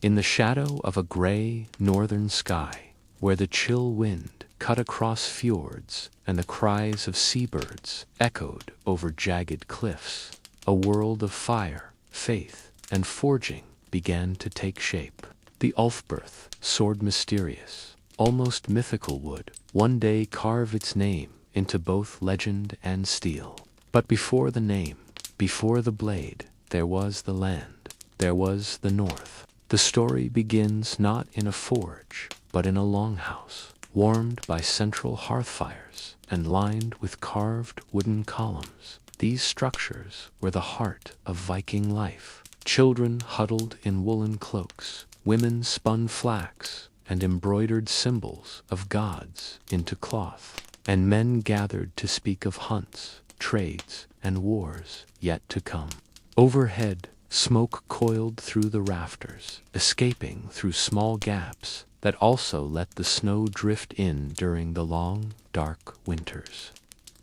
In the shadow of a gray northern sky, where the chill wind cut across fjords and the cries of seabirds echoed over jagged cliffs, a world of fire, faith, and forging began to take shape. The Ulfberht sword, mysterious, almost mythical, would one day carve its name into both legend and steel. But before the name, before the blade, there was the land, there was the north. The story begins not in a forge, but in a longhouse, warmed by central hearth fires and lined with carved wooden columns. These structures were the heart of Viking life. Children huddled in woolen cloaks, women spun flax and embroidered symbols of gods into cloth, and men gathered to speak of hunts, trades, and wars yet to come. Overhead, smoke coiled through the rafters, escaping through small gaps that also let the snow drift in during the long, dark winters.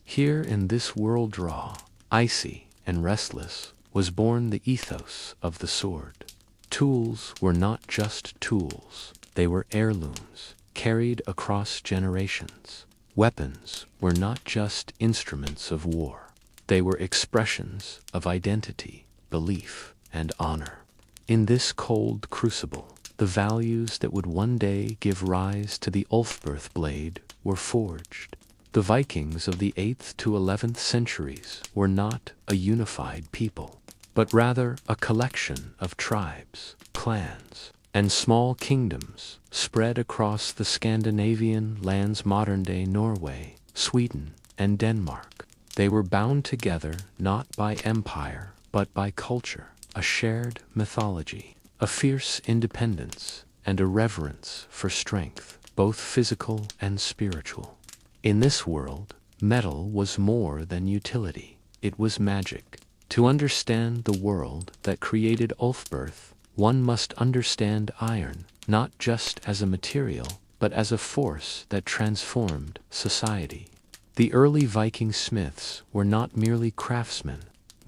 Here in this world raw, icy, and restless, was born the ethos of the sword. Tools were not just tools, they were heirlooms, carried across generations. Weapons were not just instruments of war, they were expressions of identity, belief, and honor. In this cold crucible, the values that would one day give rise to the Ulfberht blade were forged. The Vikings of the 8th to 11th centuries were not a unified people, but rather a collection of tribes, clans, and small kingdoms spread across the Scandinavian lands, modern-day Norway, Sweden, and Denmark. They were bound together not by empire, but by culture, a shared mythology, a fierce independence, and a reverence for strength, both physical and spiritual. In this world, metal was more than utility, it was magic. To understand the world that created Ulfberht, one must understand iron, not just as a material, but as a force that transformed society. The early Viking smiths were not merely craftsmen,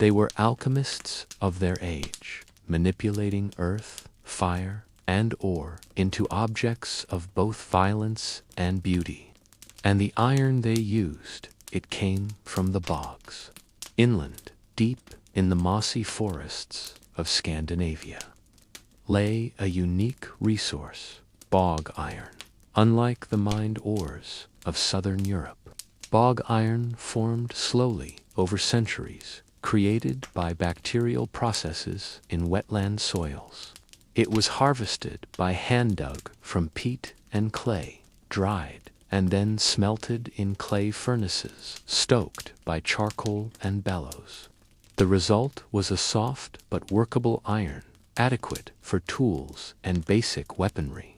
they were alchemists of their age, manipulating earth, fire, and ore into objects of both violence and beauty. And the iron they used, it came from the bogs. Inland, deep in the mossy forests of Scandinavia, lay a unique resource, bog iron. Unlike the mined ores of southern Europe, bog iron formed slowly over centuries, created by bacterial processes in wetland soils. It was harvested by hand dug from peat and clay, dried, and then smelted in clay furnaces, stoked by charcoal and bellows. The result was a soft but workable iron, adequate for tools and basic weaponry.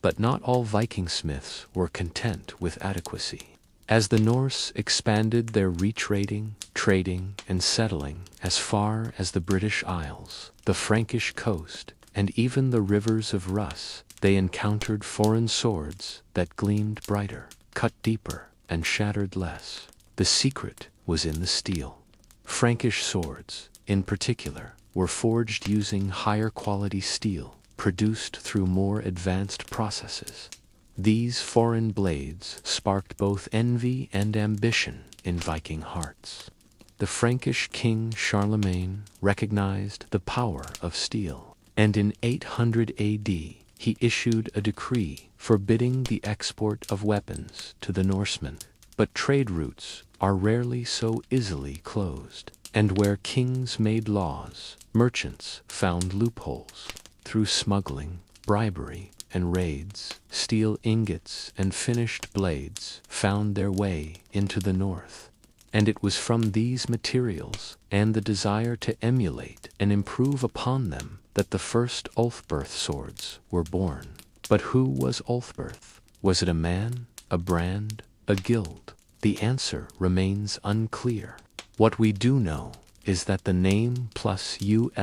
But not all Viking smiths were content with adequacy. As the Norse expanded their retrading, trading, and settling as far as the British Isles, the Frankish coast, and even the rivers of Rus, they encountered foreign swords that gleamed brighter, cut deeper, and shattered less. The secret was in the steel. Frankish swords, in particular, were forged using higher quality steel, produced through more advanced processes. These foreign blades sparked both envy and ambition in Viking hearts. The Frankish king Charlemagne recognized the power of steel, and in 800 AD he issued a decree forbidding the export of weapons to the Norsemen. But trade routes are rarely so easily closed, and where kings made laws, merchants found loopholes. Through smuggling, bribery, and raids, steel ingots and finished blades found their way into the north. And it was from these materials and the desire to emulate and improve upon them that the first Ulfberht swords were born. But who was Ulfberht? Was it a man, a brand, a guild? The answer remains unclear. What we do know is that the name plus Ulfberht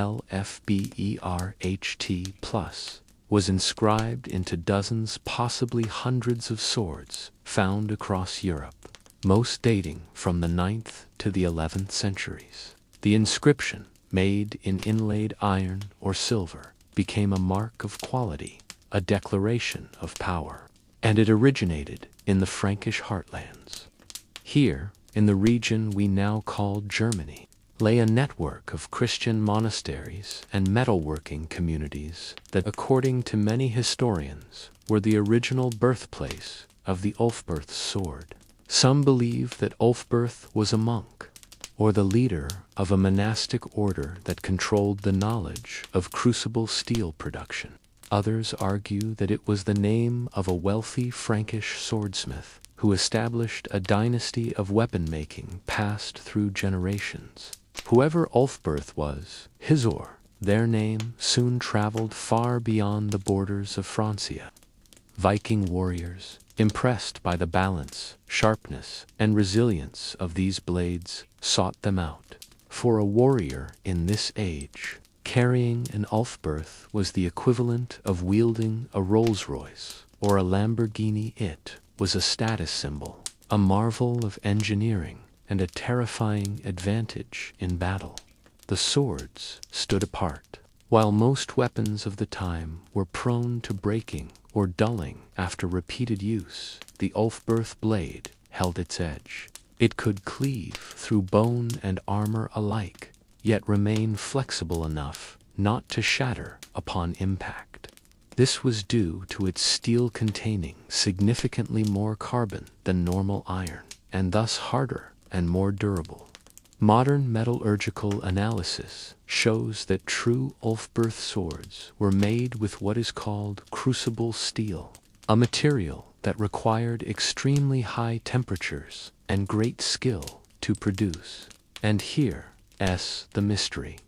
plus was inscribed into dozens, possibly hundreds of swords found across Europe, most dating from the 9th to the 11th centuries. The inscription, made in inlaid iron or silver, became a mark of quality, a declaration of power. And it originated in the Frankish heartlands. Here, in the region we now call Germany, lay a network of Christian monasteries and metalworking communities that, according to many historians, were the original birthplace of the Ulfberht sword. Some believe that Ulfberht was a monk, or the leader of a monastic order that controlled the knowledge of crucible steel production. Others argue that it was the name of a wealthy Frankish swordsmith who established a dynasty of weapon-making passed through generations. Whoever Ulfberht was, his or their name soon traveled far beyond the borders of Francia. Viking warriors, impressed by the balance, sharpness, and resilience of these blades, sought them out. For a warrior in this age, carrying an Ulfberht was the equivalent of wielding a Rolls-Royce or a Lamborghini. It was a status symbol, a marvel of engineering, and a terrifying advantage in battle. The swords stood apart. While most weapons of the time were prone to breaking or dulling after repeated use, the Ulfberht blade held its edge. It could cleave through bone and armor alike, yet remain flexible enough not to shatter upon impact. This was due to its steel containing significantly more carbon than normal iron, and thus harder and more durable. Modern metallurgical analysis shows that true Ulfberht swords were made with what is called crucible steel, a material that required extremely high temperatures and great skill to produce. And here's the mystery.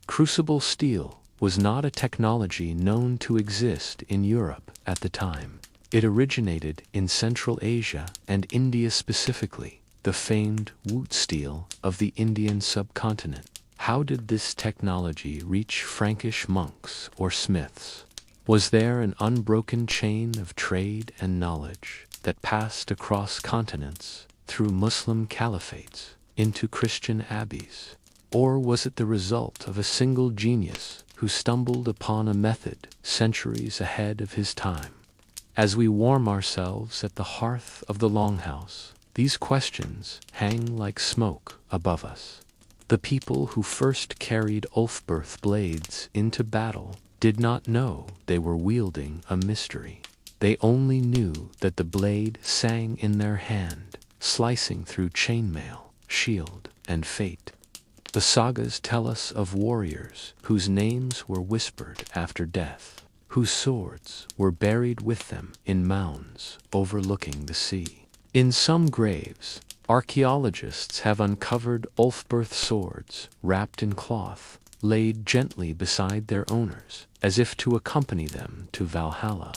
Crucible steel was not a technology known to exist in Europe at the time. It originated in Central Asia and India specifically, the famed wood steel of the Indian subcontinent. How did this technology reach Frankish monks or smiths? Was there an unbroken chain of trade and knowledge that passed across continents through Muslim caliphates into Christian abbeys? Or was it the result of a single genius who stumbled upon a method centuries ahead of his time? As we warm ourselves at the hearth of the Longhouse, these questions hang like smoke above us. The people who first carried Ulfberht blades into battle did not know they were wielding a mystery. They only knew that the blade sang in their hand, slicing through chainmail, shield, and fate. The sagas tell us of warriors whose names were whispered after death, whose swords were buried with them in mounds overlooking the sea. In some graves, archaeologists have uncovered Ulfberht swords wrapped in cloth, laid gently beside their owners, as if to accompany them to Valhalla.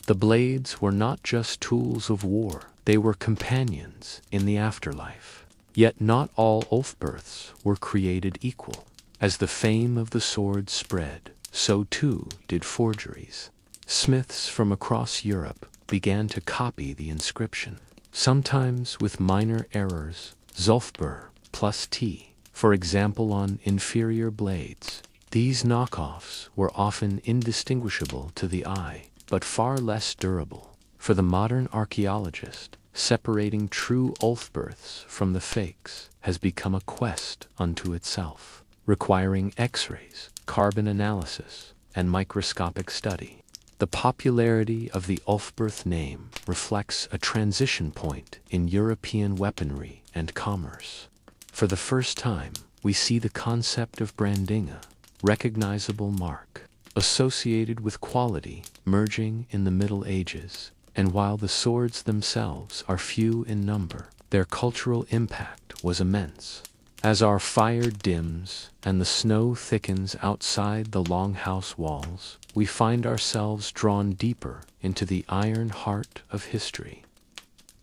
The blades were not just tools of war, they were companions in the afterlife. Yet not all Ulfberhts were created equal. As the fame of the sword spread, so too did forgeries. Smiths from across Europe began to copy the inscription, sometimes with minor errors, Ulfberht plus T, for example on inferior blades. These knockoffs were often indistinguishable to the eye, but far less durable. For the modern archaeologist, separating true Ulfberhts from the fakes has become a quest unto itself, requiring X-rays, carbon analysis, and microscopic study. The popularity of the Ulfberht name reflects a transition point in European weaponry and commerce. For the first time, we see the concept of branding, a recognizable mark, associated with quality, merging in the Middle Ages. And while the swords themselves are few in number, their cultural impact was immense. As our fire dims and the snow thickens outside the Longhouse walls, we find ourselves drawn deeper into the iron heart of history.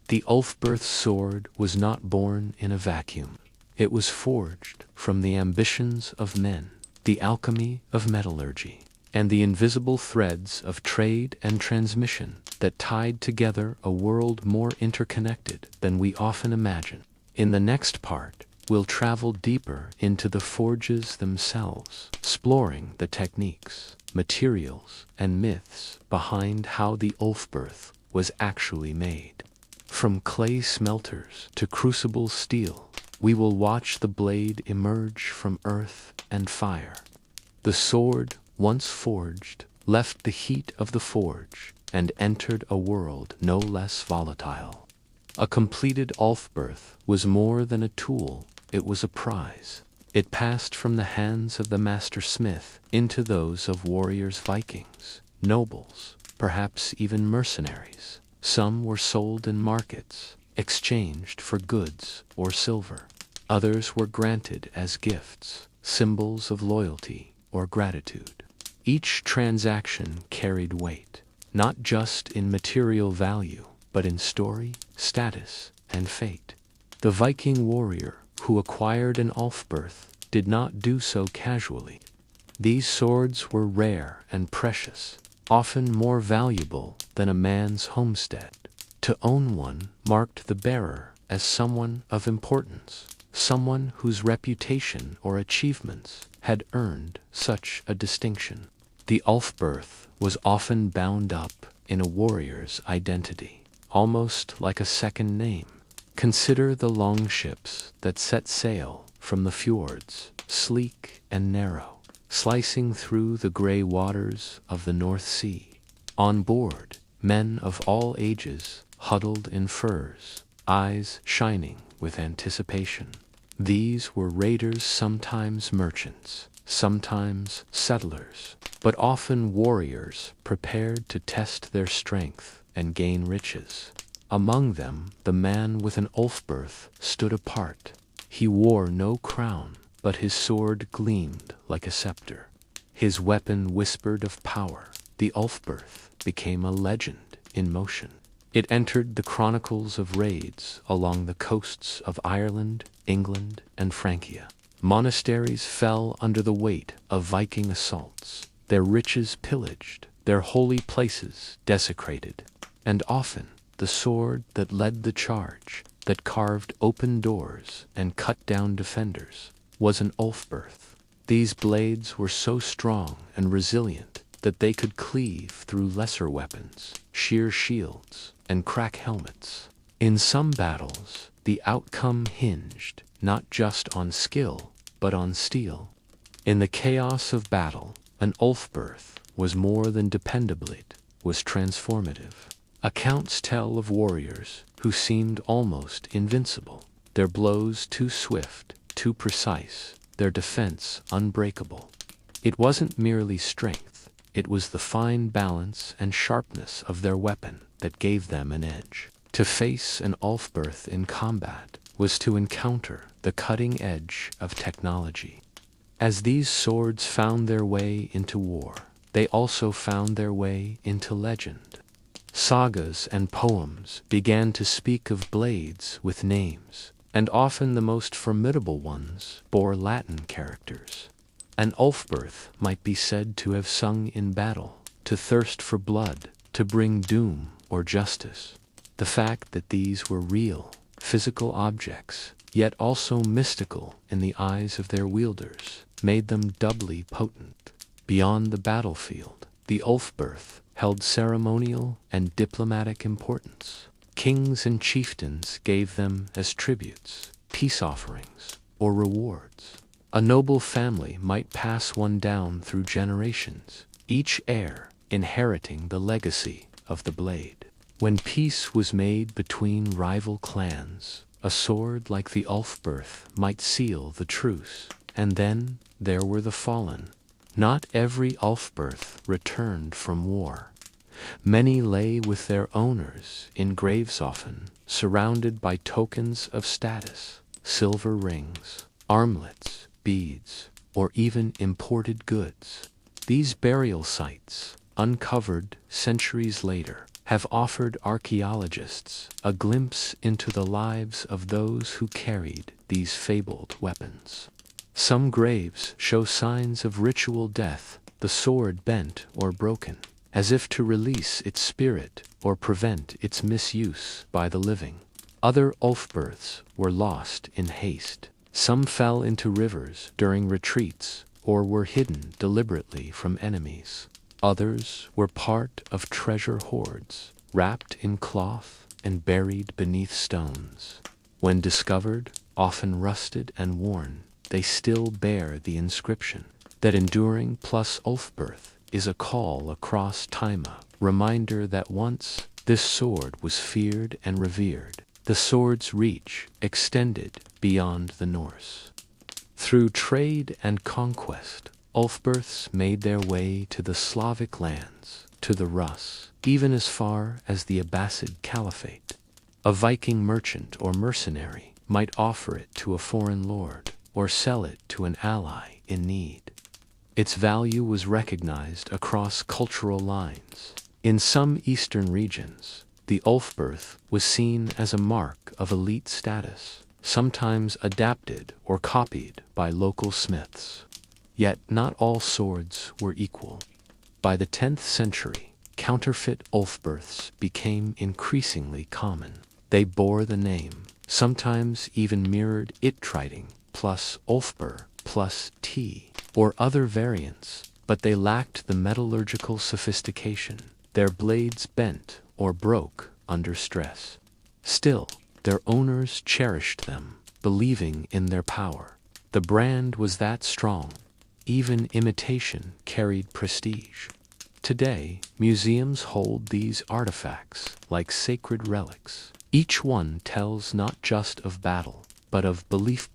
The Ulfberht sword was not born in a vacuum. It was forged from the ambitions of men, the alchemy of metallurgy, and the invisible threads of trade and transmission that tied together a world more interconnected than we often imagine. In the next part, we'll travel deeper into the forges themselves, exploring the techniques, materials, and myths behind how the Ulfberht was actually made. From clay smelters to crucible steel, we will watch the blade emerge from earth and fire. The sword, once forged, left the heat of the forge and entered a world no less volatile. A completed Ulfberht was more than a tool, it was a prize. It passed from the hands of the master smith into those of warriors, Vikings, nobles, perhaps even mercenaries. Some were sold in markets, exchanged for goods or silver. Others were granted as gifts, symbols of loyalty or gratitude. Each transaction carried weight, not just in material value, but in story, status, and fate. The Viking warrior who acquired an Ulfberht did not do so casually. These swords were rare and precious, often more valuable than a man's homestead. To own one marked the bearer as someone of importance, someone whose reputation or achievements had earned such a distinction. The Ulfberht was often bound up in a warrior's identity, almost like a second name. Consider the longships that set sail from the fjords, sleek and narrow, slicing through the gray waters of the North Sea. On board, men of all ages huddled in furs, eyes shining with anticipation. These were raiders, sometimes merchants, sometimes settlers, but often warriors prepared to test their strength and gain riches. Among them, the man with an Ulfberht stood apart. He wore no crown, but his sword gleamed like a scepter. His weapon whispered of power. The Ulfberht became a legend in motion. It entered the chronicles of raids along the coasts of Ireland, England, and Francia. Monasteries fell under the weight of Viking assaults, their riches pillaged, their holy places desecrated, and often the sword that led the charge, that carved open doors and cut down defenders, was an Ulfberht. These blades were so strong and resilient that they could cleave through lesser weapons, shear shields, and crack helmets. In some battles, the outcome hinged not just on skill, but on steel. In the chaos of battle, an Ulfberht was more than dependable, it was transformative. Accounts tell of warriors who seemed almost invincible, their blows too swift, too precise, their defense unbreakable. It wasn't merely strength, it was the fine balance and sharpness of their weapon that gave them an edge. To face an Ulfberht in combat was to encounter the cutting edge of technology. As these swords found their way into war, they also found their way into legend. Sagas and poems began to speak of blades with names, and often the most formidable ones bore Latin characters. An Ulfberht might be said to have sung in battle, to thirst for blood, to bring doom or justice. The fact that these were real, physical objects, yet also mystical in the eyes of their wielders, made them doubly potent. Beyond the battlefield, the Ulfberht held ceremonial and diplomatic importance. Kings and chieftains gave them as tributes, peace offerings, or rewards. A noble family might pass one down through generations, each heir inheriting the legacy of the blade. When peace was made between rival clans, a sword like the Ulfberht might seal the truce. And then there were the fallen. Not every Ulfberht returned from war. Many lay with their owners in graves, often surrounded by tokens of status, silver rings, armlets, beads, or even imported goods. These burial sites, uncovered centuries later, have offered archaeologists a glimpse into the lives of those who carried these fabled weapons. Some graves show signs of ritual death, the sword bent or broken, as if to release its spirit or prevent its misuse by the living. Other Ulfberhts were lost in haste. Some fell into rivers during retreats, or were hidden deliberately from enemies. Others were part of treasure hoards, wrapped in cloth and buried beneath stones. When discovered, often rusted and worn, they still bear the inscription. That enduring plus Ulfberht is a call across time, a reminder that once this sword was feared and revered. The sword's reach extended beyond the Norse. Through trade and conquest, Ulfberhts made their way to the Slavic lands, to the Rus, even as far as the Abbasid Caliphate. A Viking merchant or mercenary might offer it to a foreign lord, or sell it to an ally in need. Its value was recognized across cultural lines. In some eastern regions, the Ulfberht was seen as a mark of elite status, sometimes adapted or copied by local smiths. Yet not all swords were equal. By the 10th century, counterfeit Ulfberhts became increasingly common. They bore the name, sometimes even mirrored it Triding plus Ulfberht plus T, or other variants, but they lacked the metallurgical sophistication. Their blades bent or broke under stress. Still, their owners cherished them, believing in their power. The brand was that strong. Even imitation carried prestige. Today, museums hold these artifacts like sacred relics. Each one tells not just of battle, but of belief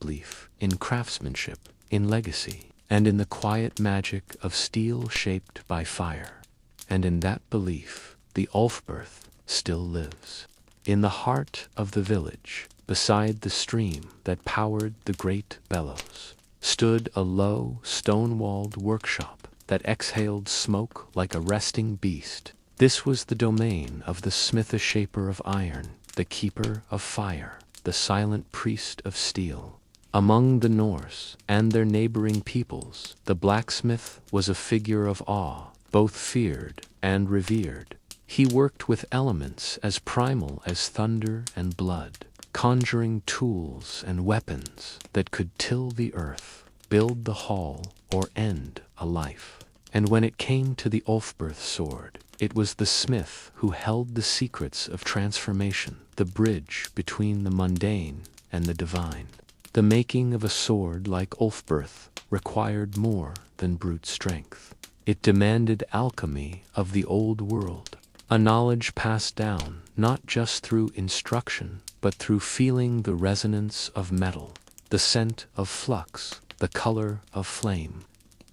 in craftsmanship, in legacy, and in the quiet magic of steel shaped by fire. And in that belief, the Ulfberht still lives. In the heart of the village, beside the stream that powered the great bellows, stood a low, stone-walled workshop that exhaled smoke like a resting beast. This was the domain of the smith-a-shaper of iron, the keeper of fire, the silent priest of steel. Among the Norse and their neighboring peoples, the blacksmith was a figure of awe, both feared and revered. He worked with elements as primal as thunder and blood, conjuring tools and weapons that could till the earth, build the hall, or end a life. And when it came to the Ulfberht sword, it was the smith who held the secrets of transformation, the bridge between the mundane and the divine. The making of a sword like Ulfberht required more than brute strength. It demanded alchemy of the old world, a knowledge passed down not just through instruction, but through feeling the resonance of metal, the scent of flux, the color of flame.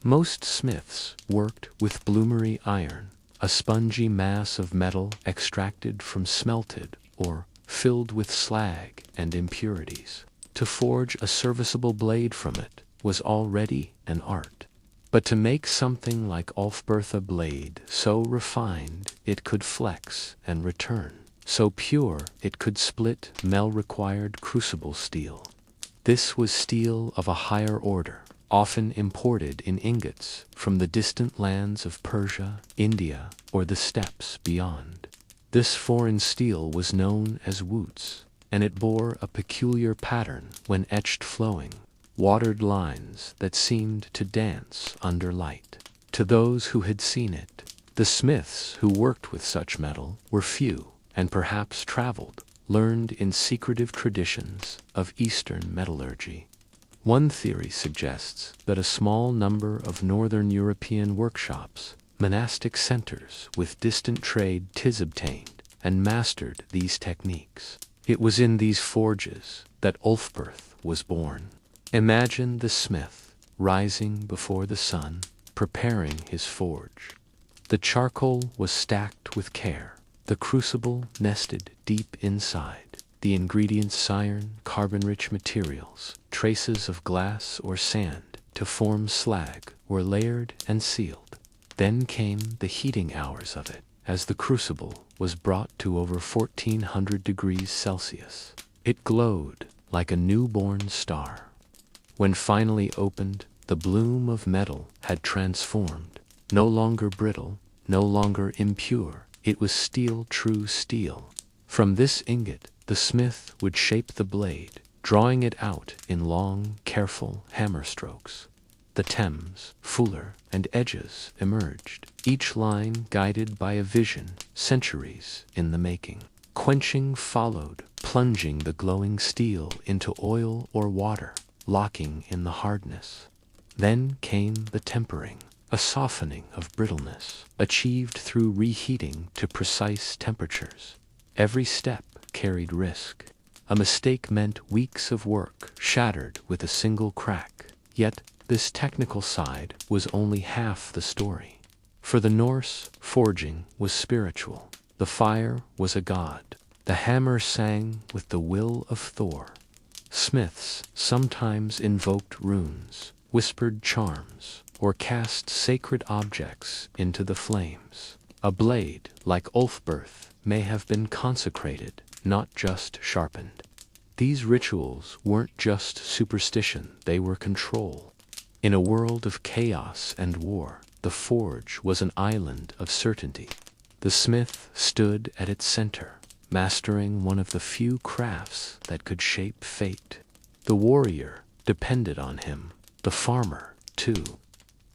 Most smiths worked with bloomery iron, a spongy mass of metal extracted from smelted or filled with slag and impurities. To forge a serviceable blade from it was already an art. But to make something like Ulfberht, a blade so refined it could flex and return, so pure it could split required crucible steel. This was steel of a higher order, often imported in ingots from the distant lands of Persia, India, or the steppes beyond. This foreign steel was known as woots, and it bore a peculiar pattern when etched, flowing, watered lines that seemed to dance under light. To those who had seen it, the smiths who worked with such metal were few, and perhaps traveled, learned in secretive traditions of Eastern metallurgy. One theory suggests that a small number of Northern European workshops, monastic centers with distant trade obtained and mastered these techniques. It was in these forges that Ulfberht was born. Imagine the smith rising before the sun, preparing his forge. The charcoal was stacked with care, the crucible nested deep inside, the ingredients iron, carbon-rich materials, traces of glass or sand to form slag were layered and sealed. Then came the heating hours of it, as the crucible was brought to over 1400 degrees Celsius. It glowed like a newborn star. When finally opened, the bloom of metal had transformed. No longer brittle, no longer impure, it was steel, true steel. From this ingot, the smith would shape the blade, drawing it out in long, careful hammer strokes. The Thames, fuller, and edges emerged, each line guided by a vision centuries in the making. Quenching followed, plunging the glowing steel into oil or water, locking in the hardness. Then came the tempering, a softening of brittleness, achieved through reheating to precise temperatures. Every step carried risk. A mistake meant weeks of work shattered with a single crack. Yet, this technical side was only half the story. For the Norse, forging was spiritual. The fire was a god. The hammer sang with the will of Thor. Smiths sometimes invoked runes, whispered charms, or cast sacred objects into the flames. A blade, like Ulfberht, may have been consecrated, not just sharpened. These rituals weren't just superstition, they were control. In a world of chaos and war, the forge was an island of certainty. The smith stood at its center, mastering one of the few crafts that could shape fate. The warrior depended on him, the farmer, too.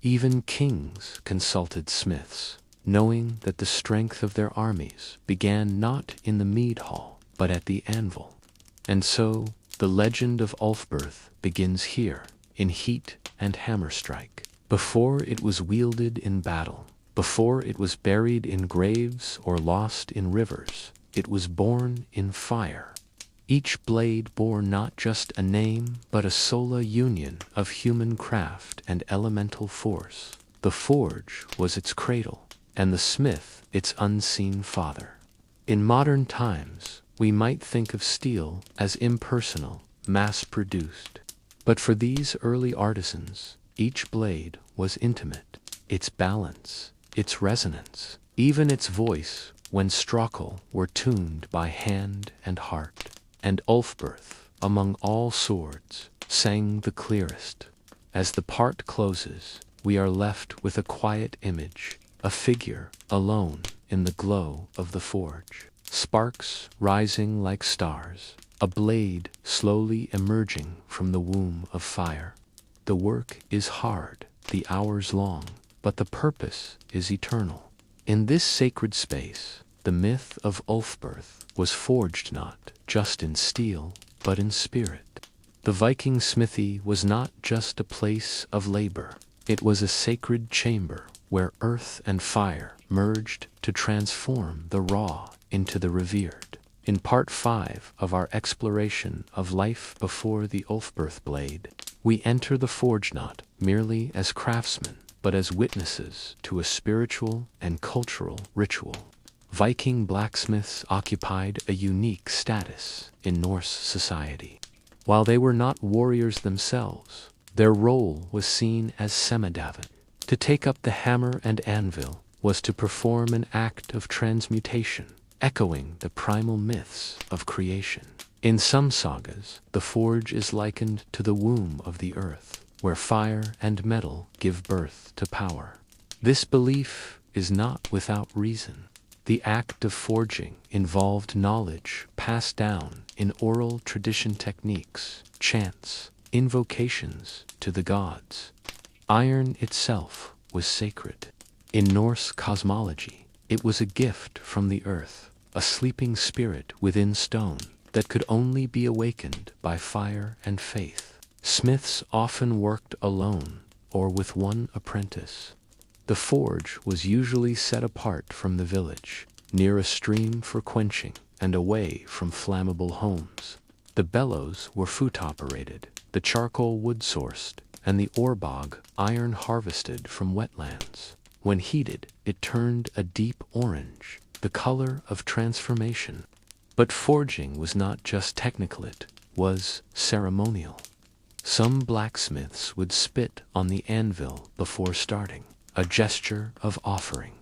Even kings consulted smiths, knowing that the strength of their armies began not in the mead hall, but at the anvil. And so, the legend of Ulfberht begins here, in heat and hammer strike. Before it was wielded in battle, before it was buried in graves or lost in rivers, it was born in fire. Each blade bore not just a name, but a sola union of human craft and elemental force. The forge was its cradle, and the smith its unseen father. In modern times, we might think of steel as impersonal, mass-produced. But for these early artisans, each blade was intimate. Its balance, its resonance, even its voice when Strockel were tuned by hand and heart. And Ulfberht, among all swords, sang the clearest. As the part closes, we are left with a quiet image, a figure alone in the glow of the forge. Sparks rising like stars, a blade slowly emerging from the womb of fire. The work is hard, the hours long, but the purpose is eternal. In this sacred space, the myth of Ulfberht was forged not just in steel, but in spirit. The Viking smithy was not just a place of labor, it was a sacred chamber where earth and fire merged to transform the raw into the revered. In part 5 of our exploration of life before the Ulfberht blade, we enter the forge not merely as craftsmen, but as witnesses to a spiritual and cultural ritual. Viking blacksmiths occupied a unique status in Norse society. While they were not warriors themselves, their role was seen as semidavan. To take up the hammer and anvil was to perform an act of transmutation, echoing the primal myths of creation. In some sagas, the forge is likened to the womb of the earth, where fire and metal give birth to power. This belief is not without reason. The act of forging involved knowledge passed down in oral tradition techniques, chants, invocations to the gods. Iron itself was sacred. In Norse cosmology, it was a gift from the earth, a sleeping spirit within stone that could only be awakened by fire and faith. Smiths often worked alone or with one apprentice. The forge was usually set apart from the village, near a stream for quenching and away from flammable homes. The bellows were foot-operated, the charcoal wood-sourced, and the ore bog iron harvested from wetlands. When heated, it turned a deep orange, the color of transformation. But forging was not just technical, it was ceremonial. Some blacksmiths would spit on the anvil before starting, a gesture of offering.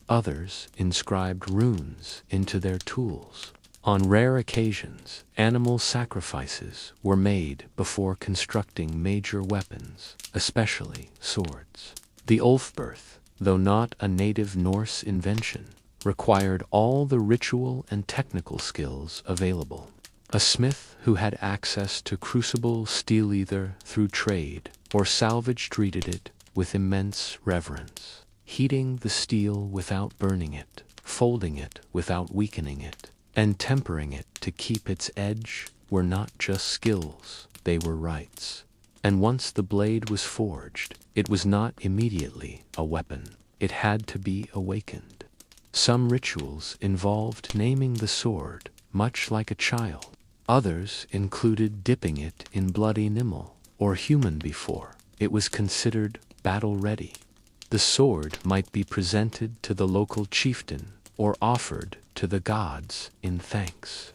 Others inscribed runes into their tools. On rare occasions, animal sacrifices were made before constructing major weapons, especially swords. The Ulfberht, though not a native Norse invention, required all the ritual and technical skills available. A smith who had access to crucible steel either through trade or salvage treated it with immense reverence, heating the steel without burning it, folding it without weakening it, and tempering it to keep its edge were not just skills, they were rites. And once the blade was forged, it was not immediately a weapon. It had to be awakened. Some rituals involved naming the sword, much like a child. Others included dipping it in bloody nimble or human before it was considered battle-ready. The sword might be presented to the local chieftain or offered to the gods in thanks.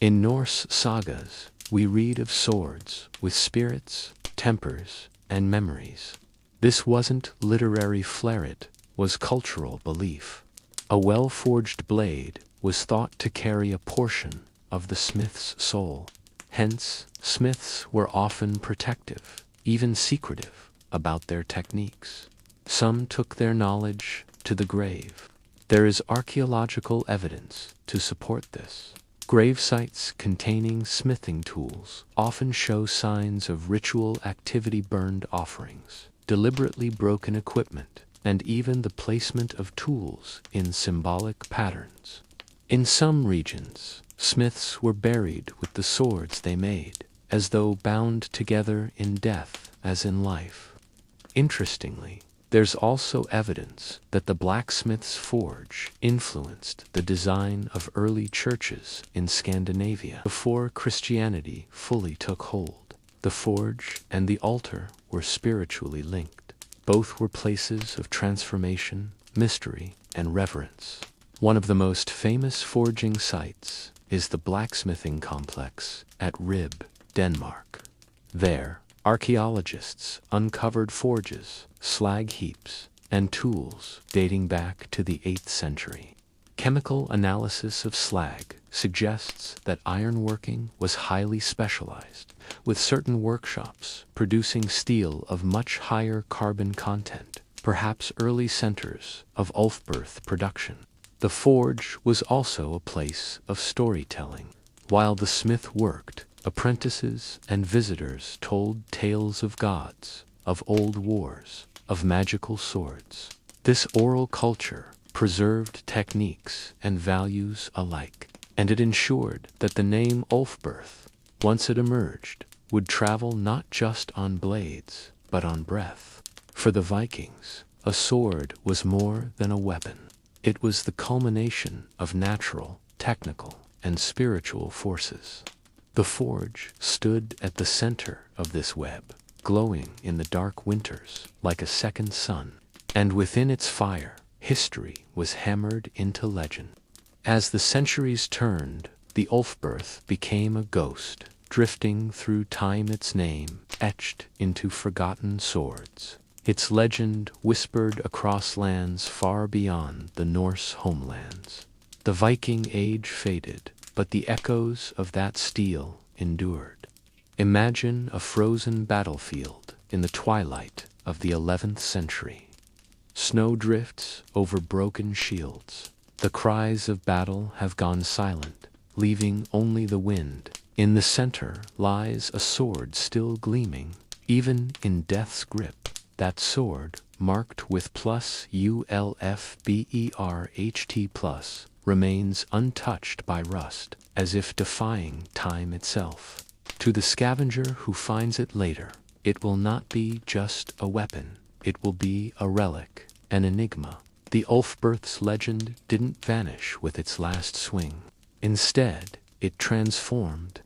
In Norse sagas, we read of swords with spirits, tempers, and memories. This wasn't literary flair, it was cultural belief. A well-forged blade was thought to carry a portion of the smith's soul. Hence, smiths were often protective, even secretive, about their techniques. Some took their knowledge to the grave. There is archaeological evidence to support this. Grave sites containing smithing tools often show signs of ritual activity, burned offerings, deliberately broken equipment, and even the placement of tools in symbolic patterns. In some regions, smiths were buried with the swords they made, as though bound together in death as in life. Interestingly, there's also evidence that the blacksmith's forge influenced the design of early churches in Scandinavia before Christianity fully took hold. The forge and the altar were spiritually linked. Both were places of transformation, mystery, and reverence. One of the most famous forging sites is the blacksmithing complex at Rib, Denmark. There, archaeologists uncovered forges, slag heaps, and tools dating back to the 8th century. Chemical analysis of slag suggests that ironworking was highly specialized, with certain workshops producing steel of much higher carbon content, perhaps early centers of Ulfberht production. The forge was also a place of storytelling. While the smith worked, apprentices and visitors told tales of gods, of old wars, of magical swords. This oral culture preserved techniques and values alike, and it ensured that the name Ulfberht, once it emerged, would travel not just on blades, but on breath. For the Vikings, a sword was more than a weapon. It was the culmination of natural, technical, and spiritual forces. The forge stood at the center of this web, glowing in the dark winters like a second sun, and within its fire, history was hammered into legend. As the centuries turned, the Ulfberht became a ghost, drifting through time, its name etched into forgotten swords. Its legend whispered across lands far beyond the Norse homelands. The Viking age faded, but the echoes of that steel endured. Imagine a frozen battlefield in the twilight of the 11th century. Snow drifts over broken shields. The cries of battle have gone silent, leaving only the wind. In the center lies a sword still gleaming, even in death's grip. That sword, marked with +ULFBERHT+, remains untouched by rust, as if defying time itself. To the scavenger who finds it later, it will not be just a weapon, it will be a relic, an enigma. The Ulfberht's legend didn't vanish with its last swing. Instead, it transformed.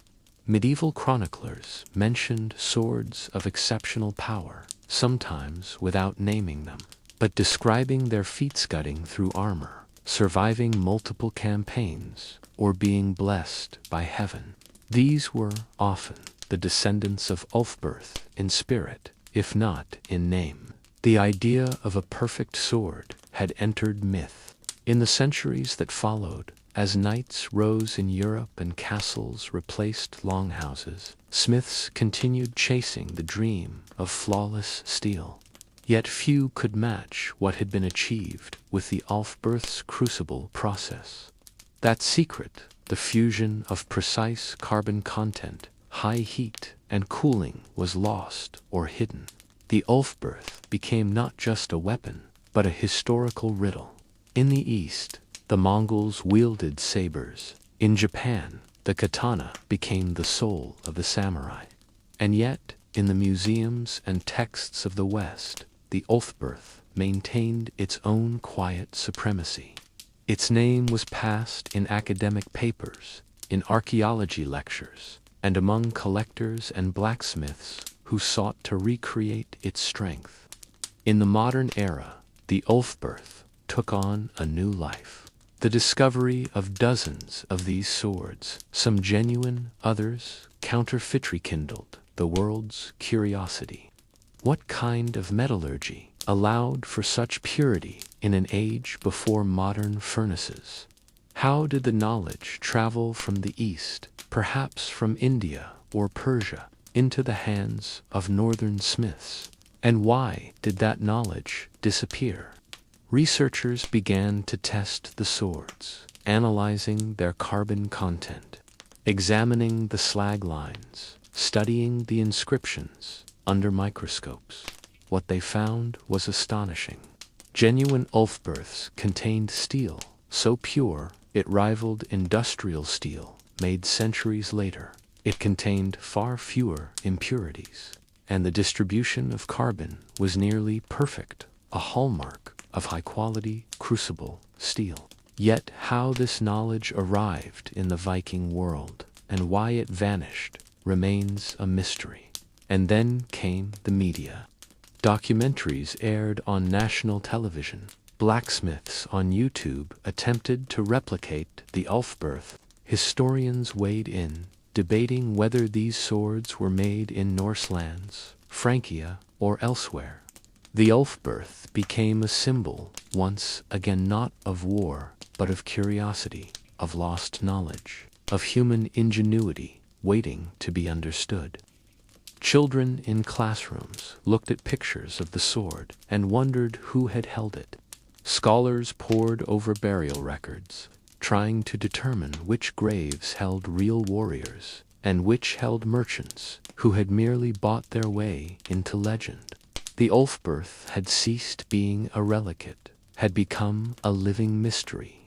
Medieval chroniclers mentioned swords of exceptional power, sometimes without naming them, but describing their feat scudding through armor, surviving multiple campaigns, or being blessed by heaven. These were often the descendants of Ulfberht in spirit, if not in name. The idea of a perfect sword had entered myth. In the centuries that followed, as knights rose in Europe and castles replaced longhouses, smiths continued chasing the dream of flawless steel. Yet few could match what had been achieved with the Ulfberht's crucible process. That secret, the fusion of precise carbon content, high heat, and cooling, was lost or hidden. the Ulfberht became not just a weapon, but a historical riddle. In the East, the Mongols wielded sabers. In Japan, the katana became the soul of the samurai. And yet, in the museums and texts of the West, the Ulfberht maintained its own quiet supremacy. Its name was passed in academic papers, in archaeology lectures, and among collectors and blacksmiths who sought to recreate its strength. In the modern era, the Ulfberht took on a new life. The discovery of dozens of these swords, some genuine, others counterfeit, rekindled the world's curiosity. What kind of metallurgy allowed for such purity in an age before modern furnaces? How did the knowledge travel from the East, perhaps from India or Persia, into the hands of northern smiths? And why did that knowledge disappear? Researchers began to test the swords, analyzing their carbon content, examining the slag lines, studying the inscriptions under microscopes. What they found was astonishing. Genuine Ulfberhts contained steel so pure it rivaled industrial steel made centuries later. It contained far fewer impurities, and the distribution of carbon was nearly perfect, a hallmark of high-quality crucible steel. Yet how this knowledge arrived in the Viking world and why it vanished remains a mystery. And then came the media. Documentaries aired on national television. Blacksmiths on YouTube attempted to replicate the Ulfberht. Historians weighed in, debating whether these swords were made in Norse lands, Francia, or elsewhere. The Ulfberht became a symbol, once again not of war, but of curiosity, of lost knowledge, of human ingenuity waiting to be understood. Children in classrooms looked at pictures of the sword and wondered who had held it. Scholars pored over burial records, trying to determine which graves held real warriors and which held merchants who had merely bought their way into legend. The Ulfberht had ceased being a relicate, had become a living mystery.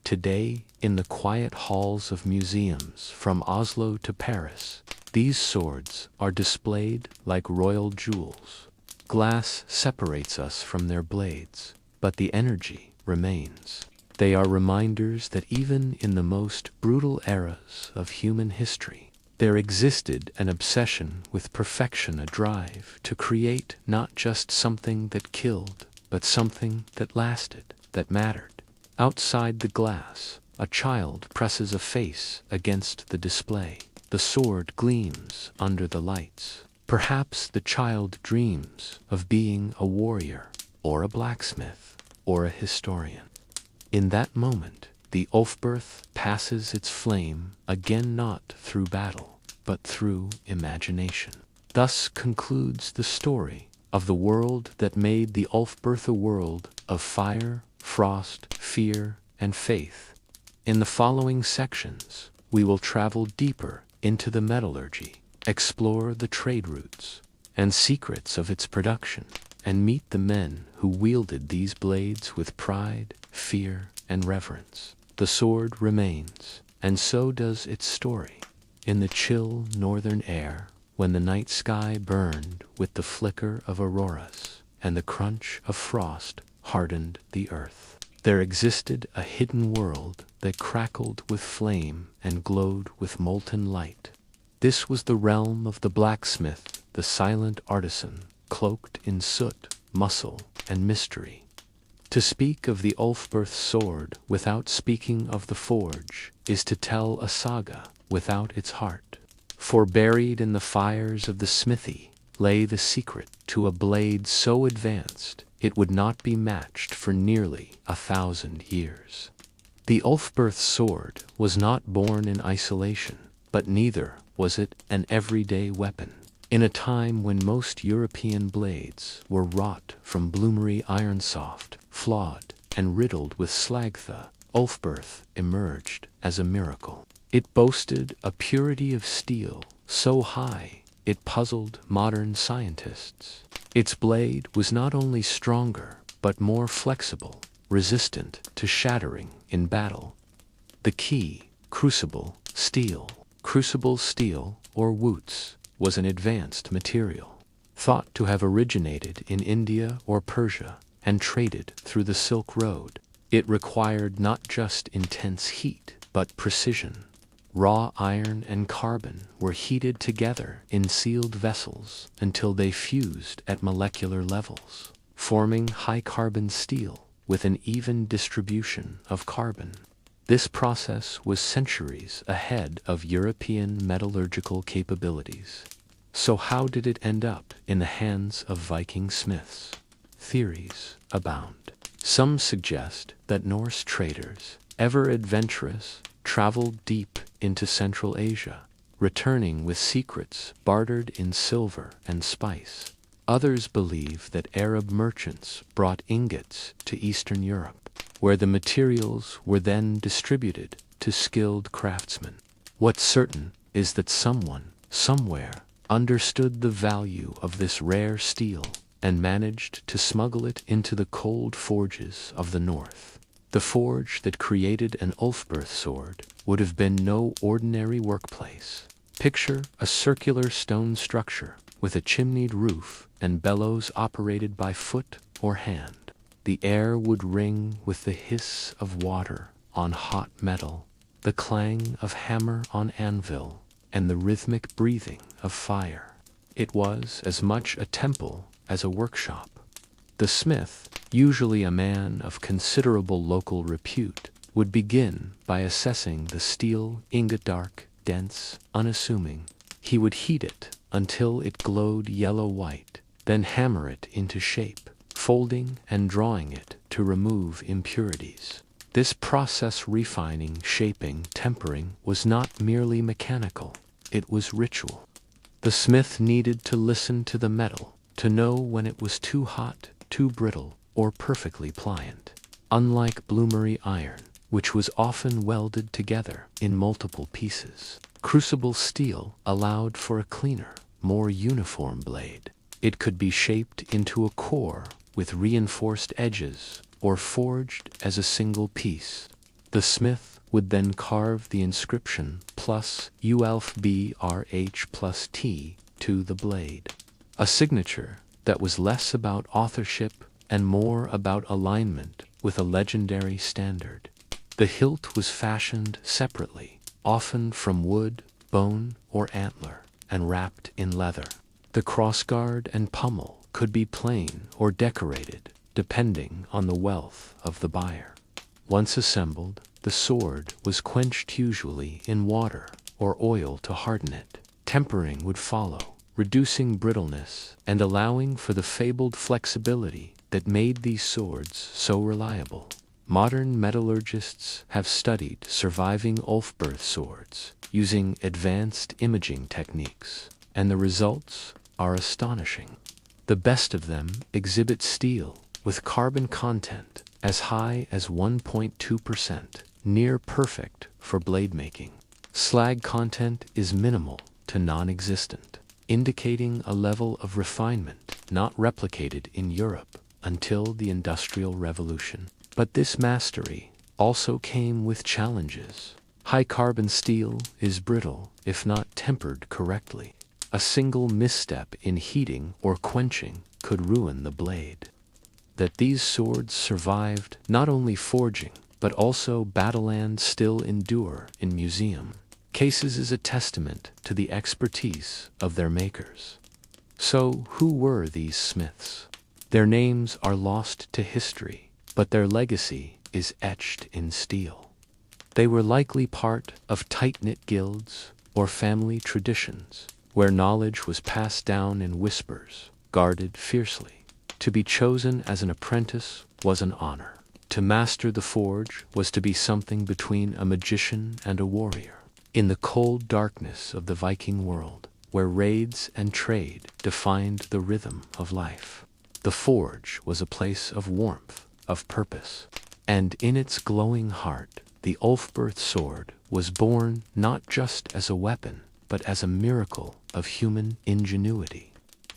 Today, in the quiet halls of museums from Oslo to Paris, these swords are displayed like royal jewels. Glass separates us from their blades, but the energy remains. They are reminders that even in the most brutal eras of human history, there existed an obsession with perfection, a drive to create not just something that killed, but something that lasted, that mattered. Outside the glass, a child presses a face against the display. The sword gleams under the lights. Perhaps the child dreams of being a warrior, or a blacksmith, or a historian. In that moment, the Ulfberht passes its flame again, not through battle, but through imagination. Thus concludes the story of the world that made the Ulfberht a world of fire, frost, fear, and faith. In the following sections, we will travel deeper into the metallurgy, explore the trade routes and secrets of its production, and meet the men who wielded these blades with pride, fear, and reverence. The sword remains, and so does its story. In the chill northern air, when the night sky burned with the flicker of auroras, and the crunch of frost hardened the earth, there existed a hidden world that crackled with flame and glowed with molten light. This was the realm of the blacksmith, the silent artisan, cloaked in soot, muscle, and mystery. To speak of the Ulfberht sword without speaking of the forge is to tell a saga without its heart. For buried in the fires of the smithy lay the secret to a blade so advanced it would not be matched for nearly 1,000 years. The Ulfberht sword was not born in isolation, but neither was it an everyday weapon. In a time when most European blades were wrought from bloomery ironsoft, flawed, and riddled with slagtha, Ulfberht emerged as a miracle. It boasted a purity of steel so high it puzzled modern scientists. Its blade was not only stronger, but more flexible, resistant to shattering in battle. The key, crucible steel. Crucible steel, or woots, was an advanced material, thought to have originated in India or Persia and traded through the Silk Road. It required not just intense heat, but precision. Raw iron and carbon were heated together in sealed vessels until they fused at molecular levels, forming high-carbon steel with an even distribution of carbon. This process was centuries ahead of European metallurgical capabilities. So how did it end up in the hands of Viking smiths? Theories abound. Some suggest that Norse traders, ever adventurous, traveled deep into Central Asia, returning with secrets bartered in silver and spice. Others believe that Arab merchants brought ingots to Eastern Europe, where the materials were then distributed to skilled craftsmen. What's certain is that someone, somewhere, understood the value of this rare steel and managed to smuggle it into the cold forges of the north. The forge that created an Ulfberht sword would have been no ordinary workplace. Picture a circular stone structure with a chimneyed roof and bellows operated by foot or hand. The air would ring with the hiss of water on hot metal, the clang of hammer on anvil, and the rhythmic breathing of fire. It was as much a temple as a workshop. The smith, usually a man of considerable local repute, would begin by assessing the steel ingot, dark, dense, unassuming. He would heat it until it glowed yellow-white, then hammer it into shape, folding and drawing it to remove impurities. This process, refining, shaping, tempering, was not merely mechanical, it was ritual. The smith needed to listen to the metal, to know when it was too hot, too brittle, or perfectly pliant. Unlike bloomery iron, which was often welded together in multiple pieces, crucible steel allowed for a cleaner, more uniform blade. It could be shaped into a core with reinforced edges, or forged as a single piece. The smith would then carve the inscription plus Ulfberht plus T to the blade, a signature that was less about authorship and more about alignment with a legendary standard. The hilt was fashioned separately, often from wood, bone, or antler, and wrapped in leather. The crossguard and pommel could be plain or decorated, depending on the wealth of the buyer. Once assembled, the sword was quenched, usually in water or oil, to harden it. Tempering would follow, reducing brittleness and allowing for the fabled flexibility that made these swords so reliable. Modern metallurgists have studied surviving Ulfberht swords using advanced imaging techniques, and the results are astonishing. The best of them exhibit steel with carbon content as high as 1.2%, near perfect for blade making. Slag content is minimal to non-existent, indicating a level of refinement not replicated in Europe until the Industrial Revolution. But this mastery also came with challenges. High-carbon steel is brittle if not tempered correctly. A single misstep in heating or quenching could ruin the blade. That these swords survived not only forging, but also battle and still endure in museum cases is a testament to the expertise of their makers. So, who were these smiths? Their names are lost to history, but their legacy is etched in steel. They were likely part of tight-knit guilds or family traditions, where knowledge was passed down in whispers, guarded fiercely. To be chosen as an apprentice was an honor. To master the forge was to be something between a magician and a warrior. In the cold darkness of the Viking world, where raids and trade defined the rhythm of life, the forge was a place of warmth, of purpose. And in its glowing heart, the Ulfberht sword was born not just as a weapon, but as a miracle of human ingenuity.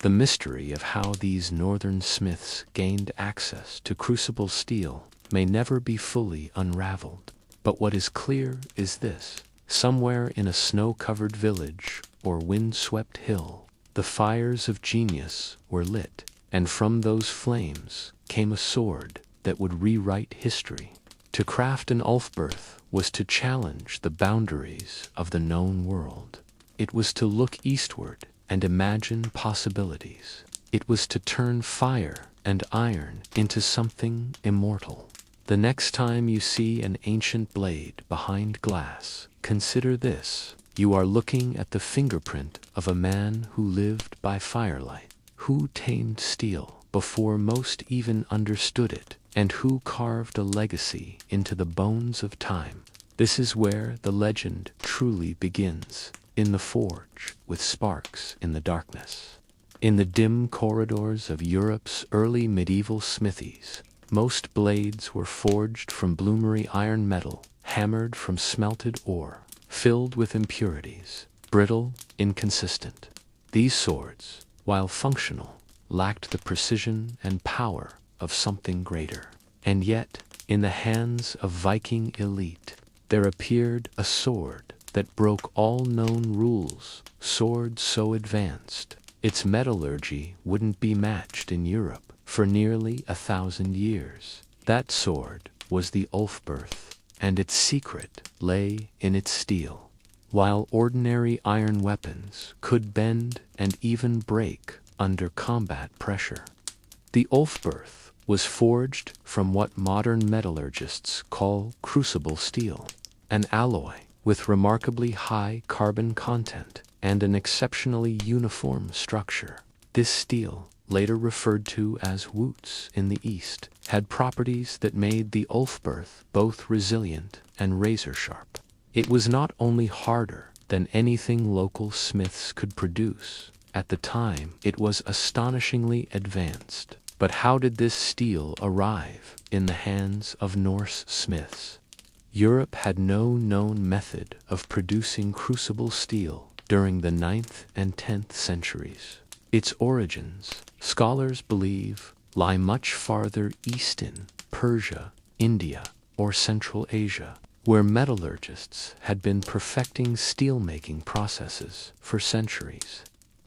The mystery of how these northern smiths gained access to crucible steel may never be fully unraveled. But what is clear is this: somewhere in a snow-covered village or wind-swept hill, the fires of genius were lit, and from those flames came a sword that would rewrite history. To craft an Ulfberht was to challenge the boundaries of the known world. It was to look eastward and imagine possibilities. It was to turn fire and iron into something immortal. The next time you see an ancient blade behind glass, consider this: you are looking at the fingerprint of a man who lived by firelight, who tamed steel before most even understood it, and who carved a legacy into the bones of time. This is where the legend truly begins, in the forge, with sparks in the darkness. In the dim corridors of Europe's early medieval smithies, most blades were forged from bloomery iron metal, hammered from smelted ore, filled with impurities, brittle, inconsistent. These swords, while functional, lacked the precision and power of something greater. And yet, in the hands of Viking elite, there appeared a sword that broke all known rules, sword so advanced, its metallurgy wouldn't be matched in Europe for nearly 1,000 years. That sword was the Ulfberht, and its secret lay in its steel. While ordinary iron weapons could bend and even break under combat pressure, the Ulfberht was forged from what modern metallurgists call crucible steel, an alloy with remarkably high carbon content and an exceptionally uniform structure. This steel, later referred to as Wootz in the East, had properties that made the Ulfberht both resilient and razor-sharp. It was not only harder than anything local smiths could produce. At the time, it was astonishingly advanced. But how did this steel arrive in the hands of Norse smiths? Europe had no known method of producing crucible steel during the 9th and 10th centuries. Its origins, scholars believe, lie much farther east in Persia, India, or Central Asia, where metallurgists had been perfecting steel-making processes for centuries.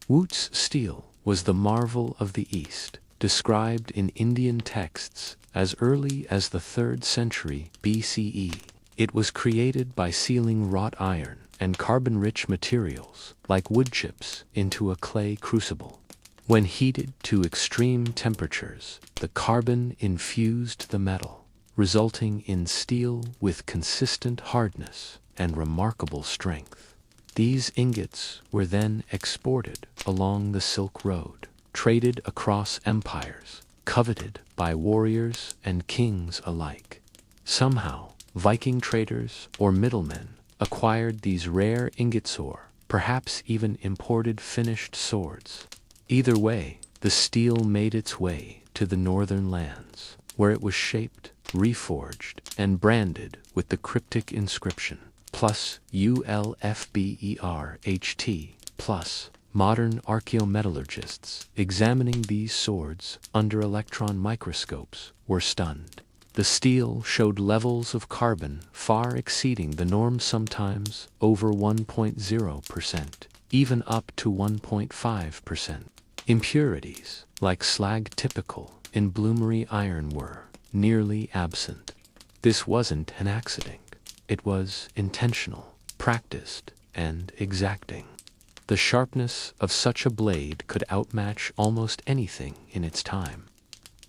Wootz steel was the marvel of the East, described in Indian texts as early as the 3rd century BCE. It was created by sealing wrought iron and carbon-rich materials, like wood chips, into a clay crucible. When heated to extreme temperatures, the carbon infused the metal, resulting in steel with consistent hardness and remarkable strength. These ingots were then exported along the Silk Road, traded across empires, coveted by warriors and kings alike. Somehow, Viking traders or middlemen acquired these rare ingots, or perhaps even imported finished swords. Either way, the steel made its way to the northern lands, where it was shaped, reforged, and branded with the cryptic inscription, plus ULFBERHT, plus. Modern archaeometallurgists examining these swords under electron microscopes were stunned. The steel showed levels of carbon far exceeding the norm, sometimes over 1.0%, even up to 1.5%. Impurities, like slag typical in bloomery iron, were nearly absent. This wasn't an accident. It was intentional, practiced, and exacting. The sharpness of such a blade could outmatch almost anything in its time.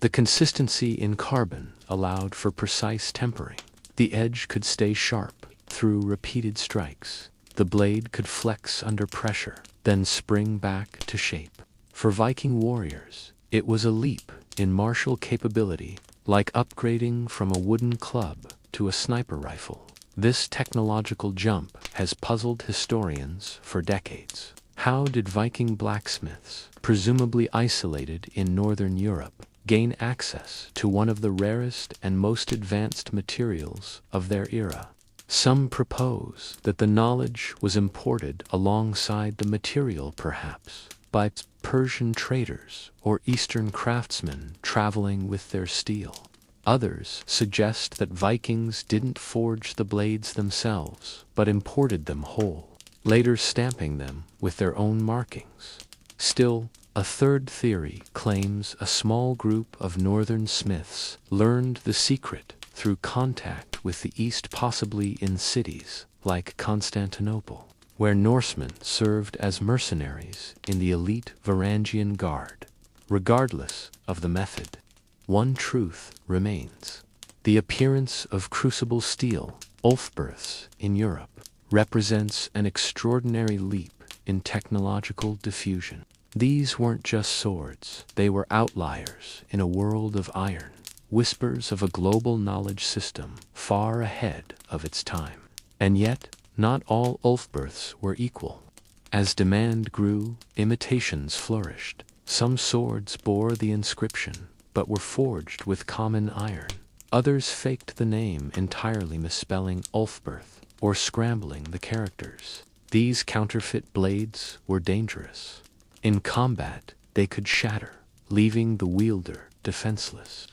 The consistency in carbon allowed for precise tempering. The edge could stay sharp through repeated strikes. The blade could flex under pressure, then spring back to shape. For Viking warriors, it was a leap in martial capability, like upgrading from a wooden club to a sniper rifle. This technological jump has puzzled historians for decades. How did Viking blacksmiths, presumably isolated in northern Europe, gain access to one of the rarest and most advanced materials of their era? Some propose that the knowledge was imported alongside the material, perhaps. by Persian traders or Eastern craftsmen traveling with their steel. Others suggest that Vikings didn't forge the blades themselves, but imported them whole, later stamping them with their own markings. Still, a third theory claims a small group of northern smiths learned the secret through contact with the East, possibly in cities like Constantinople, where Norsemen served as mercenaries in the elite Varangian Guard. Regardless of the method, one truth remains. The appearance of crucible steel, Ulfberths, in Europe represents an extraordinary leap in technological diffusion. These weren't just swords, they were outliers in a world of iron, whispers of a global knowledge system far ahead of its time. And yet, not all Ulfberths were equal. As demand grew, imitations flourished. Some swords bore the inscription, but were forged with common iron. Others faked the name, entirely misspelling Ulfberht or scrambling the characters. These counterfeit blades were dangerous. In combat, they could shatter, leaving the wielder defenseless.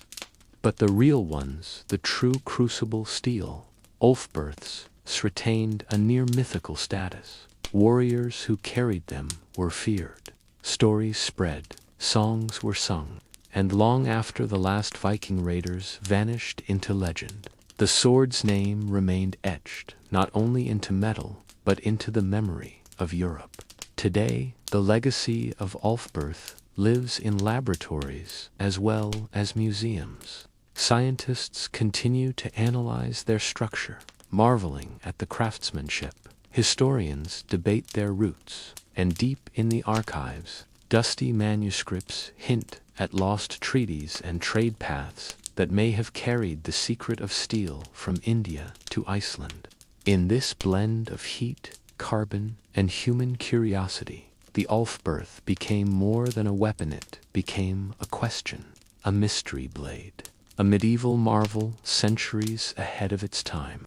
But the real ones, the true crucible steel, Ulfberths, retained a near-mythical status. Warriors who carried them were feared. Stories spread, songs were sung, and long after the last Viking raiders vanished into legend, the sword's name remained etched not only into metal, but into the memory of Europe. Today, the legacy of Ulfberht lives in laboratories as well as museums. Scientists continue to analyze their structure, marveling at the craftsmanship. Historians debate their roots, and deep in the archives, dusty manuscripts hint at lost treaties and trade paths that may have carried the secret of steel from India to Iceland. In this blend of heat, carbon, and human curiosity, the Ulfberht became more than a weapon. It became a question, a mystery blade, a medieval marvel centuries ahead of its time.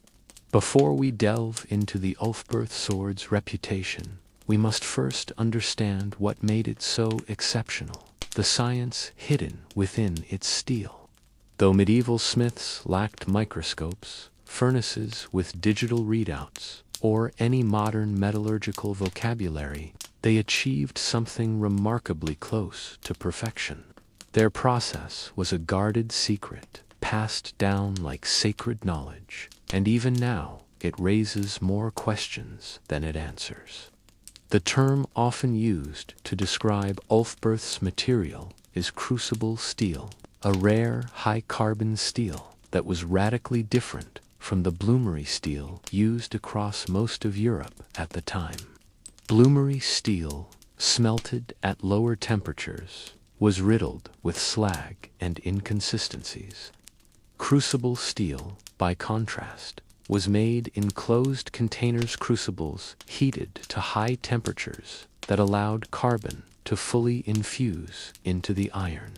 Before we delve into the Ulfberht sword's reputation, we must first understand what made it so exceptional, the science hidden within its steel. Though medieval smiths lacked microscopes, furnaces with digital readouts, or any modern metallurgical vocabulary, they achieved something remarkably close to perfection. Their process was a guarded secret, passed down like sacred knowledge, and even now it raises more questions than it answers. The term often used to describe Ulfberht's material is crucible steel, a rare high-carbon steel that was radically different from the bloomery steel used across most of Europe at the time. Bloomery steel, smelted at lower temperatures, was riddled with slag and inconsistencies. Crucible steel, by contrast, was made in closed containers, crucibles heated to high temperatures that allowed carbon to fully infuse into the iron.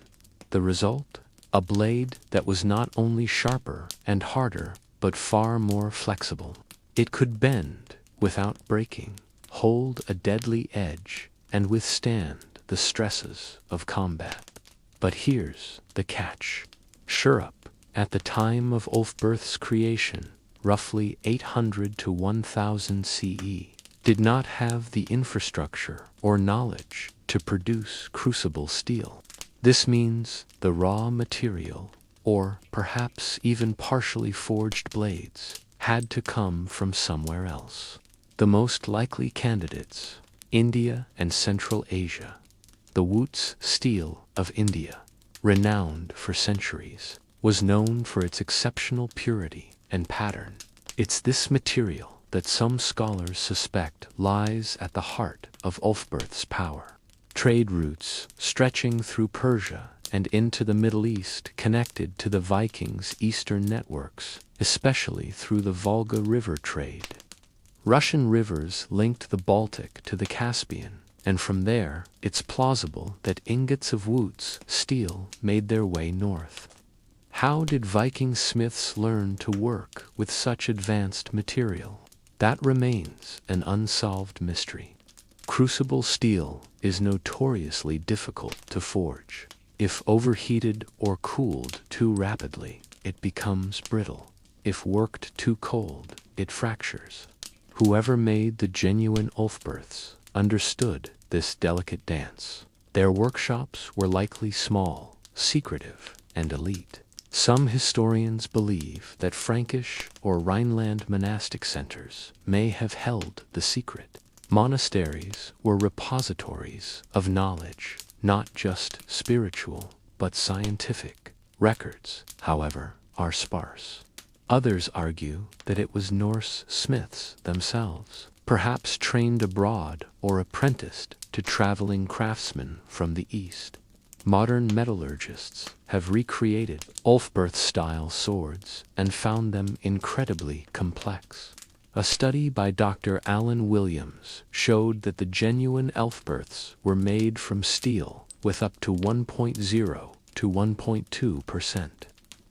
The result? A blade that was not only sharper and harder, but far more flexible. It could bend without breaking, hold a deadly edge, and withstand the stresses of combat. But here's the catch. Sure up, at the time of Ulfberht's creation, roughly 800 to 1000 CE, did not have the infrastructure or knowledge to produce crucible steel. This means the raw material, or perhaps even partially forged blades, had to come from somewhere else. The most likely candidates: India and Central Asia. The Wootz steel of India, renowned for centuries, was known for its exceptional purity and pattern. It's this material that some scholars suspect lies at the heart of Ulfberht's power. Trade routes stretching through Persia and into the Middle East connected to the Vikings' eastern networks, especially through the Volga River trade. Russian rivers linked the Baltic to the Caspian, and from there it's plausible that ingots of Wootz steel made their way north. How did Viking smiths learn to work with such advanced material? That remains an unsolved mystery. Crucible steel is notoriously difficult to forge. If overheated or cooled too rapidly, it becomes brittle. If worked too cold, it fractures. Whoever made the genuine Ulfberths understood this delicate dance. Their workshops were likely small, secretive, and elite. Some historians believe that Frankish or Rhineland monastic centers may have held the secret. Monasteries were repositories of knowledge, not just spiritual, but scientific. Records, however, are sparse. Others argue that it was Norse smiths themselves, perhaps trained abroad or apprenticed to traveling craftsmen from the East. Modern metallurgists have recreated Ulfberht-style swords and found them incredibly complex. A study by Dr. Alan Williams showed that the genuine Ulfberths were made from steel with up to 1.0 to 1.2%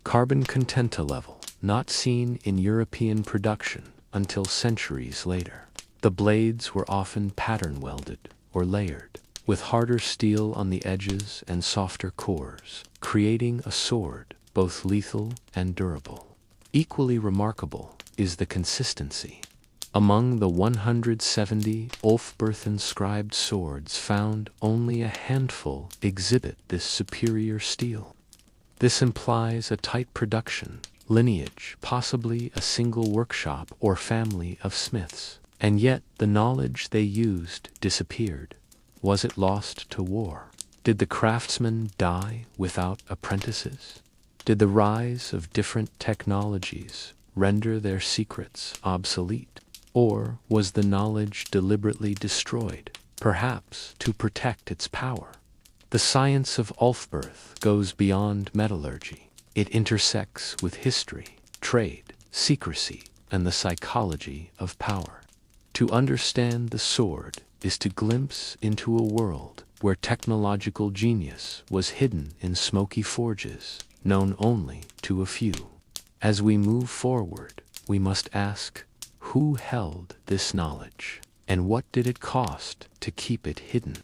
carbon content level, not seen in European production until centuries later. The blades were often pattern welded or layered, with harder steel on the edges and softer cores, creating a sword both lethal and durable. Equally remarkable is the consistency. Among the 170 Ulfberht-inscribed swords found, only a handful exhibit this superior steel. This implies a tight production lineage, possibly a single workshop or family of smiths. And yet the knowledge they used disappeared. Was it lost to war? Did the craftsmen die without apprentices? Did the rise of different technologies render their secrets obsolete? Or was the knowledge deliberately destroyed, perhaps to protect its power? The science of Ulfberht goes beyond metallurgy. It intersects with history, trade, secrecy, and the psychology of power. To understand the sword is to glimpse into a world where technological genius was hidden in smoky forges, known only to a few. As we move forward, we must ask, who held this knowledge, and what did it cost to keep it hidden?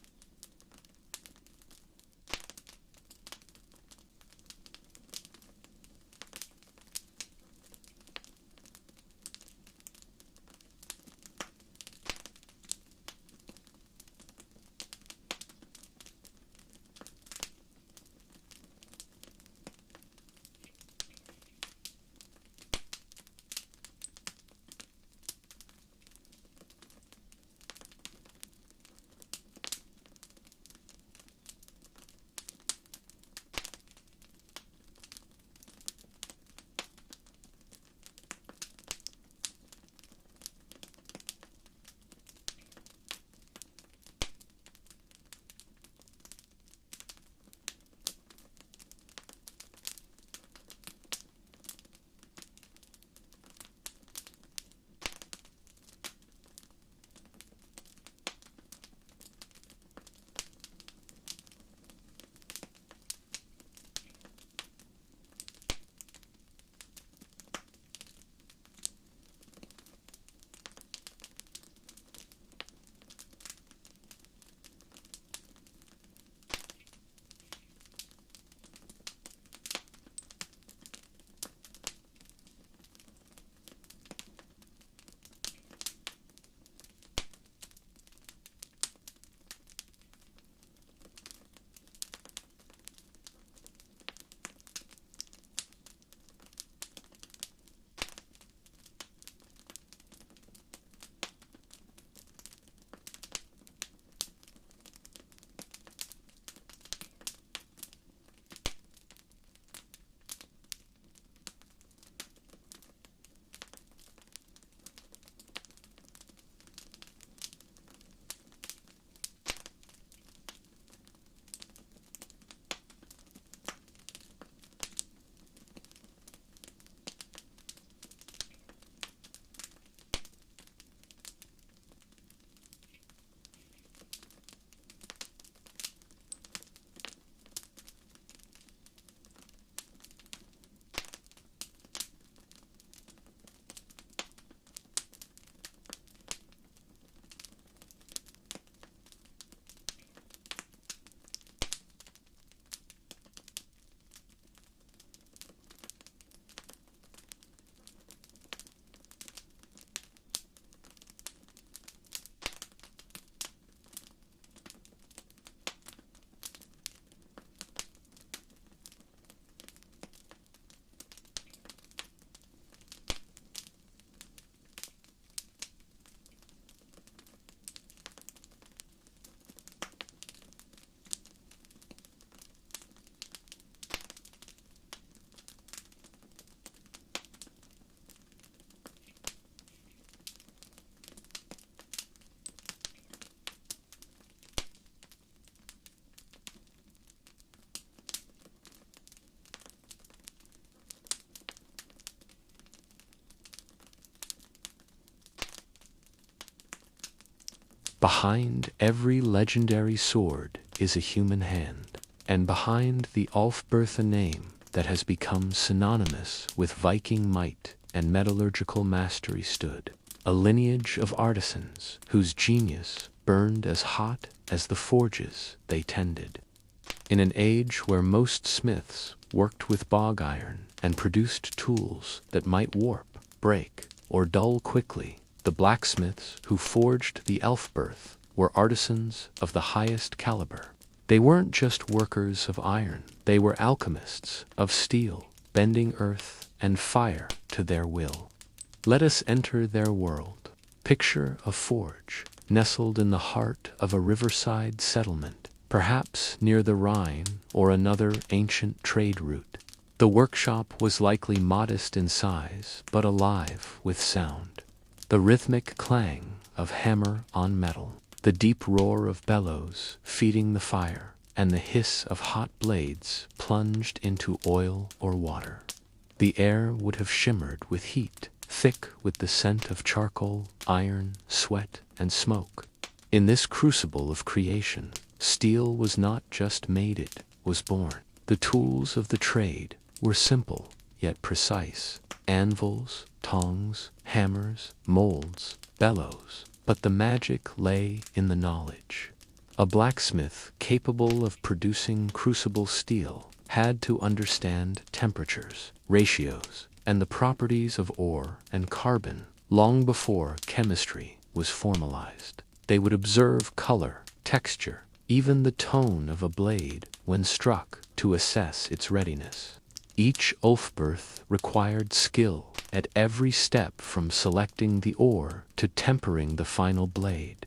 Behind every legendary sword is a human hand, and behind the Ulfberht name that has become synonymous with Viking might and metallurgical mastery stood a lineage of artisans whose genius burned as hot as the forges they tended. In an age where most smiths worked with bog iron and produced tools that might warp, break, or dull quickly, the blacksmiths who forged the Ulfberht were artisans of the highest caliber. They weren't just workers of iron, they were alchemists of steel, bending earth and fire to their will. Let us enter their world. Picture a forge, nestled in the heart of a riverside settlement, perhaps near the Rhine or another ancient trade route. The workshop was likely modest in size, but alive with sound. The rhythmic clang of hammer on metal, the deep roar of bellows feeding the fire, and the hiss of hot blades plunged into oil or water. The air would have shimmered with heat, thick with the scent of charcoal, iron, sweat, and smoke. In this crucible of creation, steel was not just made, it was born. The tools of the trade were simple yet precise: anvils, tongs, hammers, molds, bellows. But the magic lay in the knowledge. A blacksmith capable of producing crucible steel had to understand temperatures, ratios, and the properties of ore and carbon long before chemistry was formalized. They would observe color, texture, even the tone of a blade when struck to assess its readiness. Each Ulfberht required skill at every step, from selecting the ore to tempering the final blade.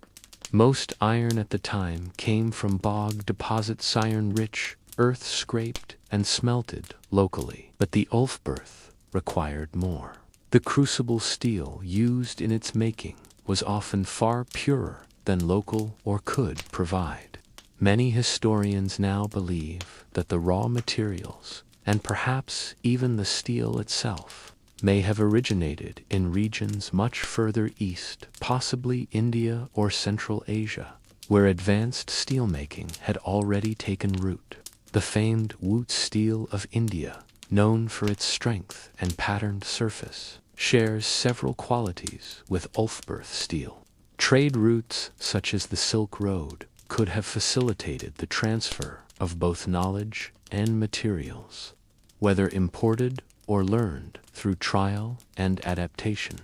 Most iron at the time came from bog deposits, iron-rich, earth scraped and smelted locally. But the Ulfberht required more. The crucible steel used in its making was often far purer than local ore could provide. Many historians now believe that the raw materials, and perhaps even the steel itself, may have originated in regions much further east, possibly India or Central Asia, where advanced steelmaking had already taken root. The famed Wootz steel of India, known for its strength and patterned surface, shares several qualities with Ulfberht steel. Trade routes such as the Silk Road could have facilitated the transfer of both knowledge and materials, whether imported or learned through trial and adaptation.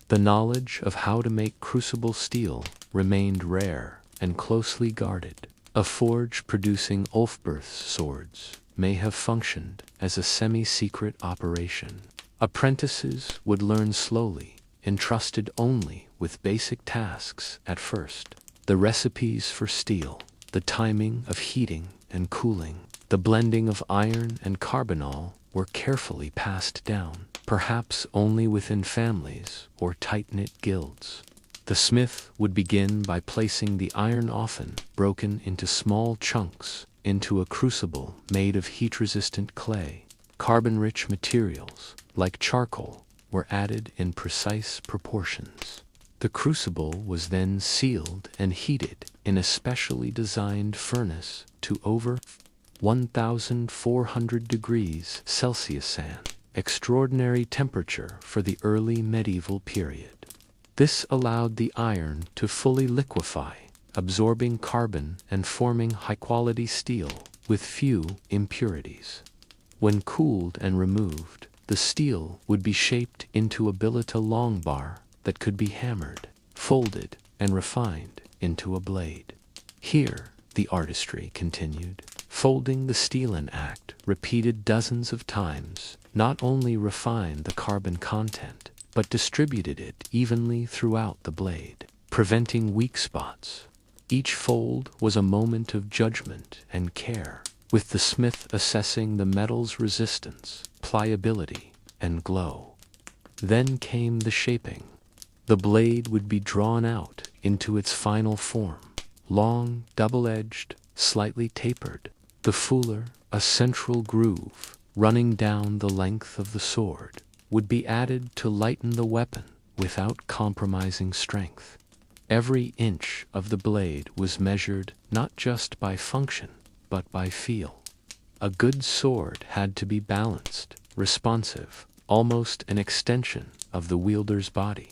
The knowledge of how to make crucible steel remained rare and closely guarded. A forge producing Ulfberht swords may have functioned as a semi-secret operation. Apprentices would learn slowly, entrusted only with basic tasks at first: the recipes for steel, the timing of heating and cooling, the blending of iron and carbonol were carefully passed down, perhaps only within families or tight-knit guilds. The smith would begin by placing the iron, often broken into small chunks, into a crucible made of heat-resistant clay. Carbon-rich materials, like charcoal, were added in precise proportions. The crucible was then sealed and heated in a specially designed furnace to over 1,400 degrees Celsius, an extraordinary temperature for the early medieval period. This allowed the iron to fully liquefy, absorbing carbon and forming high-quality steel with few impurities. When cooled and removed, the steel would be shaped into a billet, a long bar that could be hammered, folded, and refined into a blade. Here, the artistry continued. Folding the steel in act, repeated dozens of times, not only refined the carbon content, but distributed it evenly throughout the blade, preventing weak spots. Each fold was a moment of judgment and care, with the smith assessing the metal's resistance, pliability, and glow. Then came the shaping. The blade would be drawn out into its final form, long, double-edged, slightly tapered. The fuller, a central groove, running down the length of the sword, would be added to lighten the weapon without compromising strength. Every inch of the blade was measured not just by function, but by feel. A good sword had to be balanced, responsive, almost an extension of the wielder's body.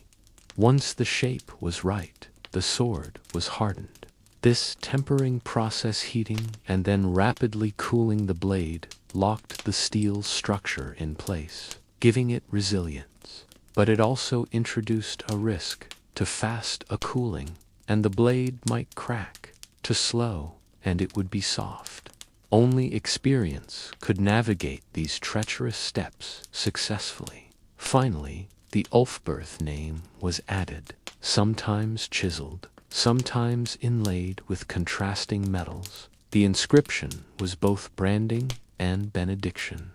Once the shape was right, the sword was hardened. This tempering process, heating and then rapidly cooling the blade, locked the steel's structure in place, giving it resilience. But it also introduced a risk: to fast a cooling, and the blade might crack; to slow, and it would be soft. Only experience could navigate these treacherous steps successfully. Finally, the Ulfberht name was added, sometimes chiseled, sometimes inlaid with contrasting metals. The inscription was both branding and benediction.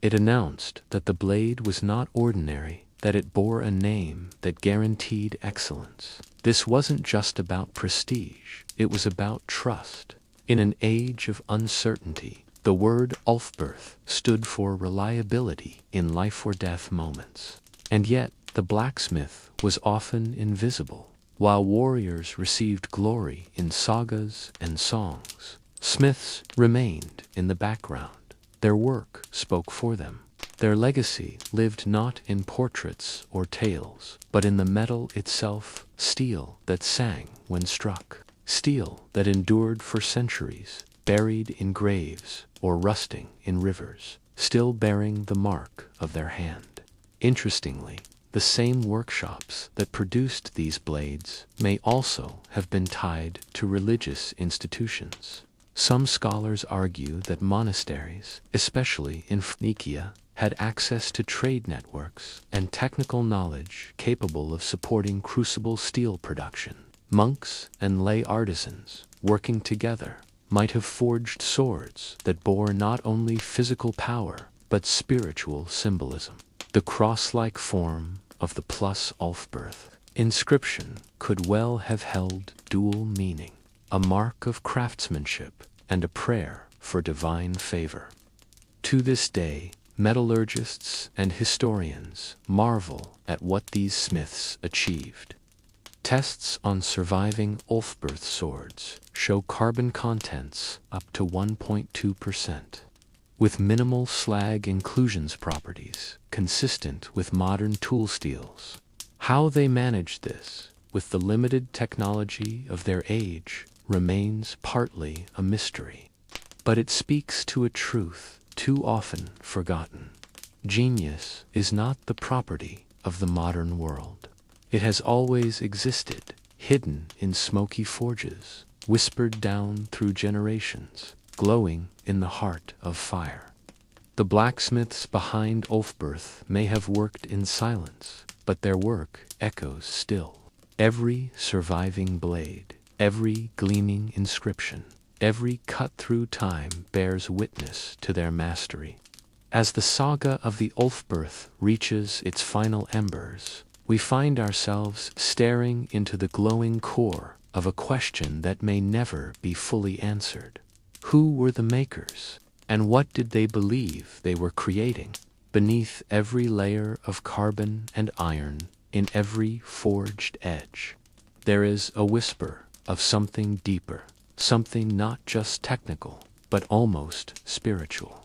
It announced that the blade was not ordinary, that it bore a name that guaranteed excellence. This wasn't just about prestige, it was about trust. In an age of uncertainty, the word Ulfberht stood for reliability in life-or-death moments. And yet, the blacksmith was often invisible. While warriors received glory in sagas and songs, smiths remained in the background. Their work spoke for them. Their legacy lived not in portraits or tales, but in the metal itself, steel that sang when struck, steel that endured for centuries, buried in graves or rusting in rivers, still bearing the mark of their hand. Interestingly, the same workshops that produced these blades may also have been tied to religious institutions. Some scholars argue that monasteries, especially in Phoenicia, had access to trade networks and technical knowledge capable of supporting crucible steel production. Monks and lay artisans, working together, might have forged swords that bore not only physical power, but spiritual symbolism. The cross-like form of the plus Ulfberht inscription could well have held dual meaning, a mark of craftsmanship and a prayer for divine favor. To this day, metallurgists and historians marvel at what these smiths achieved. Tests on surviving Ulfberht swords show carbon contents up to 1.2%, with minimal slag inclusions properties consistent with modern tool steels. How they managed this, with the limited technology of their age, remains partly a mystery. But it speaks to a truth too often forgotten. Genius is not the property of the modern world. It has always existed, hidden in smoky forges, whispered down through generations, glowing in the heart of fire. The blacksmiths behind Ulfberht may have worked in silence, but their work echoes still. Every surviving blade, every gleaming inscription, every cut through time bears witness to their mastery. As the saga of the Ulfberht reaches its final embers, we find ourselves staring into the glowing core of a question that may never be fully answered. Who were the makers, and what did they believe they were creating? Beneath every layer of carbon and iron, in every forged edge, there is a whisper of something deeper, something not just technical, but almost spiritual.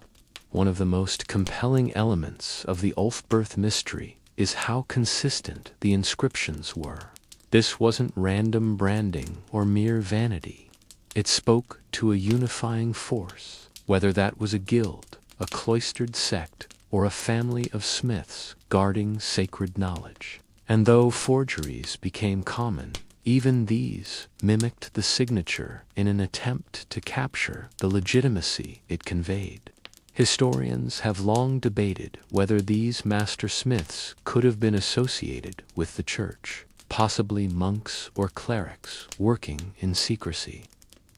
One of the most compelling elements of the Ulfberht mystery is how consistent the inscriptions were. This wasn't random branding or mere vanity. It spoke to a unifying force, whether that was a guild, a cloistered sect, or a family of smiths guarding sacred knowledge. And though forgeries became common, even these mimicked the signature in an attempt to capture the legitimacy it conveyed. Historians have long debated whether these master smiths could have been associated with the church, possibly monks or clerics working in secrecy.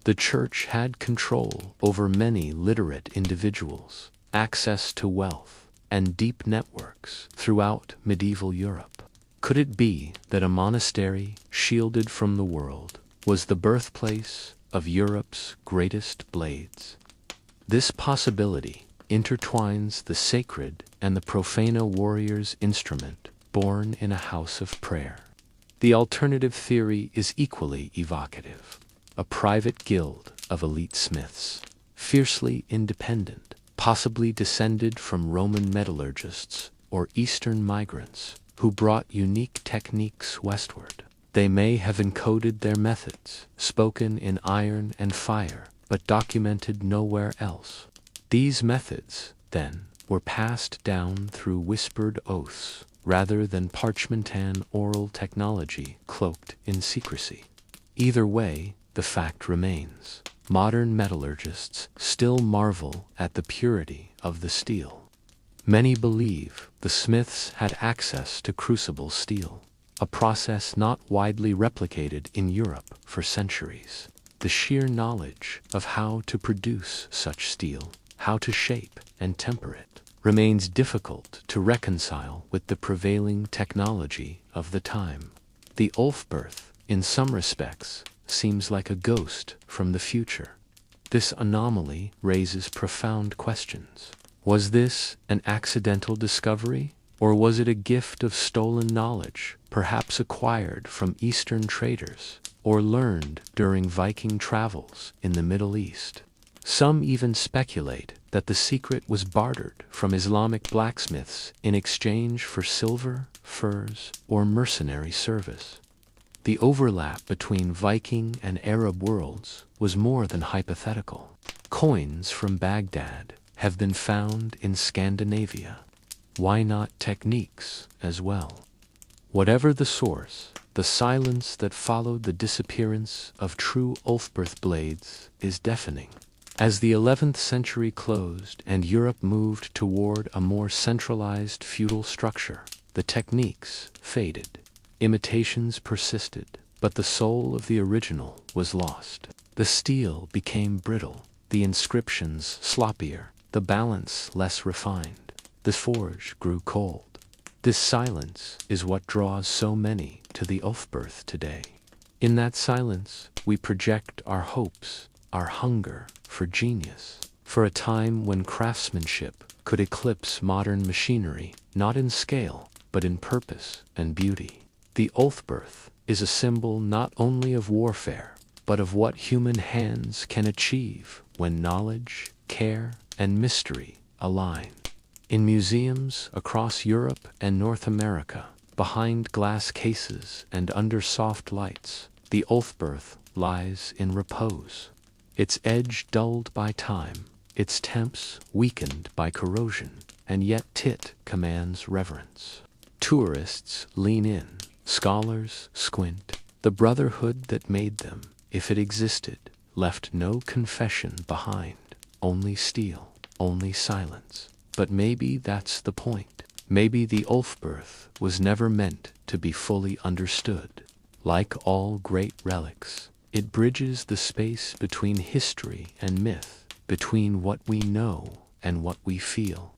The church had control over many literate individuals, access to wealth, and deep networks throughout medieval Europe. Could it be that a monastery, shielded from the world, was the birthplace of Europe's greatest blades? This possibility intertwines the sacred and the profane warrior's instrument born in a house of prayer. The alternative theory is equally evocative. A private guild of elite smiths, fiercely independent, possibly descended from Roman metallurgists or Eastern migrants who brought unique techniques westward. They may have encoded their methods, spoken in iron and fire, but documented nowhere else. These methods, then, were passed down through whispered oaths, rather than parchmentan oral technology cloaked in secrecy. Either way, the fact remains. Modern metallurgists still marvel at the purity of the steel. Many believe the smiths had access to crucible steel, a process not widely replicated in Europe for centuries. The sheer knowledge of how to produce such steel, how to shape and temper it, remains difficult to reconcile with the prevailing technology of the time. The Ulfberht, in some respects, seems like a ghost from the future. This anomaly raises profound questions. Was this an accidental discovery, or was it a gift of stolen knowledge, perhaps acquired from Eastern traders, or learned during Viking travels in the Middle East? Some even speculate that the secret was bartered from Islamic blacksmiths in exchange for silver, furs, or mercenary service. The overlap between Viking and Arab worlds was more than hypothetical. Coins from Baghdad have been found in Scandinavia. Why not techniques as well? Whatever the source, the silence that followed the disappearance of true Ulfberht blades is deafening. As the 11th century closed and Europe moved toward a more centralized feudal structure, the techniques faded. Imitations persisted, but the soul of the original was lost. The steel became brittle, the inscriptions sloppier, the balance less refined. The forge grew cold. This silence is what draws so many to the Ulfberht today. In that silence, we project our hopes, our hunger for genius, for a time when craftsmanship could eclipse modern machinery, not in scale, but in purpose and beauty. The Ulfberht is a symbol not only of warfare, but of what human hands can achieve when knowledge, care, and mystery align. In museums across Europe and North America, behind glass cases and under soft lights, the Ulfberht lies in repose. Its edge dulled by time, its temps weakened by corrosion, and yet it commands reverence. Tourists lean in. Scholars squint. The brotherhood that made them, if it existed, left no confession behind. Only steel, only silence. But maybe that's the point. Maybe the Ulfberht was never meant to be fully understood. Like all great relics, it bridges the space between history and myth, between what we know and what we feel.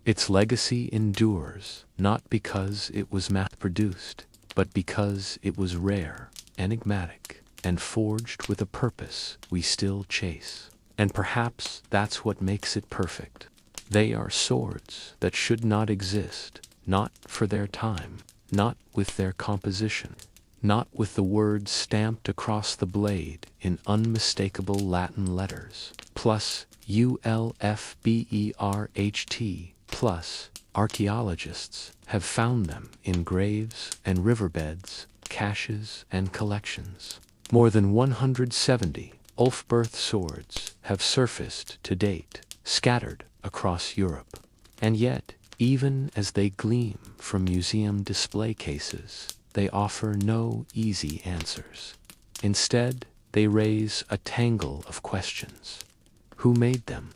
Its legacy endures, not because it was mass-produced, but because it was rare, enigmatic, and forged with a purpose we still chase. And perhaps that's what makes it perfect. They are swords that should not exist, not for their time, not with their composition, not with the words stamped across the blade in unmistakable Latin letters, plus ULFBERHT, plus archaeologists have found them in graves and riverbeds, caches and collections. More than 170 Ulfberht swords have surfaced to date, scattered across Europe. And yet, even as they gleam from museum display cases, they offer no easy answers. Instead, they raise a tangle of questions. Who made them?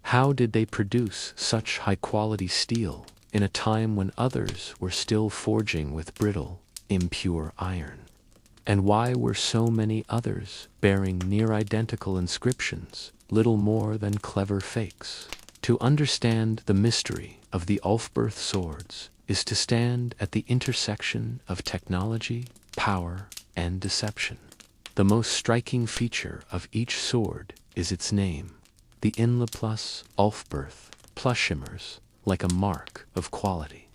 How did they produce such high-quality steel in a time when others were still forging with brittle, impure iron? And why were so many others bearing near-identical inscriptions, little more than clever fakes? To understand the mystery of the Ulfberht swords is to stand at the intersection of technology, power, and deception. The most striking feature of each sword is its name. The Inla plus Ulfberht plus shimmers like a mark of quality.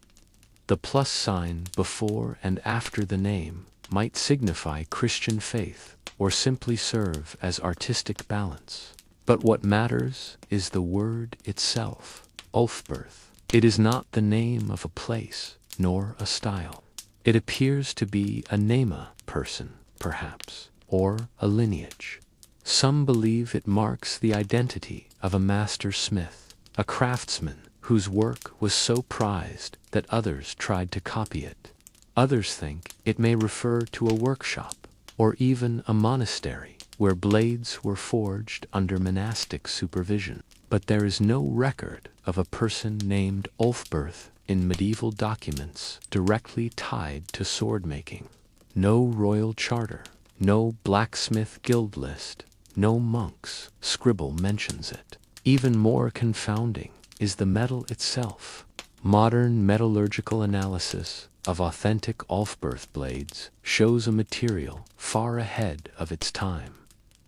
The plus sign before and after the name might signify Christian faith or simply serve as artistic balance. But what matters is the word itself, Ulfberht. It is not the name of a place, nor a style. It appears to be a nema, person, perhaps, or a lineage. Some believe it marks the identity of a master smith, a craftsman whose work was so prized that others tried to copy it. Others think it may refer to a workshop, or even a monastery, where blades were forged under monastic supervision. But there is no record of a person named Ulfberht in medieval documents directly tied to sword making. No royal charter, no blacksmith guild list, no monk's scribble mentions it. Even more confounding is the metal itself. Modern metallurgical analysis of authentic Ulfberht blades shows a material far ahead of its time: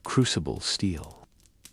crucible steel.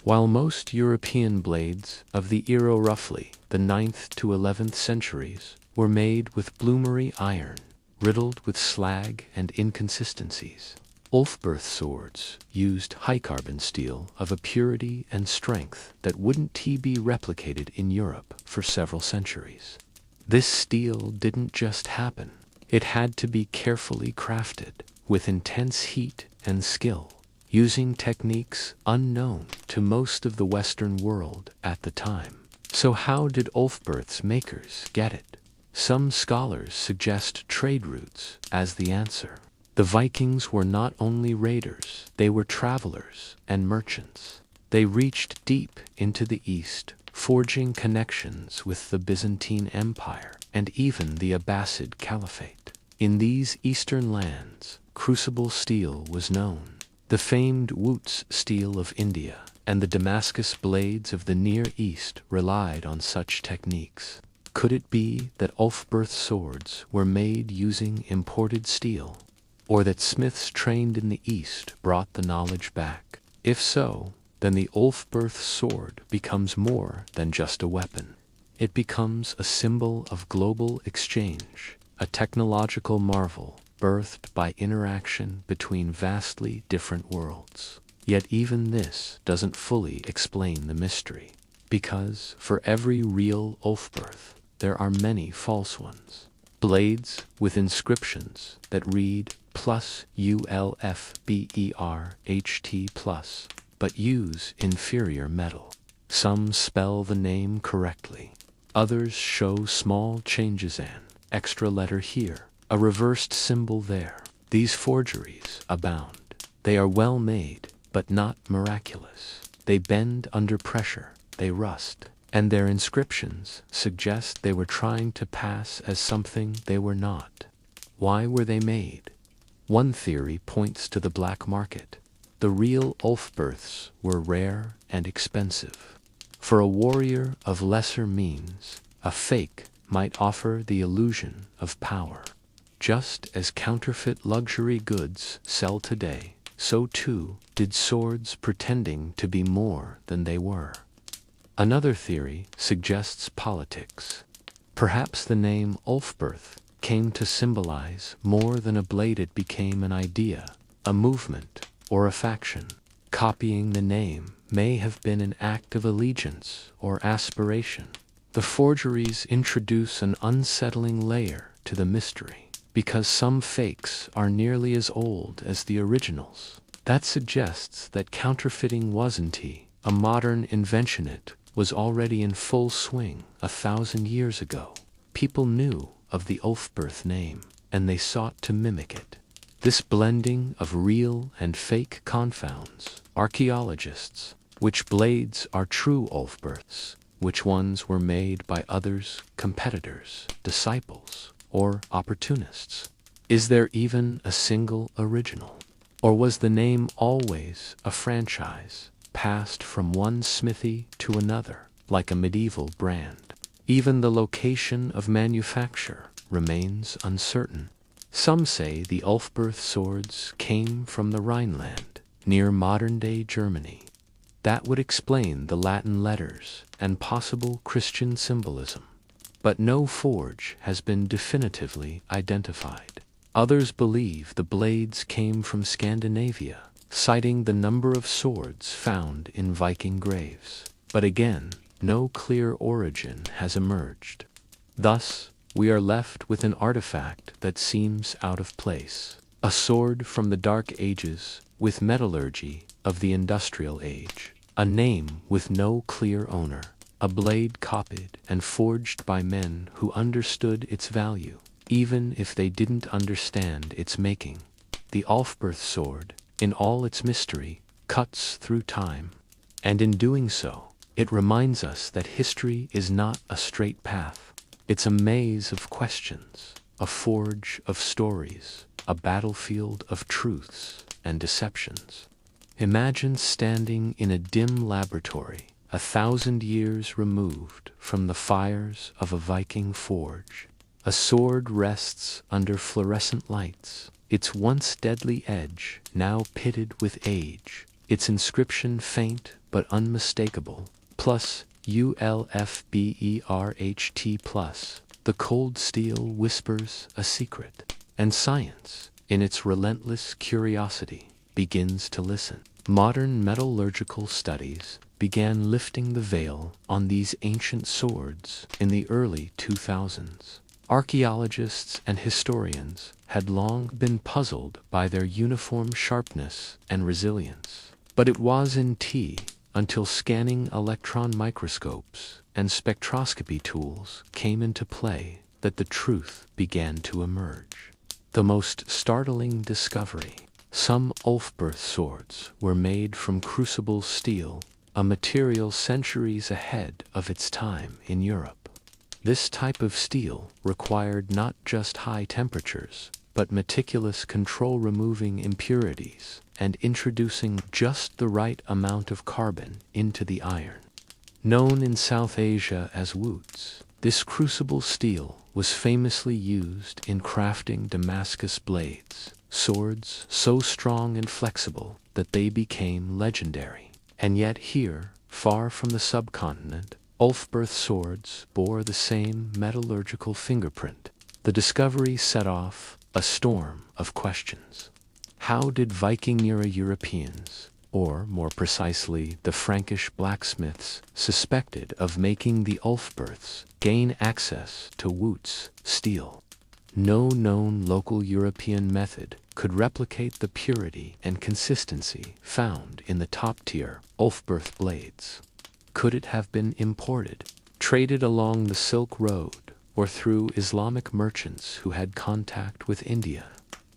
While most European blades of the era, roughly the 9th to 11th centuries, were made with bloomery iron, riddled with slag and inconsistencies, Ulfberht swords used high-carbon steel of a purity and strength that wouldn't be replicated in Europe for several centuries. This steel didn't just happen. It had to be carefully crafted, with intense heat and skill, using techniques unknown to most of the Western world at the time. So how did Ulfberht's makers get it? Some scholars suggest trade routes as the answer. The Vikings were not only raiders, they were travelers and merchants. They reached deep into the East, forging connections with the Byzantine Empire and even the Abbasid Caliphate. In these eastern lands, crucible steel was known. The famed Wootz steel of India and the Damascus blades of the Near East relied on such techniques. Could it be that Ulfberht swords were made using imported steel, or that smiths trained in the East brought the knowledge back? If so, then the Ulfberht sword becomes more than just a weapon. It becomes a symbol of global exchange, a technological marvel birthed by interaction between vastly different worlds. Yet even this doesn't fully explain the mystery, because for every real Ulfberht, there are many false ones. Blades with inscriptions that read plus ULFBERHT plus, but use inferior metal. Some spell the name correctly. Others show small changes, an extra letter here, a reversed symbol there. These forgeries abound. They are well made, but not miraculous. They bend under pressure, they rust, and their inscriptions suggest they were trying to pass as something they were not. Why were they made? One theory points to the black market. The real Ulfberhts were rare and expensive. For a warrior of lesser means, a fake might offer the illusion of power. Just as counterfeit luxury goods sell today, so too did swords pretending to be more than they were. Another theory suggests politics. Perhaps the name Ulfberht came to symbolize more than a blade. It became an idea, a movement, or a faction. Copying the name may have been an act of allegiance or aspiration. The forgeries introduce an unsettling layer to the mystery, because some fakes are nearly as old as the originals. That suggests that counterfeiting wasn't a modern invention. It was already in full swing 1,000 years ago. People knew of the Ulfberht name, and they sought to mimic it. This blending of real and fake confounds archaeologists. Which blades are true Ulfberhts? Which ones were made by others, competitors, disciples, or opportunists? Is there even a single original? Or was the name always a franchise, passed from one smithy to another, like a medieval brand? Even the location of manufacture remains uncertain. Some say the Ulfberht swords came from the Rhineland, near modern-day Germany. That would explain the Latin letters and possible Christian symbolism. But no forge has been definitively identified. Others believe the blades came from Scandinavia, citing the number of swords found in Viking graves. But again, no clear origin has emerged. Thus, we are left with an artifact that seems out of place. A sword from the Dark Ages with metallurgy of the Industrial Age. A name with no clear owner. A blade copied and forged by men who understood its value, even if they didn't understand its making. The Ulfberht sword, in all its mystery, cuts through time. And in doing so, it reminds us that history is not a straight path. It's a maze of questions, a forge of stories, a battlefield of truths and deceptions. Imagine standing in a dim laboratory, 1,000 years removed from the fires of a Viking forge. A sword rests under fluorescent lights, its once deadly edge now pitted with age, its inscription faint but unmistakable, plus ULFBERHT plus. The cold steel whispers a secret, and science, in its relentless curiosity, begins to listen. Modern metallurgical studies began lifting the veil on these ancient swords in the early 2000s. Archaeologists and historians had long been puzzled by their uniform sharpness and resilience. But it wasn't until scanning electron microscopes and spectroscopy tools came into play that the truth began to emerge. The most startling discovery: some Ulfberht swords were made from crucible steel, a material centuries ahead of its time in Europe. This type of steel required not just high temperatures, but meticulous control, removing impurities and introducing just the right amount of carbon into the iron. Known in South Asia as woots, this crucible steel was famously used in crafting Damascus blades, swords so strong and flexible that they became legendary. And yet here, far from the subcontinent, Ulfberht swords bore the same metallurgical fingerprint. The discovery set off a storm of questions. How did Viking-era Europeans, or more precisely the Frankish blacksmiths suspected of making the Ulfberhts, gain access to Wootz steel? No known local European method could replicate the purity and consistency found in the top-tier Ulfberht blades. Could it have been imported, traded along the Silk Road, or through Islamic merchants who had contact with India?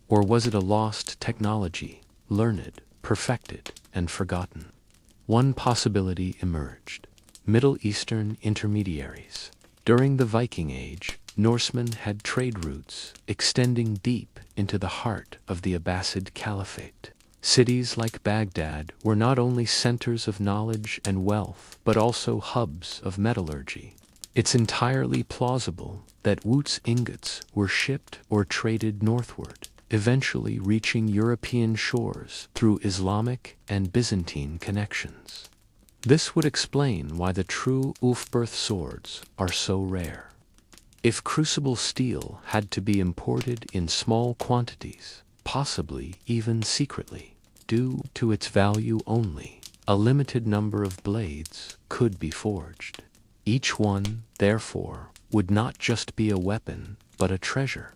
Or was it a lost technology, learned, perfected, and forgotten? One possibility emerged: Middle Eastern intermediaries. During the Viking Age, Norsemen had trade routes extending deep into the heart of the Abbasid Caliphate. Cities like Baghdad were not only centers of knowledge and wealth, but also hubs of metallurgy. It's entirely plausible that Wootz ingots were shipped or traded northward, eventually reaching European shores through Islamic and Byzantine connections. This would explain why the true Ulfberht swords are so rare. If crucible steel had to be imported in small quantities, possibly even secretly, due to its value only, a limited number of blades could be forged. Each one, therefore, would not just be a weapon, but a treasure.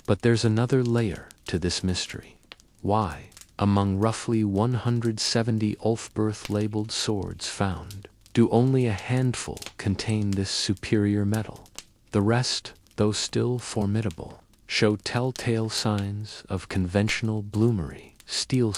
But there's another layer to this mystery. Why, among roughly 170 Ulfberht-labeled swords found, do only a handful contain this superior metal? The rest, though still formidable, show telltale signs of conventional bloomery, steel,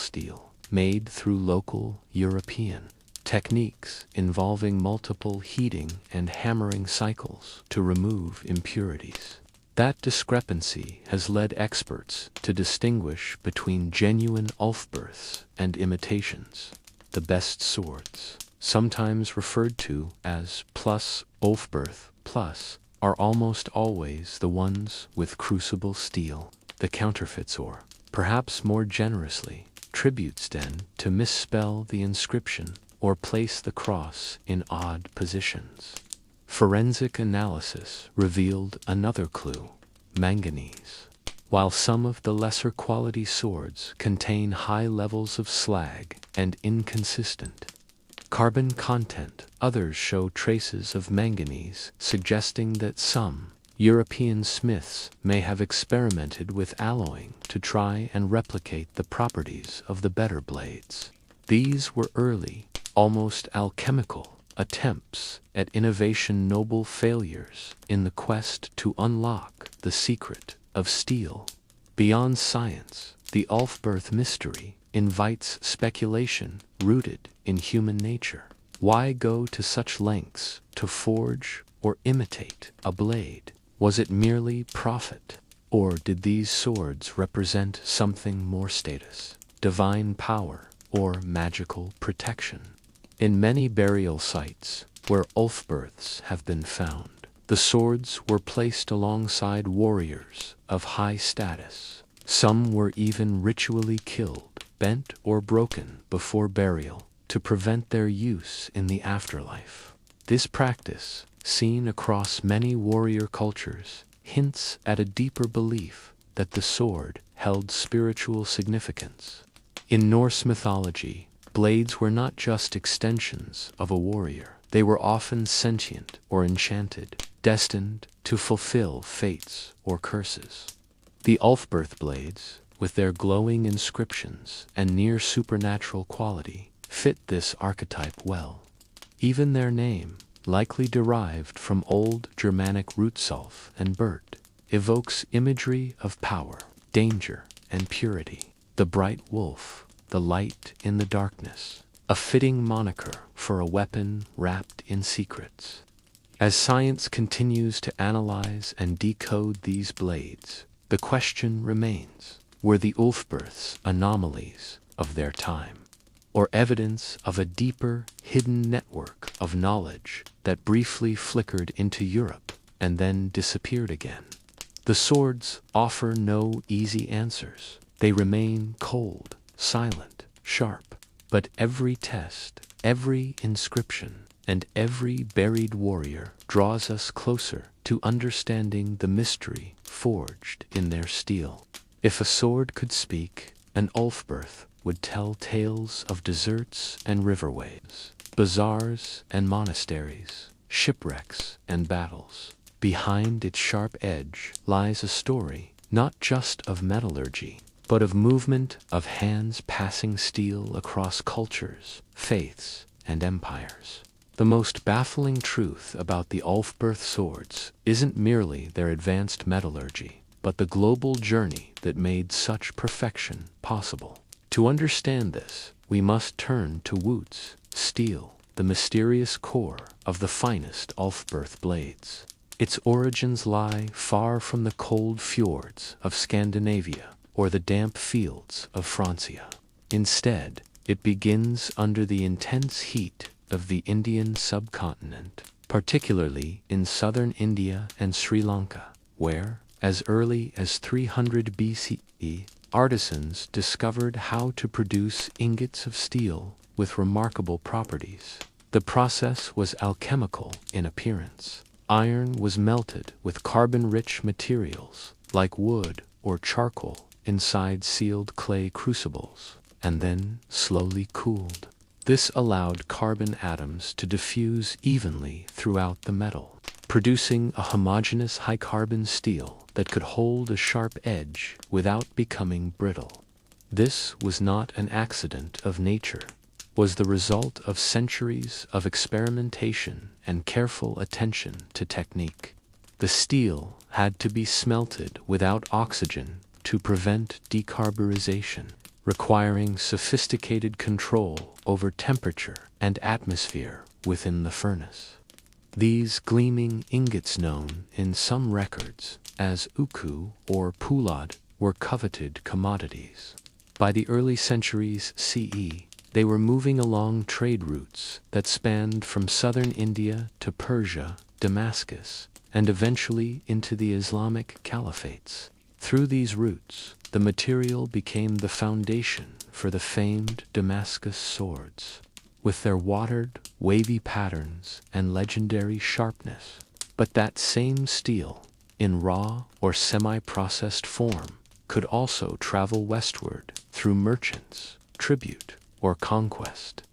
made through local European techniques involving multiple heating and hammering cycles to remove impurities. That discrepancy has led experts to distinguish between genuine Ulfberhts and imitations. The best swords, sometimes referred to as plus Ulfberht plus, are almost always the ones with crucible steel. The counterfeits, or perhaps more generously, tributes then to misspell the inscription or place the cross in odd positions. Forensic analysis revealed another clue: manganese. while some of the lesser quality swords contain high levels of slag and inconsistent carbon content. Others show traces of manganese, suggesting that some European smiths may have experimented with alloying to try and replicate the properties of the better blades. These were early, almost alchemical attempts at innovation, noble failures in the quest to unlock the secret of steel. Beyond science, the Ulfberht mystery invites speculation rooted in human nature. Why go to such lengths to forge or imitate a blade? Was it merely profit? Or did these swords represent something more: status, divine power, or magical protection? In many burial sites where Ulfberths have been found, the swords were placed alongside warriors of high status. Some were even ritually killed, bent or broken before burial to prevent their use in the afterlife. This practice, seen across many warrior cultures, hints at a deeper belief that the sword held spiritual significance. In Norse mythology, blades were not just extensions of a warrior. They were often sentient or enchanted, destined to fulfill fates or curses. The Ulfberht blades, with their glowing inscriptions and near supernatural quality, fit this archetype well. Even their name, likely derived from Old Germanic root sulf and bert, evokes imagery of power, danger, and purity. The bright wolf, the light in the darkness, a fitting moniker for a weapon wrapped in secrets. As science continues to analyze and decode these blades, the question remains: were the Ulfberths anomalies of their time, or evidence of a deeper, hidden network of knowledge that briefly flickered into Europe and then disappeared again? The swords offer no easy answers. They remain cold, silent, sharp. But every test, every inscription, and every buried warrior draws us closer to understanding the mystery forged in their steel. If a sword could speak, an Ulfberht would tell tales of deserts and riverways, bazaars and monasteries, shipwrecks and battles. Behind its sharp edge lies a story not just of metallurgy, but of movement of hands passing steel across cultures, faiths, and empires. The most baffling truth about the Ulfberht swords isn't merely their advanced metallurgy, but the global journey that made such perfection possible. To understand this, we must turn to Wootz steel, the mysterious core of the finest Ulfberht blades. Its origins lie far from the cold fjords of Scandinavia or the damp fields of Francia. Instead, it begins under the intense heat of the Indian subcontinent, particularly in southern India and Sri Lanka, where, as early as 300 BCE, artisans discovered how to produce ingots of steel with remarkable properties. The process was alchemical in appearance. Iron was melted with carbon-rich materials like wood or charcoal inside sealed clay crucibles, and then slowly cooled. This allowed carbon atoms to diffuse evenly throughout the metal, producing a homogeneous high-carbon steel that could hold a sharp edge without becoming brittle. This was not an accident of nature, was the result of centuries of experimentation and careful attention to technique. The steel had to be smelted without oxygen to prevent decarburization, requiring sophisticated control over temperature and atmosphere within the furnace. These gleaming ingots, known in some records as uku or pulad, were coveted commodities. By the early centuries CE, they were moving along trade routes that spanned from southern India to Persia, Damascus, and eventually into the Islamic caliphates. Through these routes, the material became the foundation for the famed Damascus swords, with their watered, wavy patterns and legendary sharpness. But that same steel, in raw or semi-processed form, could also travel westward through merchants, tribute, or conquest.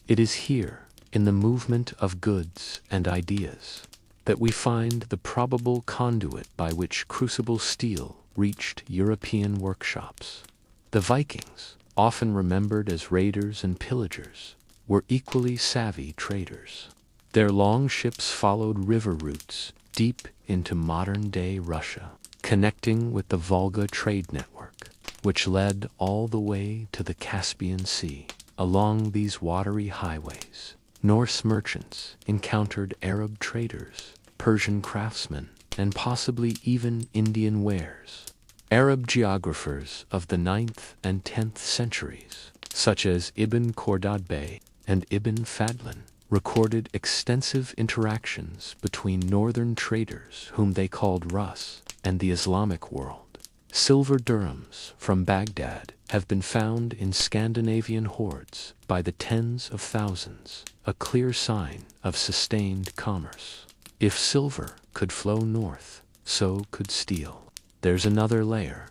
It is here, in the movement of goods and ideas, that we find the probable conduit by which crucible steel reached European workshops. The Vikings, often remembered as raiders and pillagers, were equally savvy traders. Their long ships followed river routes deep into modern-day Russia, connecting with the Volga trade network, which led all the way to the Caspian Sea. Along these watery highways, Norse merchants encountered Arab traders, Persian craftsmen, and possibly even Indian wares. Arab geographers of the 9th and 10th centuries, such as Ibn Khordad Bey and Ibn Fadlan, recorded extensive interactions between northern traders, whom they called Rus, and the Islamic world. Silver dirhams from Baghdad have been found in Scandinavian hoards by the tens of thousands, a clear sign of sustained commerce. If silver could flow north, so could steel. There's another layer,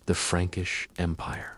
the Frankish Empire,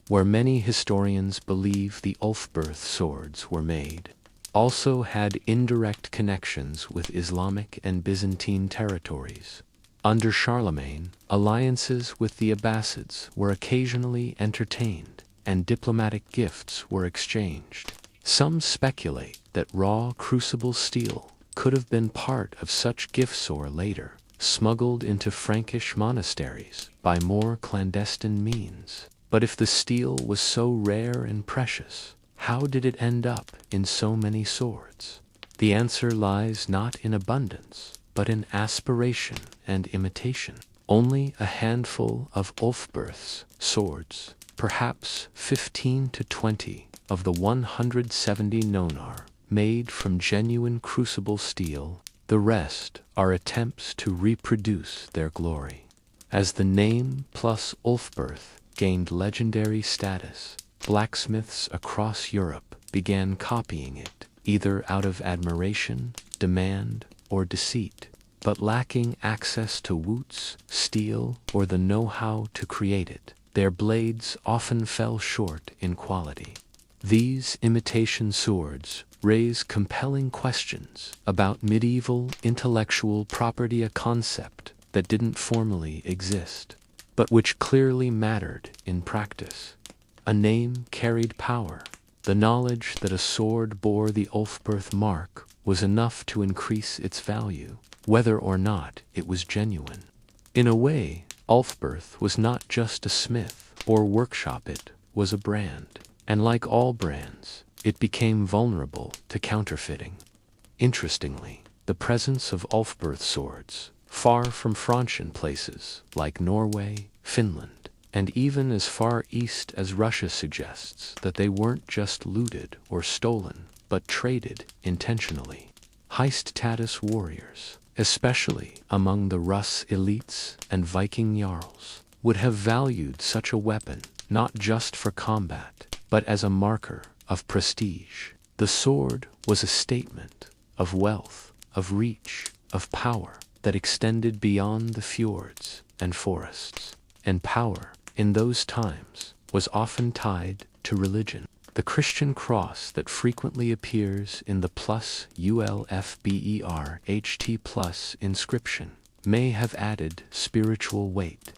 where many historians believe the Ulfberht swords were made, also had indirect connections with Islamic and Byzantine territories. Under Charlemagne, alliances with the Abbasids were occasionally entertained, and diplomatic gifts were exchanged. Some speculate that raw crucible steel could have been part of such gifts or later smuggled into Frankish monasteries by more clandestine means. But if the steel was so rare and precious, how did it end up in so many swords? The answer lies not in abundance, but in aspiration and imitation. Only a handful of Ulfberht's swords, perhaps 15 to 20 of the 170 known, are made from genuine crucible steel. The rest are attempts to reproduce their glory. As the name plus Ulfberht gained legendary status, blacksmiths across Europe began copying it, either out of admiration, demand, or deceit. But lacking access to woots, steel, or the know-how to create it, their blades often fell short in quality. These imitation swords raise compelling questions about medieval intellectual property, a concept that didn't formally exist, but which clearly mattered in practice. A name carried power. The knowledge that a sword bore the Ulfberht mark was enough to increase its value, whether or not it was genuine. In a way, Ulfberht was not just a smith or workshop, it was a brand, and like all brands, it became vulnerable to counterfeiting. Interestingly, the presence of Ulfberht swords, far from French in places like Norway, Finland, and even as far east as Russia, suggests that they weren't just looted or stolen, but traded intentionally. High-status warriors, especially among the Rus elites and Viking jarls, would have valued such a weapon not just for combat, but as a marker of prestige. The sword was a statement of wealth, of reach, of power that extended beyond the fjords and forests. And power, in those times, was often tied to religion. The Christian cross that frequently appears in the plus ULFBERHT plus inscription may have added spiritual weight.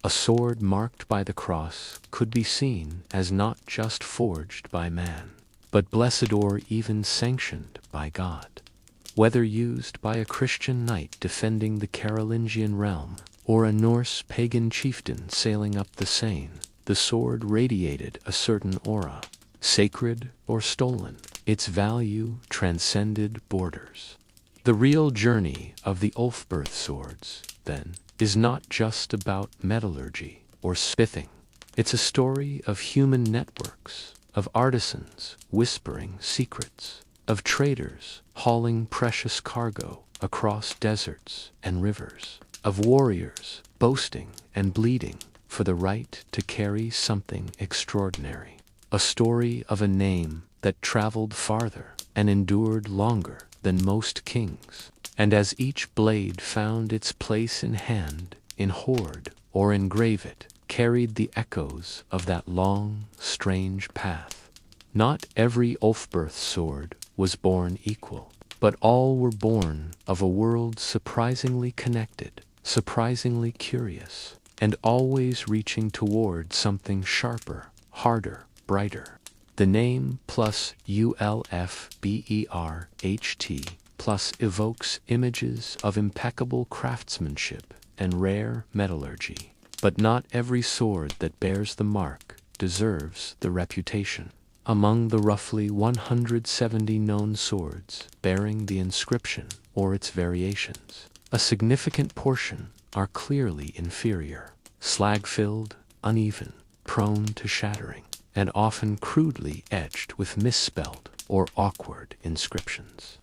A sword marked by the cross could be seen as not just forged by man, but blessed or even sanctioned by God. Whether used by a Christian knight defending the Carolingian realm, or a Norse pagan chieftain sailing up the Seine, the sword radiated a certain aura. Sacred or stolen, its value transcended borders. The real journey of the Ulfberht swords, then, is not just about metallurgy or smithing. It's a story of human networks, of artisans whispering secrets, of traders hauling precious cargo across deserts and rivers, of warriors boasting and bleeding for the right to carry something extraordinary. A story of a name that traveled farther and endured longer than most kings. And as each blade found its place in hand, in hoard, or engrave it, carried the echoes of that long, strange path. Not every Ulfberht sword was born equal, but all were born of a world surprisingly connected, surprisingly curious, and always reaching toward something sharper, harder, brighter. The name plus Ulfberht plus evokes images of impeccable craftsmanship and rare metallurgy. But not every sword that bears the mark deserves the reputation. Among the roughly 170 known swords bearing the inscription or its variations, a significant portion are clearly inferior, slag-filled, uneven, prone to shattering, and often crudely etched with misspelled or awkward inscriptions.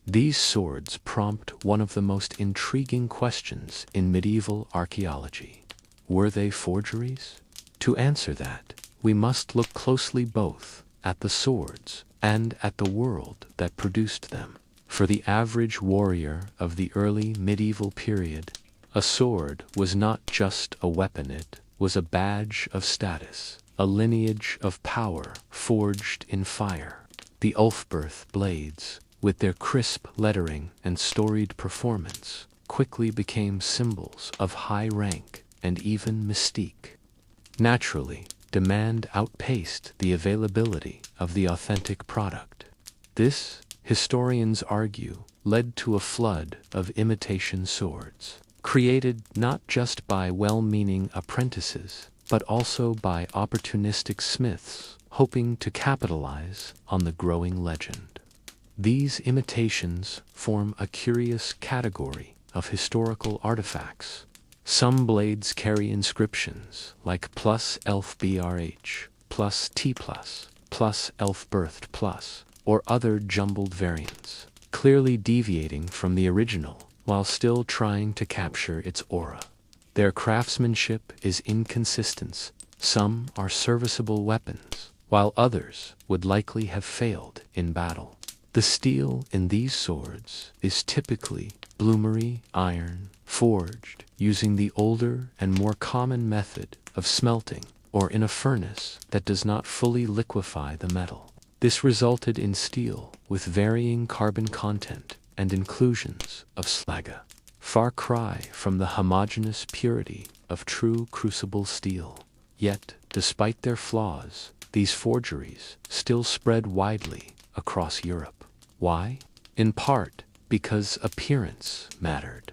These swords prompt one of the most intriguing questions in medieval archaeology. Were they forgeries? To answer that, we must look closely both at the swords and at the world that produced them. For the average warrior of the early medieval period, a sword was not just a weapon, it was a badge of status, a lineage of power forged in fire. The Ulfberht blades, with their crisp lettering and storied performance, quickly became symbols of high rank and even mystique. Naturally, demand outpaced the availability of the authentic product. This, historians argue, led to a flood of imitation swords, created not just by well-meaning apprentices, but also by opportunistic smiths hoping to capitalize on the growing legend. These imitations form a curious category of historical artifacts. Some blades carry inscriptions like plus Ulfberht, plus T+, plus Ulfberht+, or other jumbled variants, clearly deviating from the original while still trying to capture its aura. Their craftsmanship is inconsistent. Some are serviceable weapons, while others would likely have failed in battle. The steel in these swords is typically bloomery iron, forged using the older and more common method of smelting, or in a furnace that does not fully liquefy the metal. This resulted in steel with varying carbon content and inclusions of slag. Far cry from the homogeneous purity of true crucible steel. Yet, despite their flaws, these forgeries still spread widely across Europe. Why? In part because appearance mattered.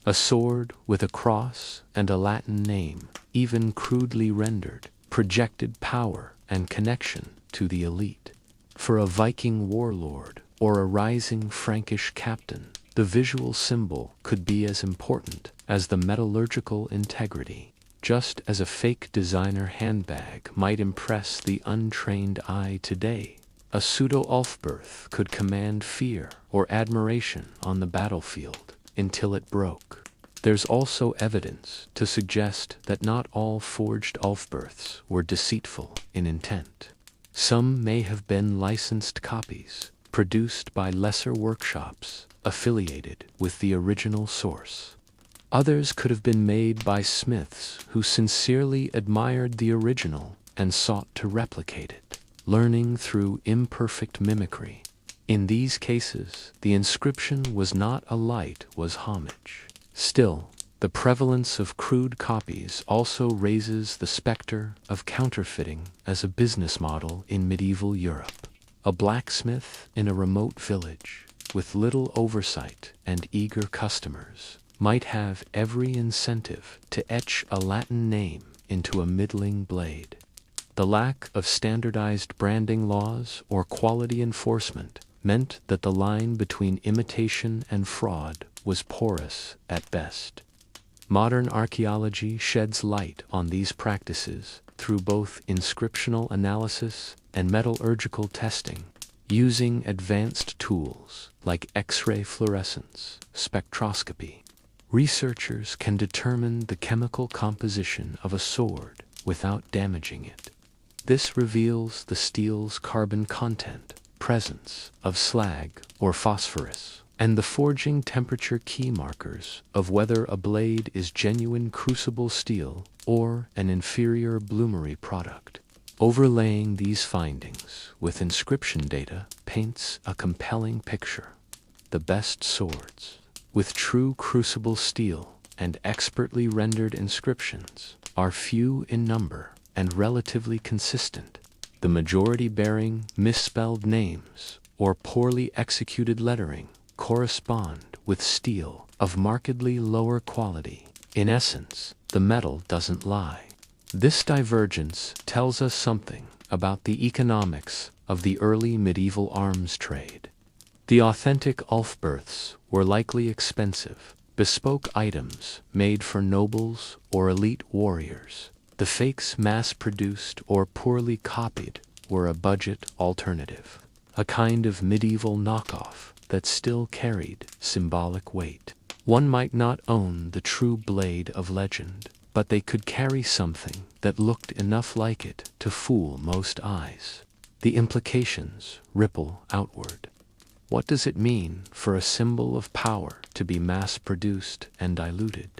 A sword with a cross and a Latin name, even crudely rendered, projected power and connection to the elite. For a Viking warlord or a rising Frankish captain, the visual symbol could be as important as the metallurgical integrity. Just as a fake designer handbag might impress the untrained eye today, a pseudo-Ulfberht could command fear or admiration on the battlefield until it broke. There's also evidence to suggest that not all forged Ulfberhts were deceitful in intent. Some may have been licensed copies, produced by lesser workshops affiliated with the original source. Others could have been made by smiths who sincerely admired the original and sought to replicate it, learning through imperfect mimicry. In these cases, the inscription was not a light, was homage. Still, the prevalence of crude copies also raises the specter of counterfeiting as a business model in medieval Europe. A blacksmith in a remote village, with little oversight and eager customers, might have every incentive to etch a Latin name into a middling blade. The lack of standardized branding laws or quality enforcement meant that the line between imitation and fraud was porous at best. Modern archaeology sheds light on these practices through both inscriptional analysis and metallurgical testing, using advanced tools like X-ray fluorescence, spectroscopy. Researchers can determine the chemical composition of a sword without damaging it. This reveals the steel's carbon content, presence of slag or phosphorus, and the forging temperature key markers of whether a blade is genuine crucible steel or an inferior bloomery product. Overlaying these findings with inscription data paints a compelling picture. The best swords, with true crucible steel and expertly rendered inscriptions, are few in number and relatively consistent, the majority bearing misspelled names or poorly executed lettering correspond with steel of markedly lower quality. In essence, the metal doesn't lie. This divergence tells us something about the economics of the early medieval arms trade. The authentic Ulfberths were likely expensive, bespoke items made for nobles or elite warriors. The fakes mass-produced or poorly copied were a budget alternative, a kind of medieval knockoff that still carried symbolic weight. One might not own the true blade of legend, but they could carry something that looked enough like it to fool most eyes. The implications ripple outward. What does it mean for a symbol of power to be mass-produced and diluted?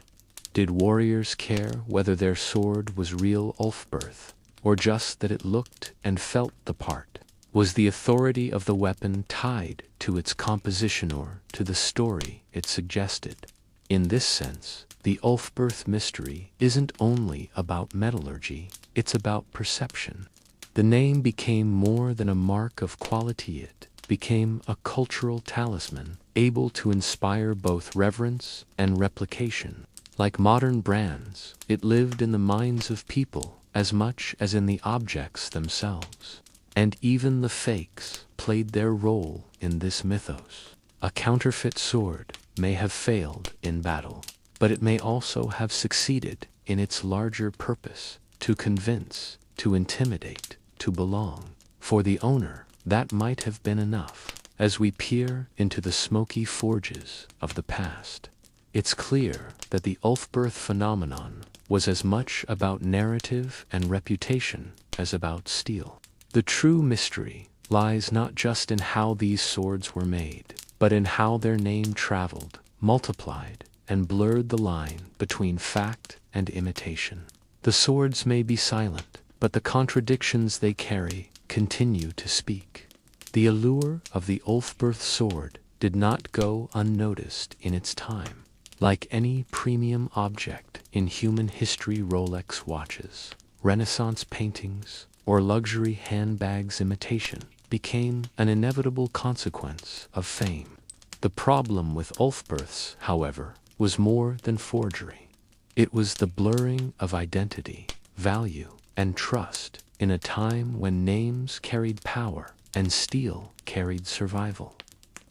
Did warriors care whether their sword was real Ulfberht, or just that it looked and felt the part? Was the authority of the weapon tied to its composition or to the story it suggested? In this sense, the Ulfberht mystery isn't only about metallurgy, it's about perception. The name became more than a mark of quality, it became a cultural talisman, able to inspire both reverence and replication. Like modern brands, it lived in the minds of people as much as in the objects themselves. And even the fakes played their role in this mythos. A counterfeit sword may have failed in battle, but it may also have succeeded in its larger purpose, to convince, to intimidate, to belong. For the owner, that might have been enough. As we peer into the smoky forges of the past, it's clear that the Ulfberht phenomenon was as much about narrative and reputation as about steel. The true mystery lies not just in how these swords were made, but in how their name traveled, multiplied, and blurred the line between fact and imitation. The swords may be silent, but the contradictions they carry continue to speak. The allure of the Ulfberht sword did not go unnoticed in its time. Like any premium object in human history, Rolex watches, Renaissance paintings, or luxury handbags, imitation became an inevitable consequence of fame. The problem with Ulfberhts, however, was more than forgery. It was the blurring of identity, value, and trust in a time when names carried power and steel carried survival.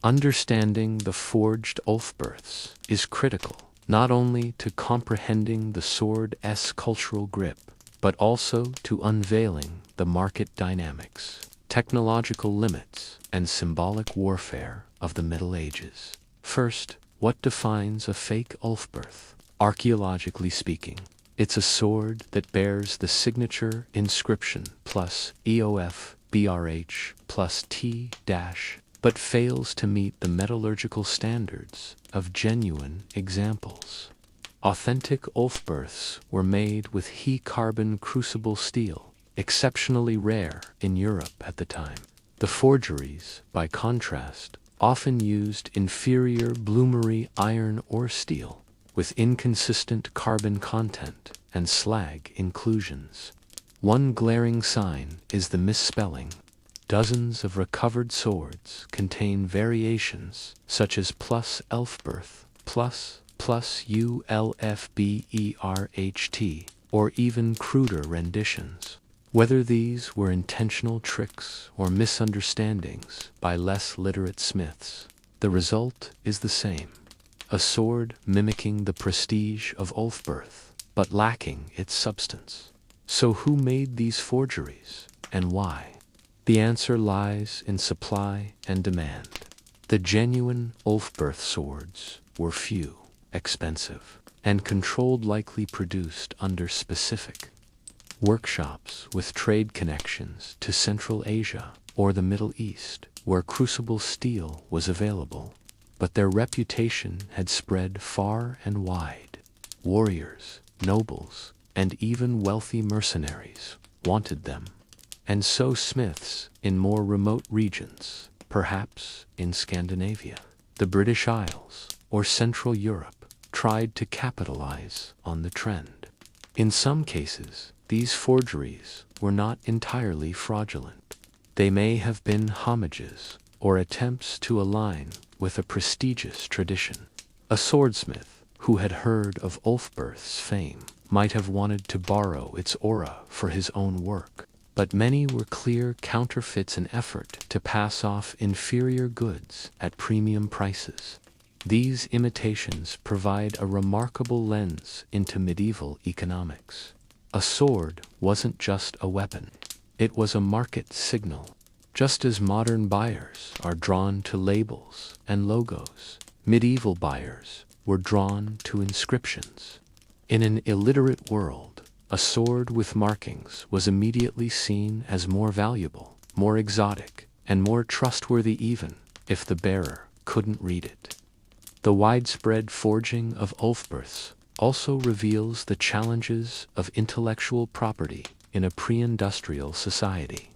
Understanding the forged Ulfberhts is critical, not only to comprehending the sword's cultural grip, but also to unveiling the market dynamics, technological limits, and symbolic warfare of the Middle Ages. First, what defines a fake Ulfberht? Archaeologically speaking, it's a sword that bears the signature inscription plus EOF BRH plus T dash, but fails to meet the metallurgical standards of genuine examples. Authentic Ulfberhts were made with he-carbon crucible steel, exceptionally rare in Europe at the time. The forgeries, by contrast, often used inferior bloomery iron or steel, with inconsistent carbon content and slag inclusions. One glaring sign is the misspelling. Dozens of recovered swords contain variations such as plus Ulfberht, plus ULFBERHT, or even cruder renditions. Whether these were intentional tricks or misunderstandings by less literate smiths, the result is the same. A sword mimicking the prestige of Ulfberht, but lacking its substance. So who made these forgeries, and why? The answer lies in supply and demand. The genuine Ulfberht swords were few, expensive, and controlled, likely produced under specific workshops with trade connections to Central Asia or the Middle East, where crucible steel was available. but their reputation had spread far and wide. Warriors, nobles, and even wealthy mercenaries wanted them. And so smiths in more remote regions, perhaps in Scandinavia, the British Isles, or Central Europe, tried to capitalize on the trend. In some cases, these forgeries were not entirely fraudulent. They may have been homages or attempts to align with a prestigious tradition. A swordsmith who had heard of Ulfberht's fame might have wanted to borrow its aura for his own work, but many were clear counterfeits, an effort to pass off inferior goods at premium prices. These imitations provide a remarkable lens into medieval economics. A sword wasn't just a weapon, it was a market signal. Just as modern buyers are drawn to labels and logos, medieval buyers were drawn to inscriptions. In an illiterate world, a sword with markings was immediately seen as more valuable, more exotic, and more trustworthy even if the bearer couldn't read it. The widespread forging of Ulfberhts also reveals the challenges of intellectual property in a pre-industrial society.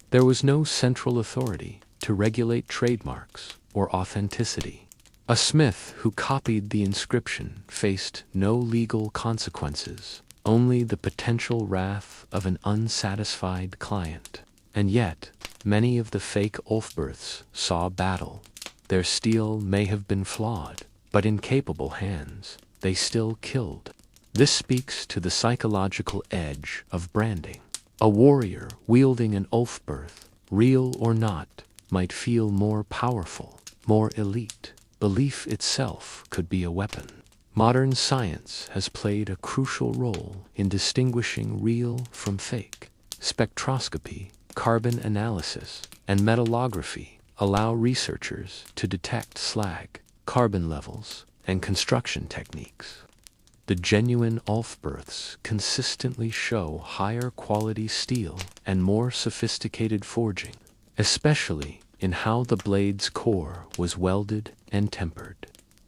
There was no central authority to regulate trademarks or authenticity. A smith who copied the inscription faced no legal consequences, only the potential wrath of an unsatisfied client. And yet, many of the fake Ulfberhts saw battle. Their steel may have been flawed, but in capable hands, they still killed. This speaks to the psychological edge of branding. A warrior wielding an Ulfberht, real or not, might feel more powerful, more elite. Belief itself could be a weapon. Modern science has played a crucial role in distinguishing real from fake. Spectroscopy, carbon analysis, and metallurgy allow researchers to detect slag, carbon levels, and construction techniques. The genuine Ulfberhts consistently show higher quality steel and more sophisticated forging, especially in how the blade's core was welded and tempered.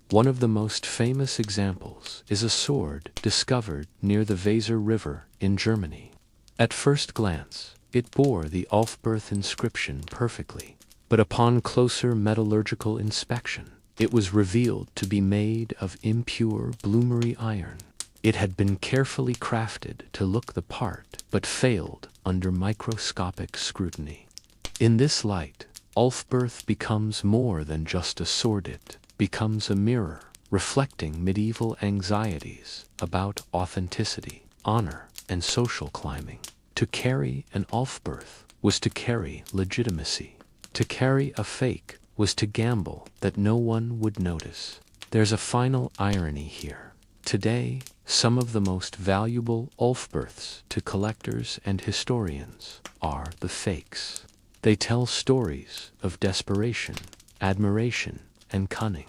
One of the most famous examples is a sword discovered near the Weser River in Germany. At first glance, it bore the Ulfberht inscription perfectly, but upon closer metallurgical inspection, it was revealed to be made of impure bloomery iron. It had been carefully crafted to look the part, but failed under microscopic scrutiny. In this light, Ulfberht becomes more than just a sword. It becomes a mirror, reflecting medieval anxieties about authenticity, honor, and social climbing. To carry an Ulfberht was to carry legitimacy. To carry a fake was to gamble that no one would notice. There's a final irony here. Today, some of the most valuable Ulfberhts to collectors and historians are the fakes. They tell stories of desperation, admiration, and cunning.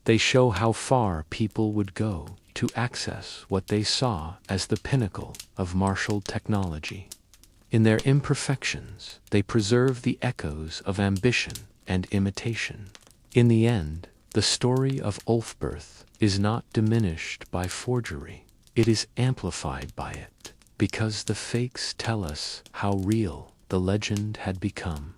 They show how far people would go to access what they saw as the pinnacle of martial technology. In their imperfections, they preserve the echoes of ambition and imitation. In the end, the story of Ulfberht is not diminished by forgery. It is amplified by it, because the fakes tell us how real the legend had become.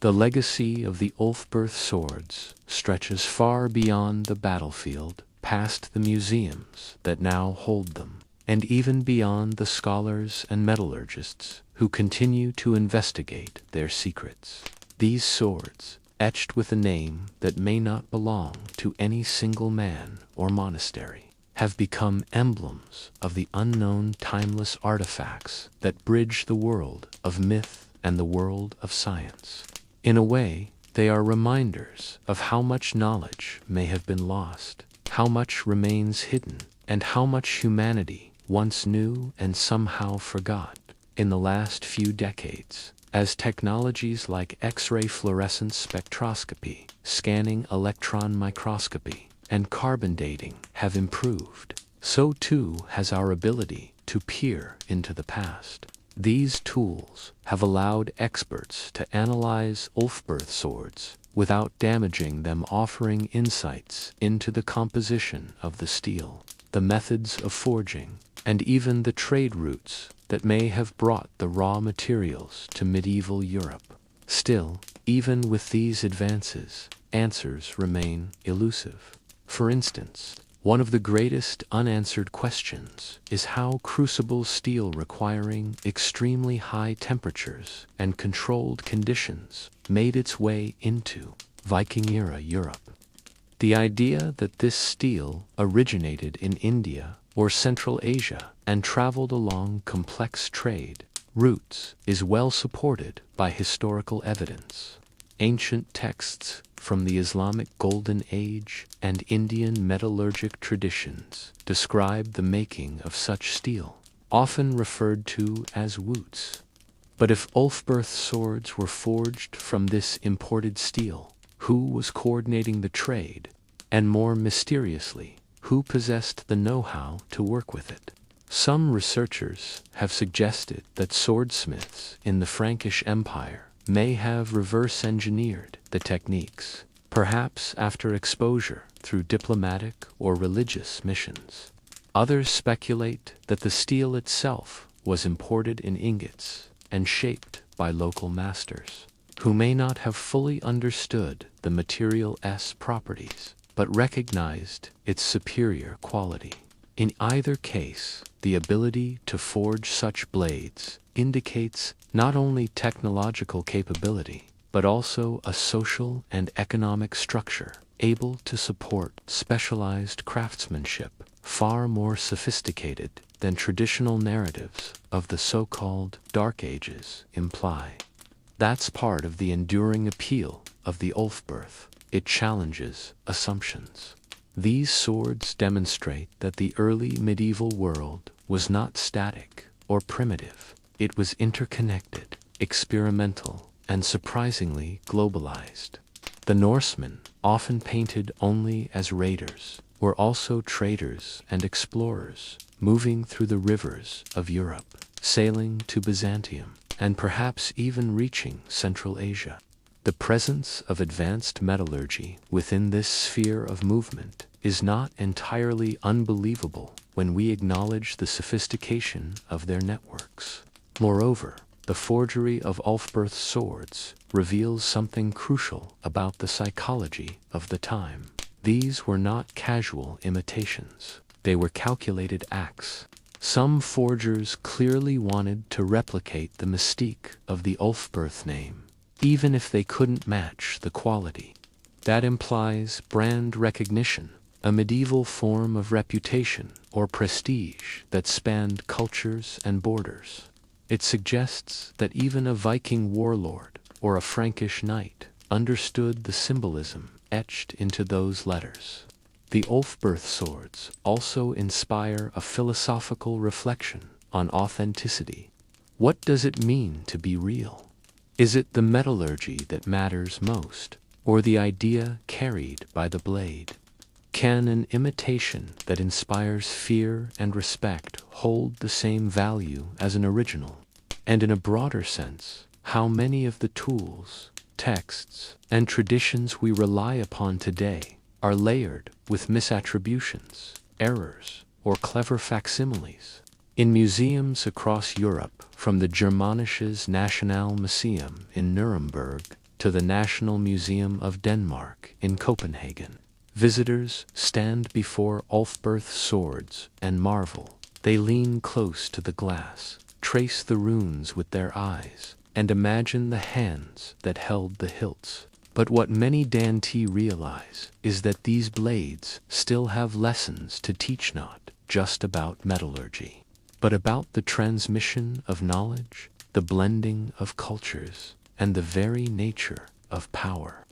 The legacy of the Ulfberht swords stretches far beyond the battlefield, past the museums that now hold them, and even beyond the scholars and metallurgists who continue to investigate their secrets. These swords, etched with a name that may not belong to any single man or monastery, have become emblems of the unknown timeless artifacts that bridge the world of myth and the world of science. In a way, they are reminders of how much knowledge may have been lost, how much remains hidden, and how much humanity once knew and somehow forgot. In the last few decades, as technologies like X-ray fluorescence spectroscopy, scanning electron microscopy, and carbon dating have improved, so too has our ability to peer into the past. These tools have allowed experts to analyze Ulfberht swords without damaging them, offering insights into the composition of the steel, the methods of forging, and even the trade routes that may have brought the raw materials to medieval Europe. Still, even with these advances, answers remain elusive. For instance, one of the greatest unanswered questions is how crucible steel requiring extremely high temperatures and controlled conditions made its way into Viking-era Europe. The idea that this steel originated in India or Central Asia and traveled along complex trade routes is well supported by historical evidence. Ancient texts from the Islamic Golden Age and Indian metallurgic traditions describe the making of such steel, often referred to as woots. But if Ulfberht swords were forged from this imported steel, who was coordinating the trade? And more mysteriously, who possessed the know-how to work with it? Some researchers have suggested that swordsmiths in the Frankish Empire may have reverse-engineered the techniques, perhaps after exposure through diplomatic or religious missions. Others speculate that the steel itself was imported in ingots and shaped by local masters, who may not have fully understood the material's properties, but recognized its superior quality. In either case, the ability to forge such blades indicates not only technological capability, but also a social and economic structure able to support specialized craftsmanship, far more sophisticated than traditional narratives of the so-called Dark Ages imply. That's part of the enduring appeal of the Ulfberht. It challenges assumptions. These swords demonstrate that the early medieval world was not static or primitive. It was interconnected, experimental, and surprisingly globalized. The Norsemen, often painted only as raiders, were also traders and explorers, moving through the rivers of Europe, sailing to Byzantium, and perhaps even reaching Central Asia. The presence of advanced metallurgy within this sphere of movement is not entirely unbelievable when we acknowledge the sophistication of their networks. Moreover, the forgery of Ulfberht swords reveals something crucial about the psychology of the time. These were not casual imitations. They were calculated acts. Some forgers clearly wanted to replicate the mystique of the Ulfberht name, even if they couldn't match the quality. That implies brand recognition, a medieval form of reputation or prestige that spanned cultures and borders. It suggests that even a Viking warlord or a Frankish knight understood the symbolism etched into those letters. The Ulfberht swords also inspire a philosophical reflection on authenticity. What does it mean to be real? Is it the metallurgy that matters most, or the idea carried by the blade? Can an imitation that inspires fear and respect hold the same value as an original? And in a broader sense, how many of the tools, texts, and traditions we rely upon today are layered with misattributions, errors, or clever facsimiles? In museums across Europe, from the Germanisches Nationalmuseum in Nuremberg to the National Museum of Denmark in Copenhagen, visitors stand before Ulfberht swords and marvel. They lean close to the glass, trace the runes with their eyes, and imagine the hands that held the hilts. But what many Dante realize is that these blades still have lessons to teach, not just about metallurgy, but about the transmission of knowledge, the blending of cultures, and the very nature of power.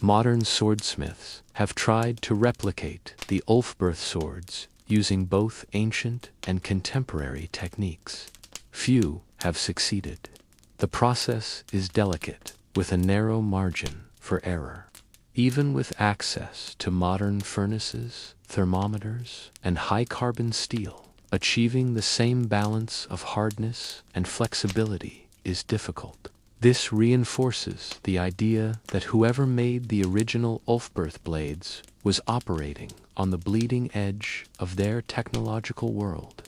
Modern swordsmiths have tried to replicate the Ulfberht swords using both ancient and contemporary techniques. Few have succeeded. The process is delicate, with a narrow margin for error. Even with access to modern furnaces, thermometers, and high-carbon steel, achieving the same balance of hardness and flexibility is difficult. This reinforces the idea that whoever made the original Ulfberht blades was operating on the bleeding edge of their technological world.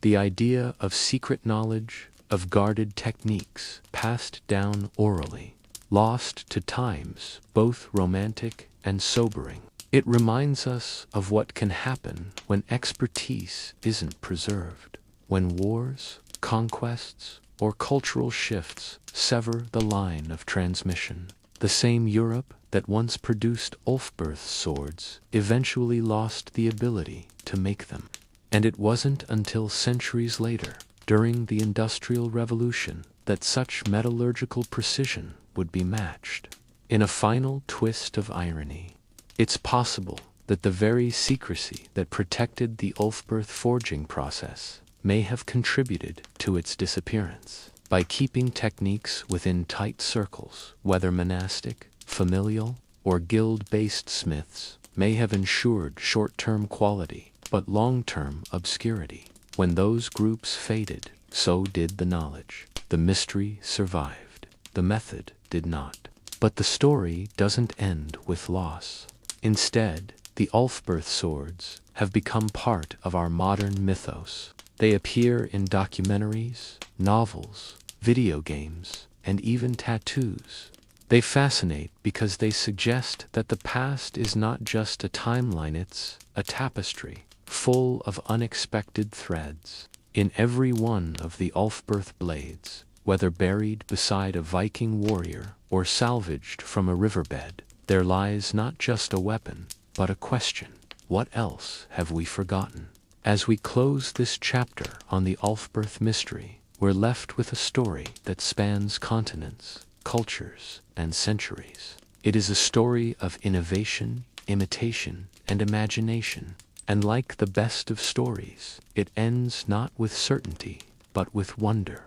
The idea of secret knowledge, of guarded techniques passed down orally, lost to times both romantic and sobering. It reminds us of what can happen when expertise isn't preserved, when wars, conquests, or cultural shifts sever the line of transmission. The same Europe that once produced Ulfberht swords eventually lost the ability to make them. And it wasn't until centuries later, during the Industrial Revolution, that such metallurgical precision would be matched. In a final twist of irony, it's possible that the very secrecy that protected the Ulfberht forging process may have contributed to its disappearance. By keeping techniques within tight circles, whether monastic, familial, or guild-based smiths may have ensured short-term quality, but long-term obscurity. When those groups faded, so did the knowledge. The mystery survived. The method did not. But the story doesn't end with loss. Instead, the Ulfberht swords have become part of our modern mythos. They appear in documentaries, novels, video games, and even tattoos. They fascinate because they suggest that the past is not just a timeline, it's a tapestry, full of unexpected threads. In every one of the Ulfberht blades, whether buried beside a Viking warrior or salvaged from a riverbed, there lies not just a weapon, but a question. What else have we forgotten? As we close this chapter on the Ulfberht mystery, we're left with a story that spans continents, cultures, and centuries. It is a story of innovation, imitation, and imagination. And like the best of stories, it ends not with certainty, but with wonder.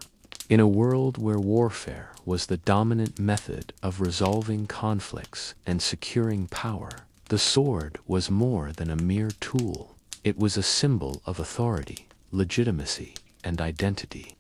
In a world where warfare was the dominant method of resolving conflicts and securing power, the sword was more than a mere tool. It was a symbol of authority, legitimacy, and identity.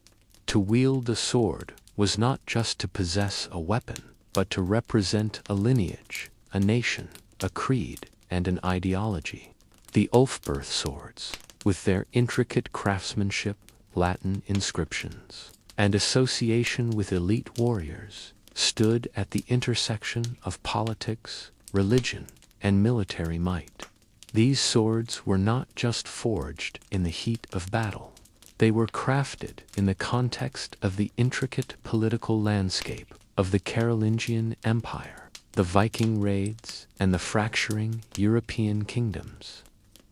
To wield a sword was not just to possess a weapon, but to represent a lineage, a nation, a creed, and an ideology. The Ulfberht swords, with their intricate craftsmanship, Latin inscriptions, and association with elite warriors, stood at the intersection of politics, religion, and military might. These swords were not just forged in the heat of battle. They were crafted in the context of the intricate political landscape of the Carolingian Empire, the Viking raids, and the fracturing European kingdoms.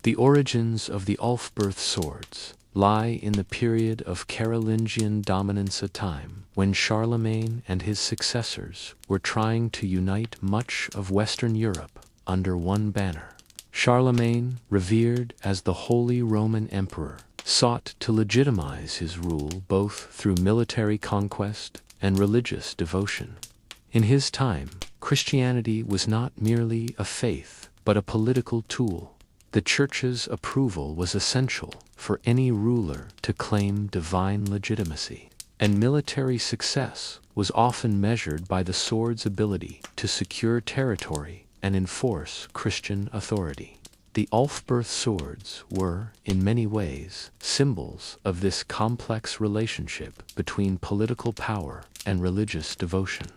The origins of the Ulfberht swords lie in the period of Carolingian dominance, a time when Charlemagne and his successors were trying to unite much of Western Europe under one banner. Charlemagne, revered as the Holy Roman Emperor, sought to legitimize his rule both through military conquest and religious devotion. In his time, Christianity was not merely a faith, but a political tool. The Church's approval was essential for any ruler to claim divine legitimacy, and military success was often measured by the sword's ability to secure territory and enforce Christian authority. The Ulfberht swords were, in many ways, symbols of this complex relationship between political power and religious devotion.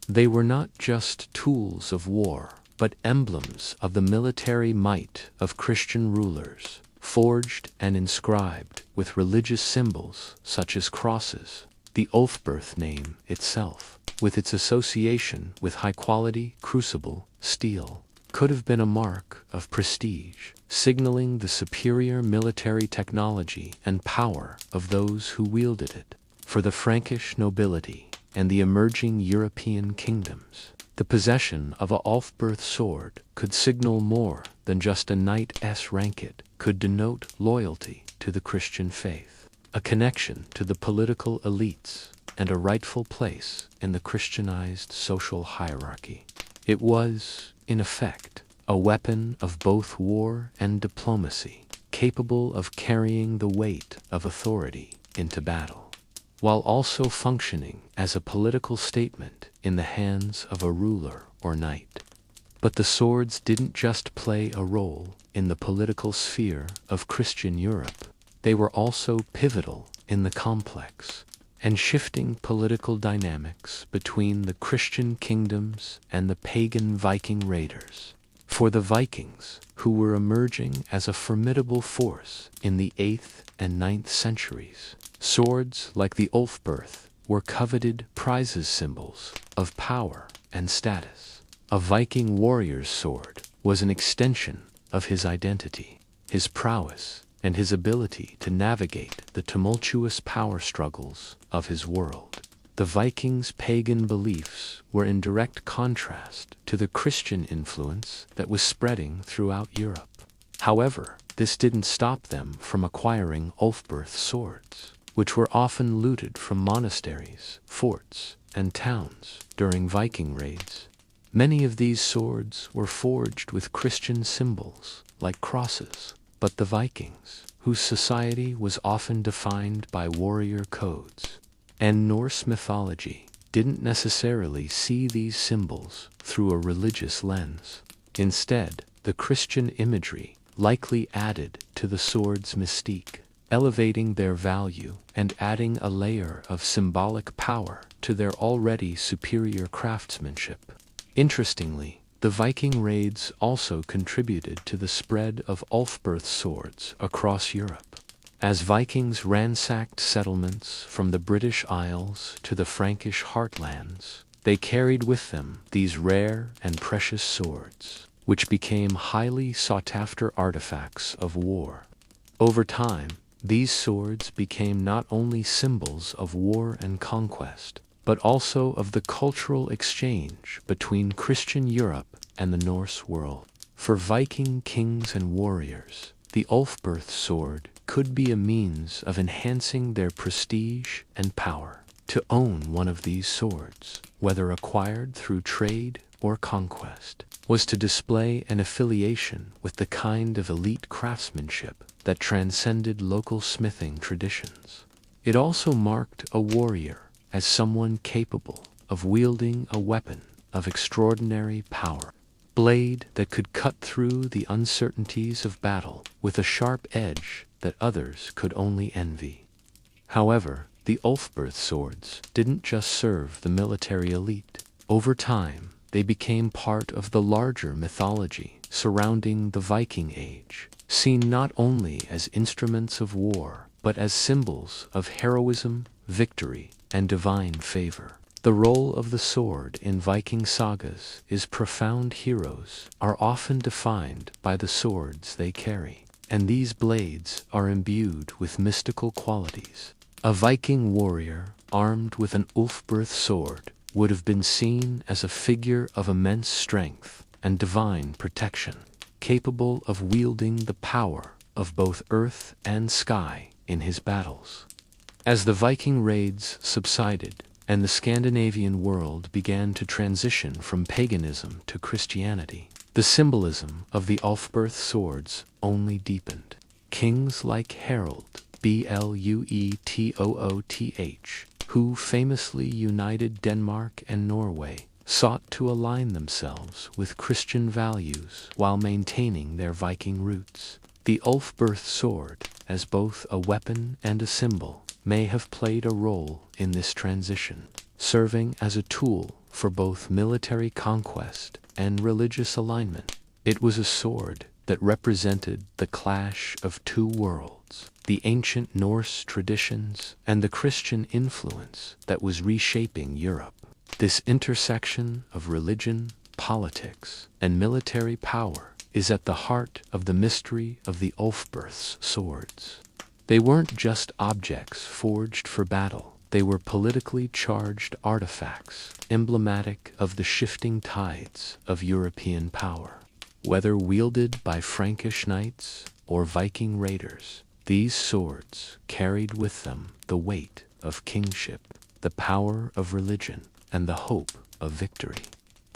They were not just tools of war, but emblems of the military might of Christian rulers, forged and inscribed with religious symbols such as crosses. The Ulfberht name itself, with its association with high-quality, crucible steel, could have been a mark of prestige, signaling the superior military technology and power of those who wielded it. For the Frankish nobility and the emerging European kingdoms, the possession of a Ulfberht sword could signal more than just a knight's rank. It could denote loyalty to the Christian faith, a connection to the political elites, and a rightful place in the Christianized social hierarchy. It was, in effect, a weapon of both war and diplomacy, capable of carrying the weight of authority into battle, while also functioning as a political statement in the hands of a ruler or knight. But the swords didn't just play a role in the political sphere of Christian Europe. They were also pivotal in the complex and shifting political dynamics between the Christian kingdoms and the pagan Viking raiders. For the Vikings, who were emerging as a formidable force in the 8th and 9th centuries, swords like the Ulfberht were coveted prizes, symbols of power and status. A Viking warrior's sword was an extension of his identity, his prowess, and his ability to navigate the tumultuous power struggles of his world. The Vikings' pagan beliefs were in direct contrast to the Christian influence that was spreading throughout Europe. However, this didn't stop them from acquiring Ulfberht swords, which were often looted from monasteries, forts, and towns during Viking raids. Many of these swords were forged with Christian symbols, like crosses, but the Vikings, whose society was often defined by warrior codes and Norse mythology, didn't necessarily see these symbols through a religious lens. Instead, the Christian imagery likely added to the sword's mystique, elevating their value and adding a layer of symbolic power to their already superior craftsmanship. Interestingly, the Viking raids also contributed to the spread of Ulfberht swords across Europe. As Vikings ransacked settlements from the British Isles to the Frankish heartlands, they carried with them these rare and precious swords, which became highly sought-after artifacts of war. Over time, these swords became not only symbols of war and conquest, but also of the cultural exchange between Christian Europe and the Norse world. For Viking kings and warriors, the Ulfberht sword could be a means of enhancing their prestige and power. To own one of these swords, whether acquired through trade or conquest, was to display an affiliation with the kind of elite craftsmanship that transcended local smithing traditions. It also marked a warrior as someone capable of wielding a weapon of extraordinary power, blade that could cut through the uncertainties of battle with a sharp edge that others could only envy. However, the Ulfberht swords didn't just serve the military elite. Over time, they became part of the larger mythology surrounding the Viking Age, seen not only as instruments of war, but as symbols of heroism, victory, and divine favor. The role of the sword in Viking sagas is profound. Heroes are often defined by the swords they carry, and these blades are imbued with mystical qualities. A Viking warrior armed with an Ulfberht sword would have been seen as a figure of immense strength and divine protection, capable of wielding the power of both earth and sky in his battles. As the Viking raids subsided and the Scandinavian world began to transition from paganism to Christianity, the symbolism of the Ulfberht swords only deepened. Kings like Harald, Bluetooth, who famously united Denmark and Norway, sought to align themselves with Christian values while maintaining their Viking roots. The Ulfberht sword, as both a weapon and a symbol, may have played a role in this transition, serving as a tool for both military conquest and religious alignment. It was a sword that represented the clash of two worlds, the ancient Norse traditions and the Christian influence that was reshaping Europe. This intersection of religion, politics, and military power is at the heart of the mystery of the Ulfberht's swords. They weren't just objects forged for battle. They were politically charged artifacts, emblematic of the shifting tides of European power. Whether wielded by Frankish knights or Viking raiders, these swords carried with them the weight of kingship, the power of religion, and the hope of victory.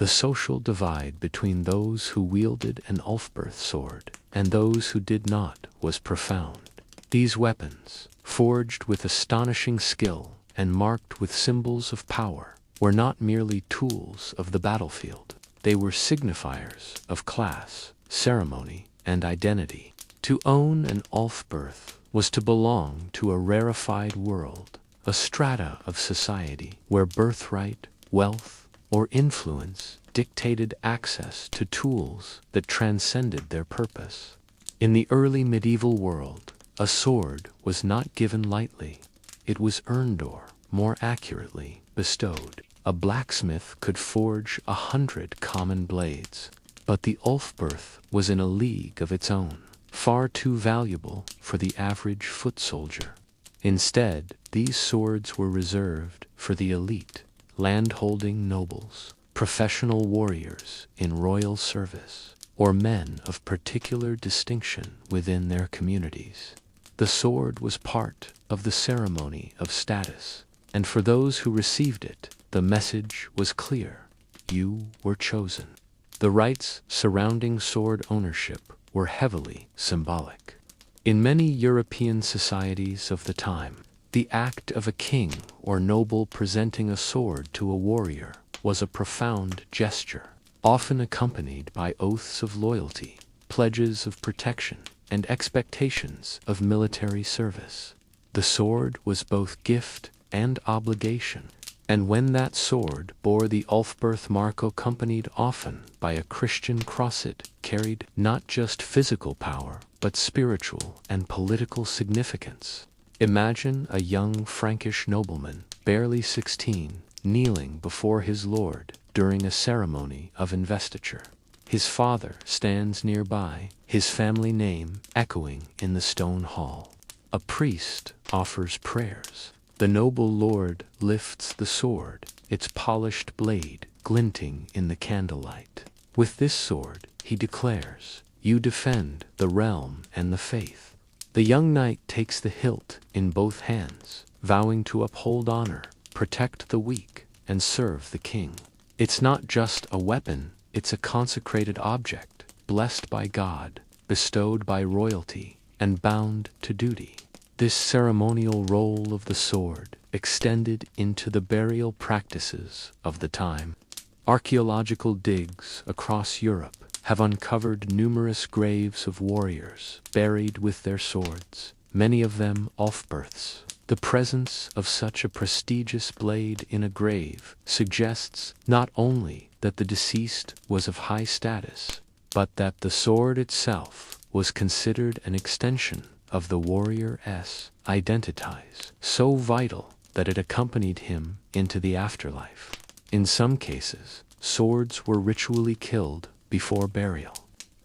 The social divide between those who wielded an Ulfberht sword and those who did not was profound. These weapons, forged with astonishing skill and marked with symbols of power, were not merely tools of the battlefield. They were signifiers of class, ceremony, and identity. To own an Ulfberht was to belong to a rarefied world, a strata of society where birthright, wealth, or influence dictated access to tools that transcended their purpose. In the early medieval world, a sword was not given lightly. It was earned or, more accurately, bestowed. A blacksmith could forge 100 common blades, but the Ulfberht was in a league of its own, far too valuable for the average foot soldier. Instead, these swords were reserved for the elite, land-holding nobles, professional warriors in royal service, or men of particular distinction within their communities. The sword was part of the ceremony of status, and for those who received it, the message was clear: you were chosen. The rites surrounding sword ownership were heavily symbolic. In many European societies of the time, the act of a king or noble presenting a sword to a warrior was a profound gesture, often accompanied by oaths of loyalty, pledges of protection, and expectations of military service. The sword was both gift and obligation, and when that sword bore the Ulfberht mark accompanied often by a Christian cross, it carried not just physical power, but spiritual and political significance. Imagine a young Frankish nobleman, barely 16, kneeling before his lord during a ceremony of investiture. His father stands nearby, his family name echoing in the stone hall. A priest offers prayers. The noble lord lifts the sword, its polished blade glinting in the candlelight. With this sword, he declares, you defend the realm and the faith. The young knight takes the hilt in both hands, vowing to uphold honor, protect the weak, and serve the king. It's not just a weapon, it's a consecrated object, blessed by God, bestowed by royalty, and bound to duty. This ceremonial role of the sword extended into the burial practices of the time. Archaeological digs across Europe have uncovered numerous graves of warriors buried with their swords, many of them Ulfberhts. The presence of such a prestigious blade in a grave suggests not only that the deceased was of high status, but that the sword itself was considered an extension of the warrior's identities, so vital that it accompanied him into the afterlife. In some cases, swords were ritually killed before burial.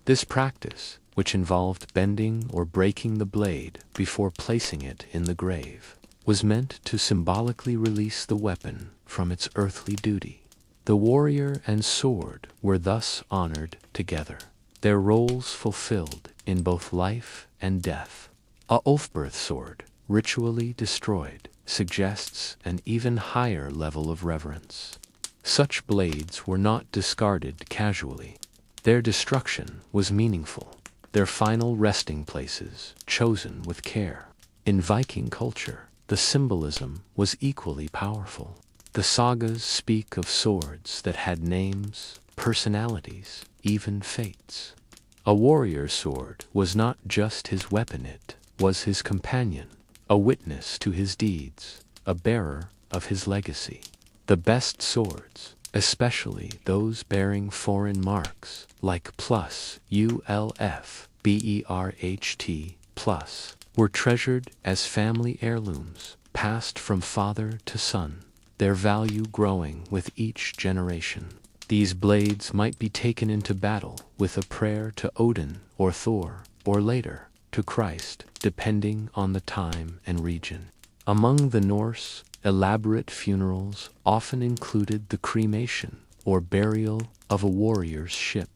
This practice, which involved bending or breaking the blade before placing it in the grave, was meant to symbolically release the weapon from its earthly duty. The warrior and sword were thus honored together, their roles fulfilled in both life and death. A Ulfberht sword, ritually destroyed, suggests an even higher level of reverence. Such blades were not discarded casually. Their destruction was meaningful, their final resting places chosen with care. In Viking culture, the symbolism was equally powerful. The sagas speak of swords that had names, personalities, even fates. A warrior's sword was not just his weapon, it was his companion, a witness to his deeds, a bearer of his legacy. The best swords, especially those bearing foreign marks like +ULFBERHT+, were treasured as family heirlooms, passed from father to son, their value growing with each generation. These blades might be taken into battle with a prayer to Odin or Thor, or later, to Christ, depending on the time and region. Among the Norse, elaborate funerals often included the cremation or burial of a warrior's ship,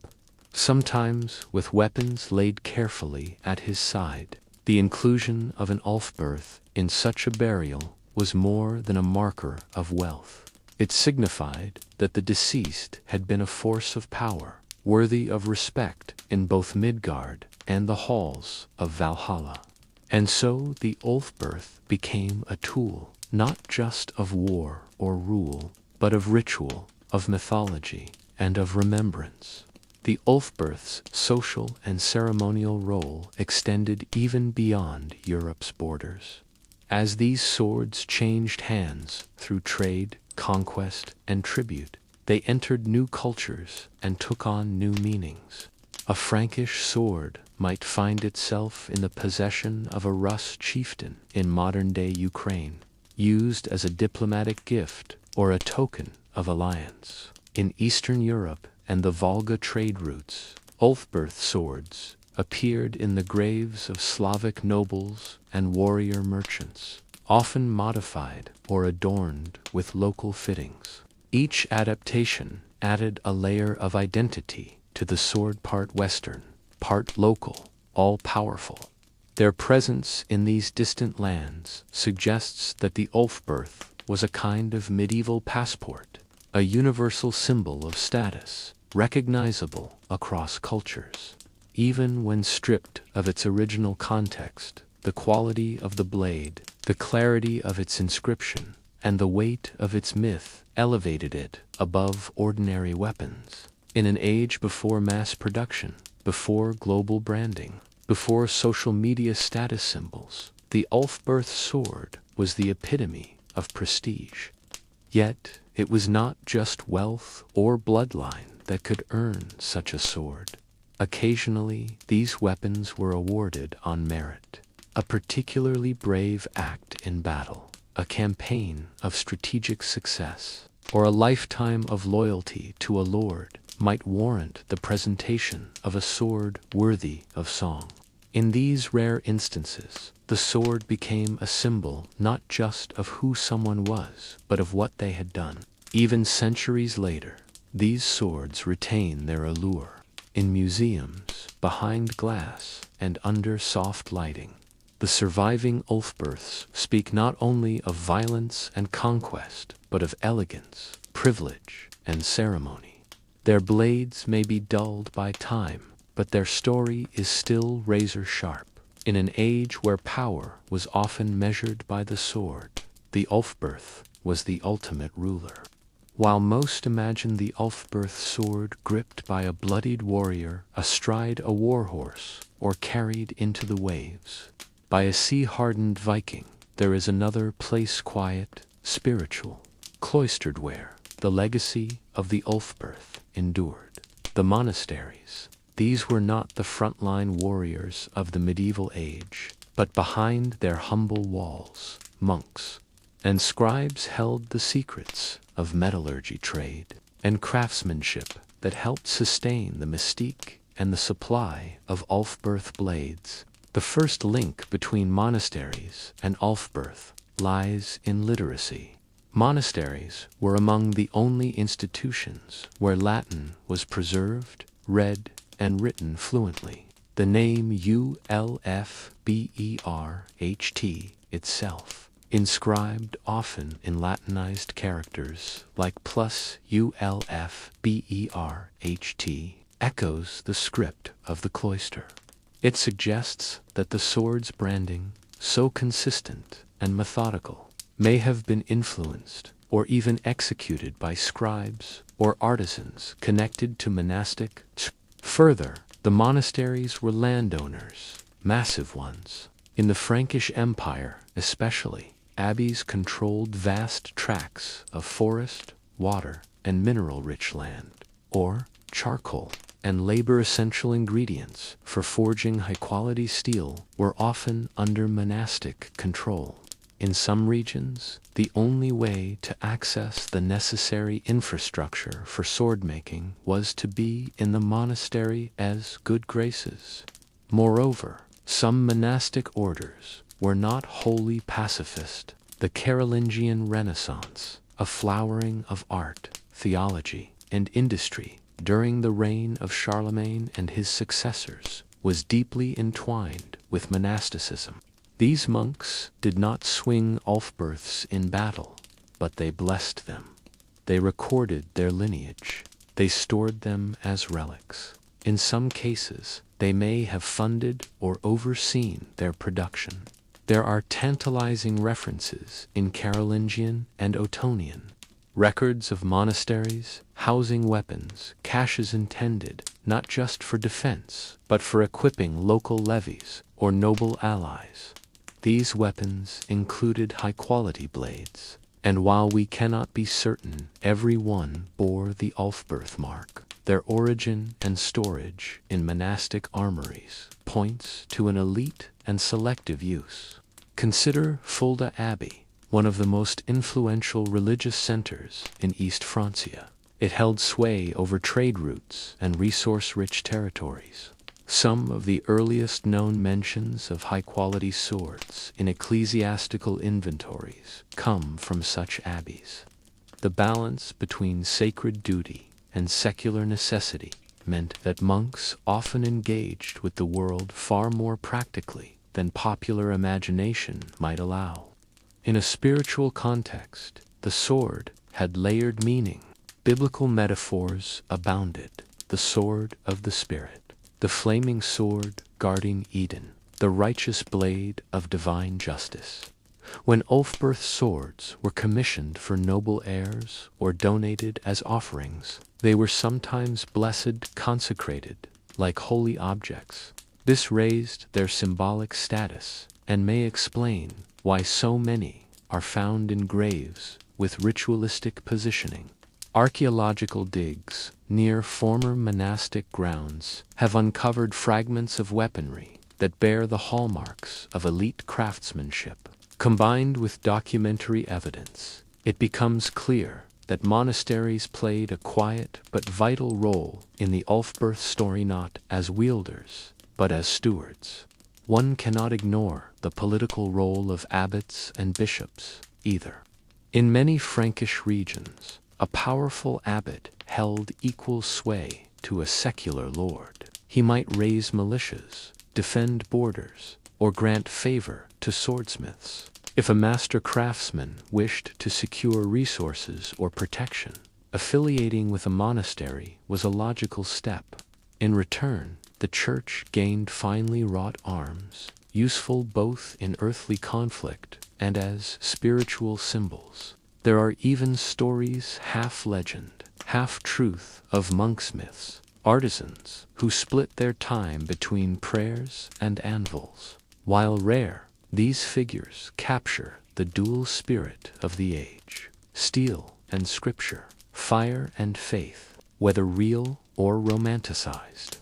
sometimes with weapons laid carefully at his side. The inclusion of an Ulfberht in such a burial was more than a marker of wealth. It signified that the deceased had been a force of power, worthy of respect in both Midgard and the halls of Valhalla. And so the Ulfberht became a tool, not just of war or rule, but of ritual, of mythology, and of remembrance. The Ulfberht's social and ceremonial role extended even beyond Europe's borders. As these swords changed hands through trade, conquest, and tribute, they entered new cultures and took on new meanings. A Frankish sword might find itself in the possession of a Rus chieftain in modern-day Ukraine, used as a diplomatic gift or a token of alliance. In Eastern Europe and the Volga trade routes, Ulfberht swords appeared in the graves of Slavic nobles and warrior merchants, often modified or adorned with local fittings. Each adaptation added a layer of identity to the sword, part Western, part local, all-powerful. Their presence in these distant lands suggests that the Ulfberht was a kind of medieval passport, a universal symbol of status, recognizable across cultures. Even when stripped of its original context, the quality of the blade, the clarity of its inscription, and the weight of its myth elevated it above ordinary weapons. In an age before mass production, before global branding, before social media status symbols, the Ulfberht sword was the epitome of prestige. Yet, it was not just wealth or bloodline that could earn such a sword. Occasionally, these weapons were awarded on merit. A particularly brave act in battle, a campaign of strategic success, or a lifetime of loyalty to a lord might warrant the presentation of a sword worthy of song. In these rare instances, the sword became a symbol not just of who someone was, but of what they had done. Even centuries later, these swords retain their allure. In museums, behind glass, and under soft lighting, the surviving Ulfberhts speak not only of violence and conquest, but of elegance, privilege, and ceremony. Their blades may be dulled by time, but their story is still razor-sharp. In an age where power was often measured by the sword, the Ulfberht was the ultimate ruler. While most imagine the Ulfberht sword gripped by a bloodied warrior astride a warhorse or carried into the waves by a sea-hardened Viking, there is another place, quiet, spiritual, cloistered, where the legacy of the Ulfberht endured. The monasteries. These were not the frontline warriors of the medieval age, but behind their humble walls, monks and scribes held the secrets of metallurgy, trade, and craftsmanship that helped sustain the mystique and the supply of Ulfberht blades. The first link between monasteries and Ulfberht lies in literacy. Monasteries were among the only institutions where Latin was preserved, read, and written fluently. The name Ulfberht itself, inscribed often in Latinized characters like plus Ulfberht, echoes the script of the cloister. It suggests that the sword's branding, so consistent and methodical, may have been influenced or even executed by scribes or artisans connected to monastic. Further, the monasteries were landowners, massive ones. In the Frankish Empire, especially, abbeys controlled vast tracts of forest, water, and mineral-rich land, or charcoal, and labor-essential ingredients for forging high-quality steel were often under monastic control. In some regions, the only way to access the necessary infrastructure for sword-making was to be in the monastery as good graces. Moreover, some monastic orders were not wholly pacifist. The Carolingian Renaissance, a flowering of art, theology, and industry during the reign of Charlemagne and his successors, was deeply entwined with monasticism. These monks did not swing Ulfberhts in battle, but they blessed them. they recorded their lineage. They stored them as relics. In some cases, they may have funded or overseen their production. There are tantalizing references in Carolingian and Ottonian records of monasteries housing weapons, caches intended not just for defense, but for equipping local levies or noble allies. These weapons included high-quality blades, and while we cannot be certain every one bore the Ulfberht mark, their origin and storage in monastic armories points to an elite and selective use. Consider Fulda Abbey, one of the most influential religious centers in East Francia. It held sway over trade routes and resource-rich territories. Some of the earliest known mentions of high-quality swords in ecclesiastical inventories come from such abbeys. The balance between sacred duty and secular necessity meant that monks often engaged with the world far more practically than popular imagination might allow. In a spiritual context, the sword had layered meaning. Biblical metaphors abounded: the sword of the Spirit, the flaming sword guarding Eden, the righteous blade of divine justice. When Ulfberht swords were commissioned for noble heirs or donated as offerings, they were sometimes blessed, consecrated, like holy objects. This raised their symbolic status and may explain why so many are found in graves with ritualistic positioning. Archaeological digs near former monastic grounds have uncovered fragments of weaponry that bear the hallmarks of elite craftsmanship. Combined with documentary evidence, it becomes clear that monasteries played a quiet but vital role in the Ulfberht story, not as wielders, but as stewards. One cannot ignore the political role of abbots and bishops, either. In many Frankish regions, a powerful abbot held equal sway to a secular lord. He might raise militias, defend borders, or grant favor to swordsmiths. If a master craftsman wished to secure resources or protection, affiliating with a monastery was a logical step. In return, the church gained finely wrought arms, useful both in earthly conflict and as spiritual symbols. There are even stories, half legend, half truth, of monksmiths, artisans who split their time between prayers and anvils. While rare, these figures capture the dual spirit of the age: steel and scripture, fire and faith, whether real or romanticized.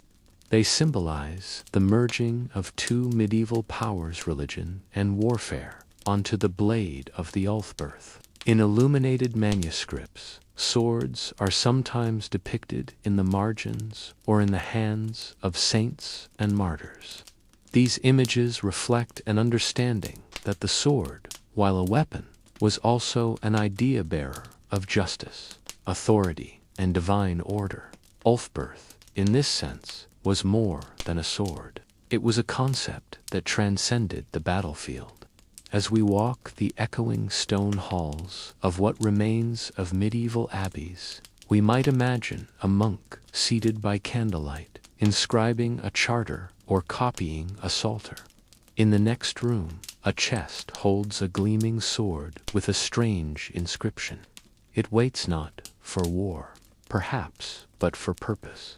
They symbolize the merging of two medieval powers, religion and warfare, onto the blade of the Ulfberht. In illuminated manuscripts, swords are sometimes depicted in the margins or in the hands of saints and martyrs. These images reflect an understanding that the sword, while a weapon, was also an idea-bearer of justice, authority, and divine order. Ulfberht, in this sense, was more than a sword. It was a concept that transcended the battlefield. As we walk the echoing stone halls of what remains of medieval abbeys, we might imagine a monk seated by candlelight, inscribing a charter or copying a psalter. In the next room, a chest holds a gleaming sword with a strange inscription. It waits not for war, perhaps, but for purpose.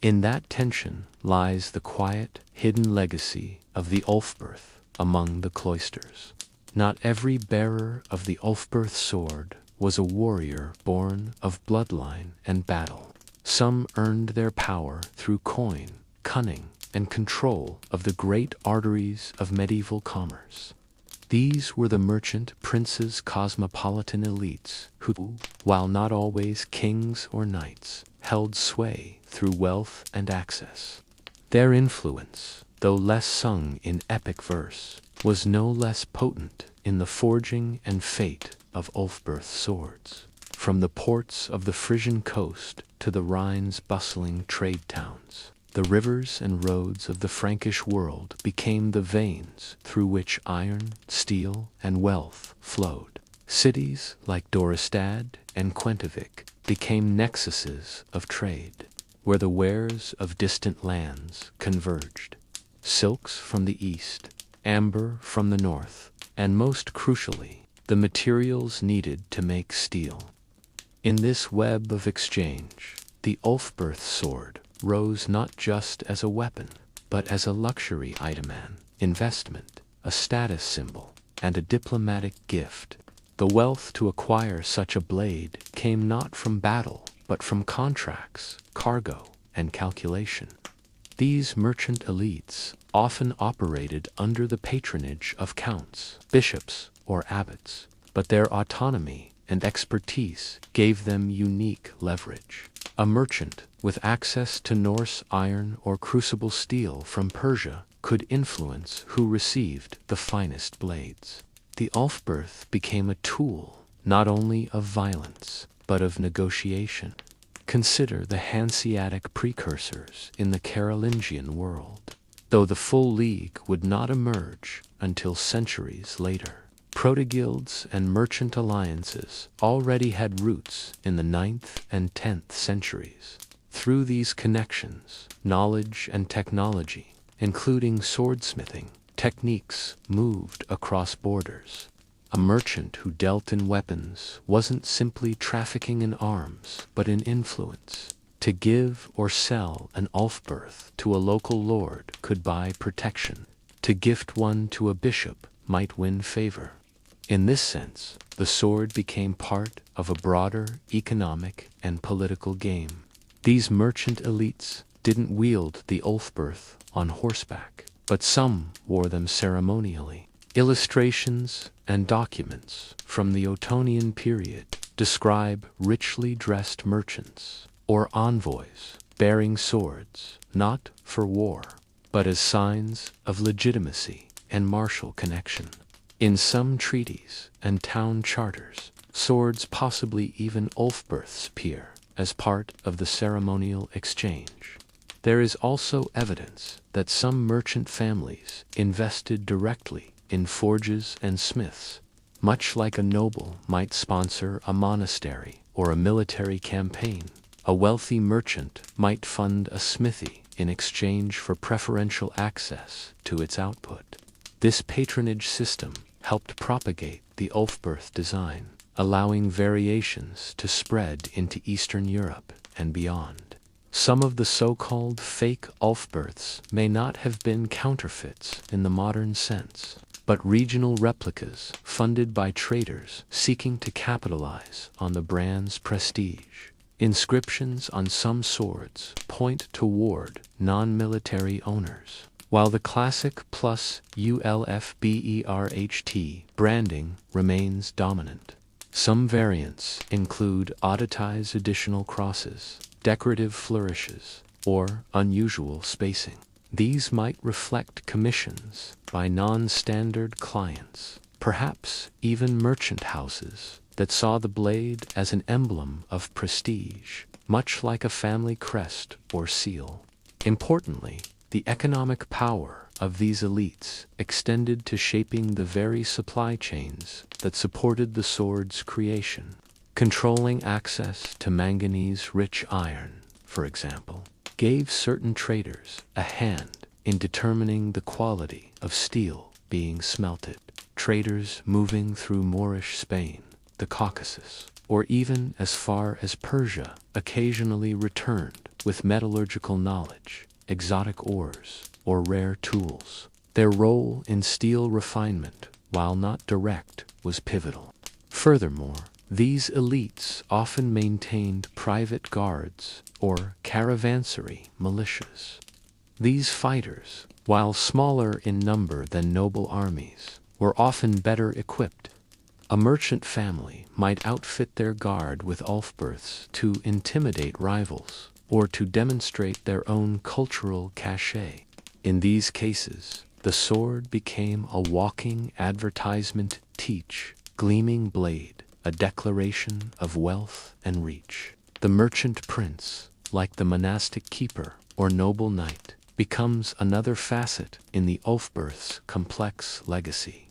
In that tension lies the quiet, hidden legacy of the Ulfberht among the cloisters. Not every bearer of the Ulfberht sword was a warrior born of bloodline and battle. Some earned their power through coin, cunning, and control of the great arteries of medieval commerce. These were the merchant princes, cosmopolitan elites who, while not always kings or knights, held sway through wealth and access. Their influence, though less sung in epic verse, was no less potent in the forging and fate of Ulfberht swords. From the ports of the Frisian coast to the Rhine's bustling trade towns, the rivers and roads of the Frankish world became the veins through which iron, steel, and wealth flowed. Cities like Dorestad and Quentivik became nexuses of trade, where the wares of distant lands converged. Silks from the east, amber from the north, and most crucially, the materials needed to make steel. In this web of exchange, the Ulfberht sword rose not just as a weapon, but as a luxury item, an investment, a status symbol, and a diplomatic gift. The wealth to acquire such a blade came not from battle, but from contracts, cargo, and calculation. These merchant elites often operated under the patronage of counts, bishops, or abbots, but their autonomy and expertise gave them unique leverage. A merchant with access to Norse iron or crucible steel from Persia could influence who received the finest blades. The Ulfberht became a tool not only of violence, but of negotiation. Consider the Hanseatic precursors in the Carolingian world. Though the full league would not emerge until centuries later, proto-guilds and merchant alliances already had roots in the 9th and 10th centuries. Through these connections, knowledge and technology, including swordsmithing, techniques moved across borders. A merchant who dealt in weapons wasn't simply trafficking in arms, but in influence. To give or sell an Ulfberht to a local lord could buy protection. To gift one to a bishop might win favor. In this sense, the sword became part of a broader economic and political game. These merchant elites didn't wield the Ulfberht on horseback, but some wore them ceremonially. Illustrations and documents from the Ottonian period describe richly dressed merchants or envoys bearing swords, not for war, but as signs of legitimacy and martial connection. In some treaties and town charters, swords, possibly even Ulfberhts, appear as part of the ceremonial exchange. There is also evidence that some merchant families invested directly in forges and smiths, much like a noble might sponsor a monastery or a military campaign. A wealthy merchant might fund a smithy in exchange for preferential access to its output. This patronage system helped propagate the Ulfberht design, allowing variations to spread into Eastern Europe and beyond. Some of the so-called fake Ulfberhts may not have been counterfeits in the modern sense, but regional replicas funded by traders seeking to capitalize on the brand's prestige. Inscriptions on some swords point toward non-military owners, while the classic plus Ulfberht branding remains dominant. Some variants include odditized additional crosses, decorative flourishes, or unusual spacing. These might reflect commissions by non-standard clients, perhaps even merchant houses that saw the blade as an emblem of prestige, much like a family crest or seal. Importantly, the economic power of these elites extended to shaping the very supply chains that supported the sword's creation. Controlling access to manganese-rich iron, for example, gave certain traders a hand in determining the quality of steel being smelted. Traders moving through Moorish Spain, the Caucasus, or even as far as Persia occasionally returned with metallurgical knowledge, exotic ores, or rare tools. Their role in steel refinement, while not direct, was pivotal. Furthermore, these elites often maintained private guards or caravansary militias. These fighters, while smaller in number than noble armies, were often better equipped. A merchant family might outfit their guard with Ulfberhts to intimidate rivals or to demonstrate their own cultural cachet. In these cases, the sword became a walking advertisement, teach, gleaming blade, a declaration of wealth and reach. The merchant prince, like the monastic keeper or noble knight, becomes another facet in the Ulfberht's complex legacy.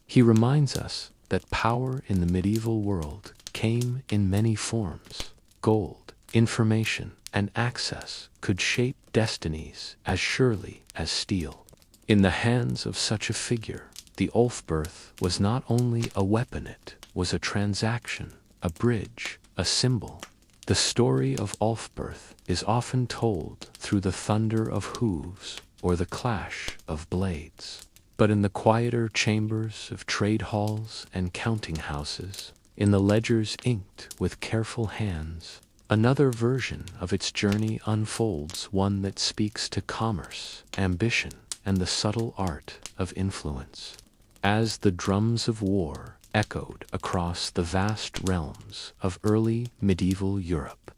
He reminds us that power in the medieval world came in many forms. Gold, information, and access could shape destinies as surely as steel. In the hands of such a figure, the Ulfberht was not only a weapon, it was a transaction, a bridge, a symbol. The story of Ulfberht is often told through the thunder of hooves or the clash of blades. But in the quieter chambers of trade halls and counting houses, in the ledgers inked with careful hands, another version of its journey unfolds, one that speaks to commerce, ambition, and the subtle art of influence. As the drums of war echoed across the vast realms of early medieval Europe,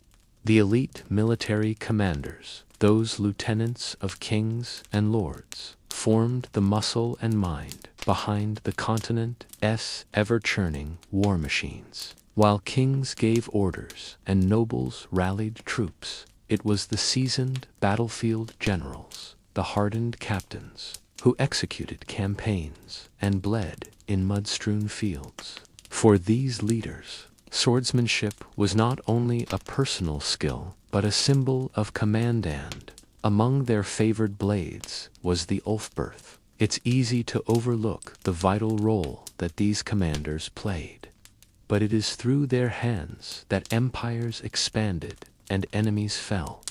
the elite military commanders, those lieutenants of kings and lords, formed the muscle and mind behind the continent's ever-churning war machines. While kings gave orders and nobles rallied troops, it was the seasoned battlefield generals, the hardened captains, who executed campaigns and bled in mud-strewn fields. For these leaders, swordsmanship was not only a personal skill, but a symbol of command, and among their favored blades was the Ulfberht. It's easy to overlook the vital role that these commanders played. But it is through their hands that empires expanded and enemies fell.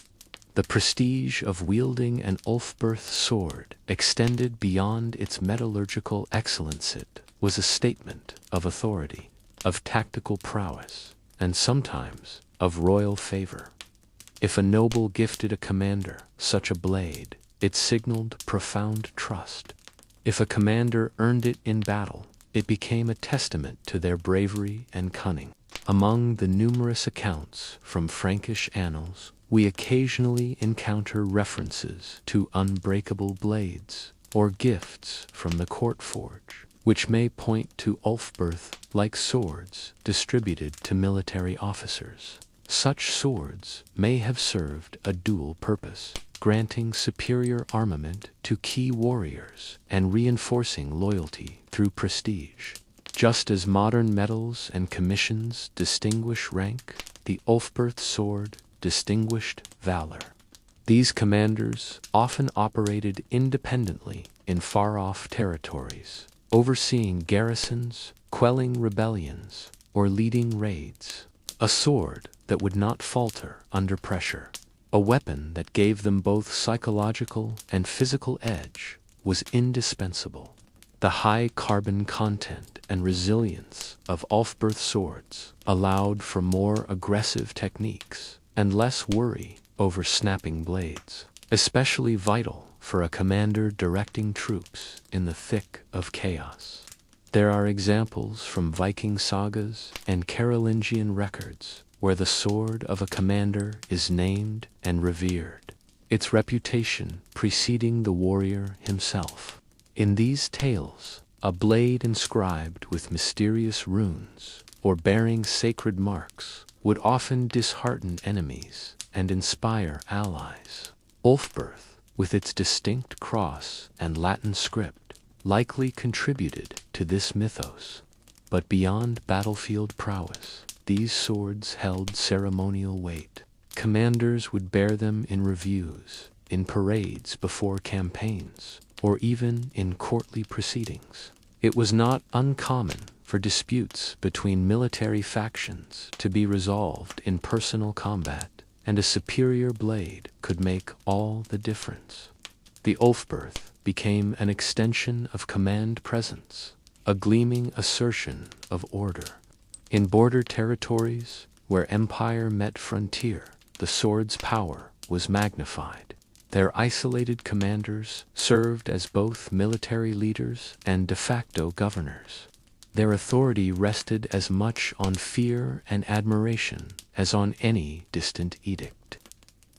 The prestige of wielding an Ulfberht sword extended beyond its metallurgical excellence. It was a statement of authority, of tactical prowess, and sometimes of royal favor. If a noble gifted a commander such a blade, it signaled profound trust. If a commander earned it in battle, it became a testament to their bravery and cunning. Among the numerous accounts from Frankish annals, we occasionally encounter references to unbreakable blades or gifts from the court forge, which may point to Ulfberht-like swords distributed to military officers. Such swords may have served a dual purpose, granting superior armament to key warriors and reinforcing loyalty through prestige. Just as modern medals and commissions distinguish rank, the Ulfberht sword distinguished valor. These commanders often operated independently in far-off territories, overseeing garrisons, quelling rebellions, or leading raids. A sword that would not falter under pressure, a weapon that gave them both psychological and physical edge, was indispensable. The high carbon content and resilience of Ulfberht swords allowed for more aggressive techniques and less worry over snapping blades, especially vital for a commander directing troops in the thick of chaos. There are examples from Viking sagas and Carolingian records where the sword of a commander is named and revered, its reputation preceding the warrior himself. In these tales, a blade inscribed with mysterious runes or bearing sacred marks would often dishearten enemies and inspire allies. Ulfberht, with its distinct cross and Latin script, likely contributed to this mythos. But beyond battlefield prowess, these swords held ceremonial weight. Commanders would bear them in reviews, in parades before campaigns, or even in courtly proceedings. It was not uncommon for disputes between military factions to be resolved in personal combat, and a superior blade could make all the difference. The Ulfberht became an extension of command presence, a gleaming assertion of order. In border territories, where empire met frontier, the sword's power was magnified. Their isolated commanders served as both military leaders and de facto governors. Their authority rested as much on fear and admiration as on any distant edict.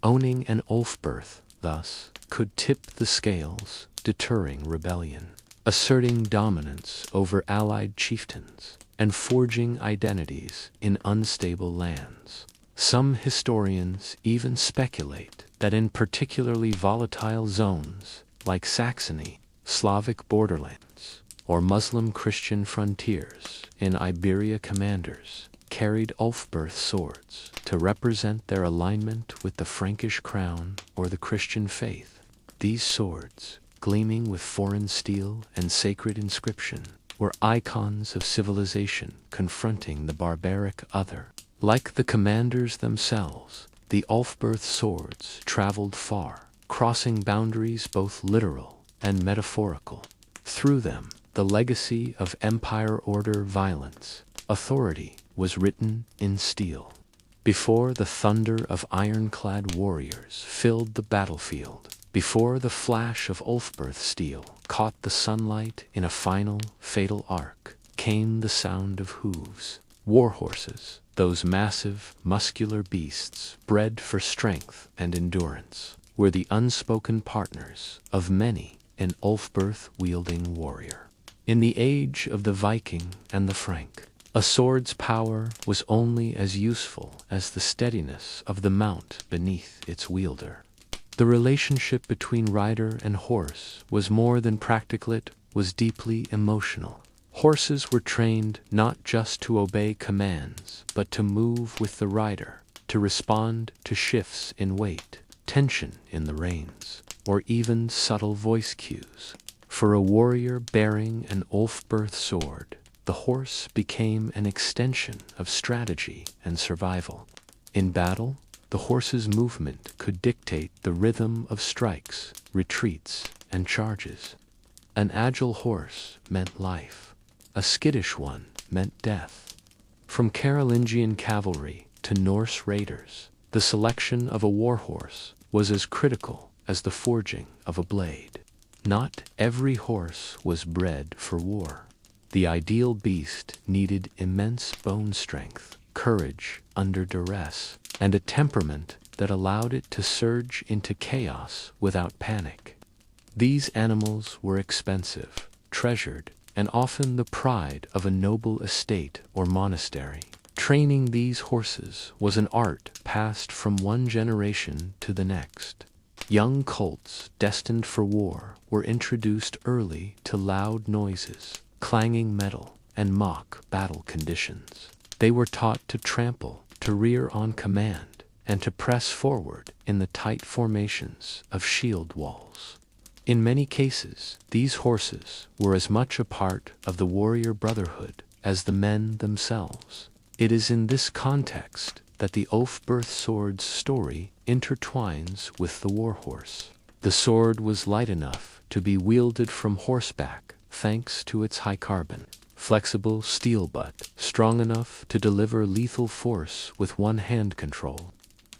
Owning an Ulfberht, thus, could tip the scales, deterring rebellion, asserting dominance over allied chieftains, and forging identities in unstable lands. Some historians even speculate that in particularly volatile zones, like Saxony, Slavic borderlands, or Muslim-Christian frontiers in Iberia, commanders carried Ulfberht swords to represent their alignment with the Frankish crown or the Christian faith. These swords, gleaming with foreign steel and sacred inscription, were icons of civilization confronting the barbaric other. Like the commanders themselves, the Ulfberht swords traveled far, crossing boundaries both literal and metaphorical. Through them, the legacy of empire, order, violence, authority was written in steel. Before the thunder of ironclad warriors filled the battlefield, before the flash of Ulfberht steel caught the sunlight in a final, fatal arc, came the sound of hooves. War horses, those massive, muscular beasts bred for strength and endurance, were the unspoken partners of many an Ulfberht-wielding warrior. In the age of the Viking and the Frank, a sword's power was only as useful as the steadiness of the mount beneath its wielder. The relationship between rider and horse was more than practical, it was deeply emotional. Horses were trained not just to obey commands, but to move with the rider, to respond to shifts in weight, tension in the reins, or even subtle voice cues. For a warrior bearing an Ulfberht sword, the horse became an extension of strategy and survival. In battle, the horse's movement could dictate the rhythm of strikes, retreats, and charges. An agile horse meant life. A skittish one meant death. From Carolingian cavalry to Norse raiders, the selection of a warhorse was as critical as the forging of a blade. Not every horse was bred for war. The ideal beast needed immense bone strength, courage under duress, and a temperament that allowed it to surge into chaos without panic. These animals were expensive, treasured, and often the pride of a noble estate or monastery. Training these horses was an art passed from one generation to the next. Young colts destined for war were introduced early to loud noises, clanging metal, and mock battle conditions. They were taught to trample, to rear on command, and to press forward in the tight formations of shield walls. In many cases, these horses were as much a part of the warrior brotherhood as the men themselves. It is in this context that the Ulfberht sword's story intertwines with the warhorse. The sword was light enough to be wielded from horseback thanks to its high carbon, flexible steel butt, strong enough to deliver lethal force with one-hand control.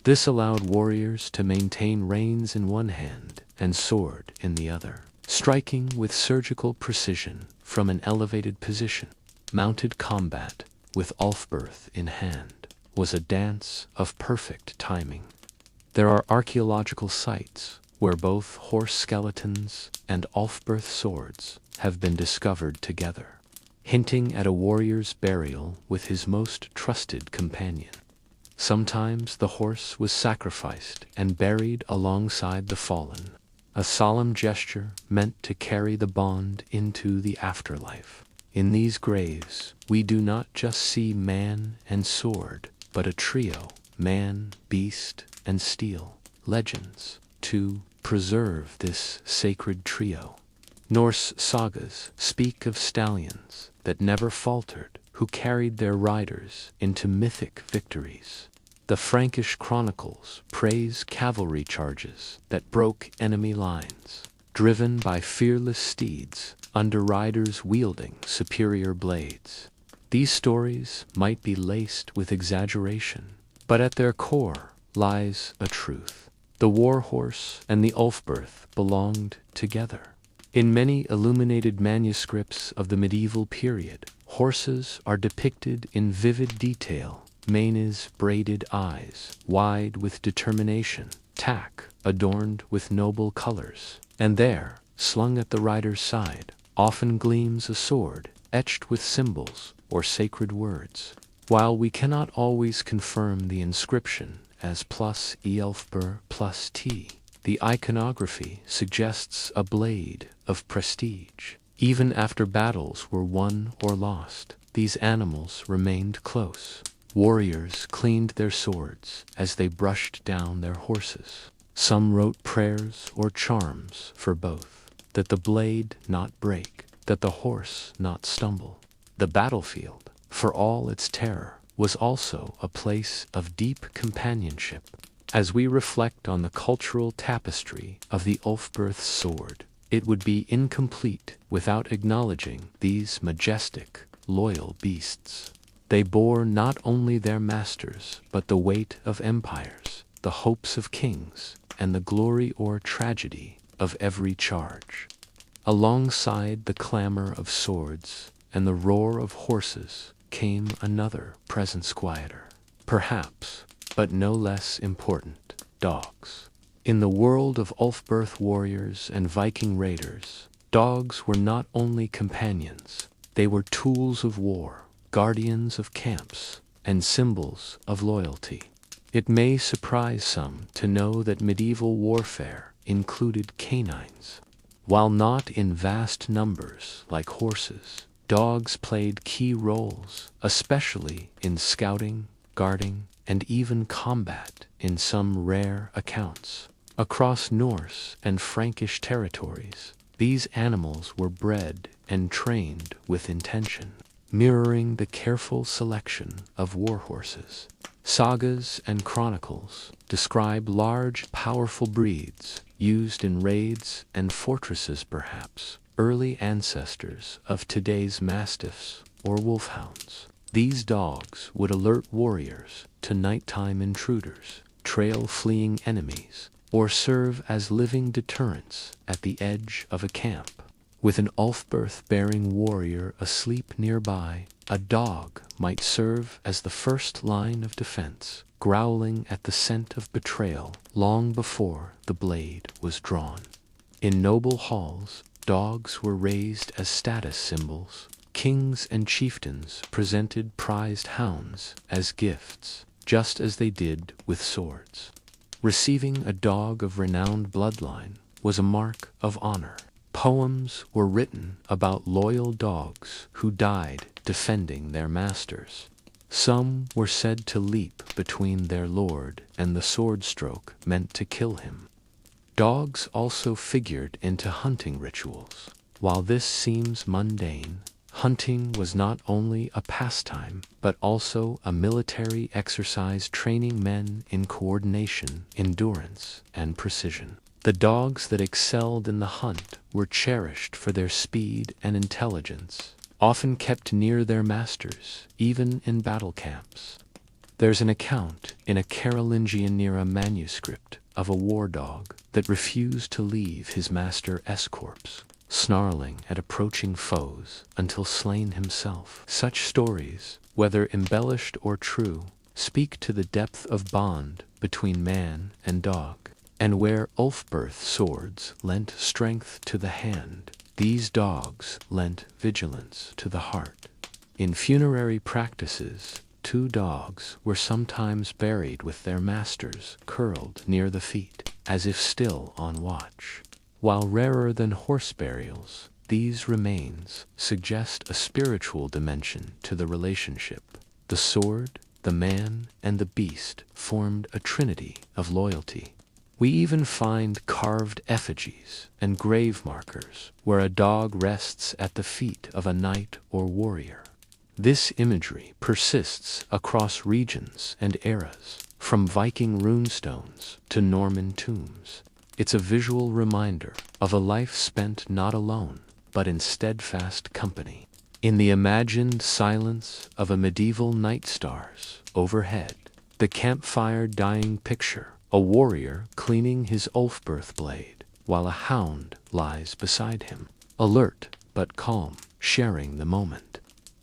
This allowed warriors to maintain reins in one hand and sword in the other, striking with surgical precision from an elevated position. Mounted combat, with Ulfberht in hand, was a dance of perfect timing. There are archaeological sites where both horse skeletons and Ulfberht swords have been discovered together, hinting at a warrior's burial with his most trusted companion. Sometimes the horse was sacrificed and buried alongside the fallen, a solemn gesture meant to carry the bond into the afterlife. In these graves, we do not just see man and sword, but a trio, man, beast, and steel, legends, to preserve this sacred trio. Norse sagas speak of stallions that never faltered, who carried their riders into mythic victories. The Frankish chronicles praise cavalry charges that broke enemy lines, driven by fearless steeds under riders wielding superior blades. These stories might be laced with exaggeration, but at their core lies a truth. The warhorse and the Ulfberht belonged together. In many illuminated manuscripts of the medieval period, horses are depicted in vivid detail. Manes braided eyes, wide with determination, tack adorned with noble colors, and there, slung at the rider's side, often gleams a sword etched with symbols or sacred words. While we cannot always confirm the inscription as plus Ulfberht plus T, the iconography suggests a blade of prestige, Even after battles were won or lost, these animals remained close. Warriors cleaned their swords as they brushed down their horses. Some wrote prayers or charms for both, that the blade not break, that the horse not stumble. The battlefield, for all its terror, was also a place of deep companionship. As we reflect on the cultural tapestry of the Ulfberht sword, it would be incomplete without acknowledging these majestic, loyal beasts. They bore not only their masters, but the weight of empires, the hopes of kings, and the glory or tragedy of every charge. Alongside the clamor of swords and the roar of horses came another presence quieter, perhaps, but no less important: dogs. In the world of Ulfberht warriors and Viking raiders, dogs were not only companions, they were tools of war, guardians of camps, and symbols of loyalty. It may surprise some to know that medieval warfare included canines. While not in vast numbers like horses, dogs played key roles, especially in scouting, guarding, and even combat in some rare accounts. Across Norse and Frankish territories, these animals were bred and trained with intention, mirroring the careful selection of war horses. Sagas and chronicles describe large, powerful breeds used in raids and fortresses, perhaps early ancestors of today's mastiffs or wolfhounds. These dogs would alert warriors to nighttime intruders, trail fleeing enemies, or serve as living deterrents at the edge of a camp. With an Ulfberht-bearing warrior asleep nearby, a dog might serve as the first line of defense, growling at the scent of betrayal long before the blade was drawn. In noble halls, dogs were raised as status symbols. Kings and chieftains presented prized hounds as gifts, just as they did with swords. Receiving a dog of renowned bloodline was a mark of honor. Poems were written about loyal dogs who died defending their masters. Some were said to leap between their lord and the sword stroke meant to kill him. Dogs also figured into hunting rituals. While this seems mundane, hunting was not only a pastime, but also a military exercise training men in coordination, endurance, and precision. The dogs that excelled in the hunt were cherished for their speed and intelligence, often kept near their masters, even in battle camps. There's an account in a Carolingian-era manuscript of a war dog that refused to leave his master's corpse, snarling at approaching foes until slain himself. Such stories, whether embellished or true, speak to the depth of bond between man and dog. And where Ulfberht swords lent strength to the hand, these dogs lent vigilance to the heart. In funerary practices, two dogs were sometimes buried with their masters curled near the feet, as if still on watch. While rarer than horse burials, these remains suggest a spiritual dimension to the relationship. The sword, the man, and the beast formed a trinity of loyalty. We even find carved effigies and grave markers where a dog rests at the feet of a knight or warrior. This imagery persists across regions and eras, from Viking runestones to Norman tombs. It's a visual reminder of a life spent not alone, but in steadfast company. In the imagined silence of a medieval night stars overhead, the campfire dying picture, a warrior cleaning his Ulfberht blade, while a hound lies beside him, alert but calm, sharing the moment.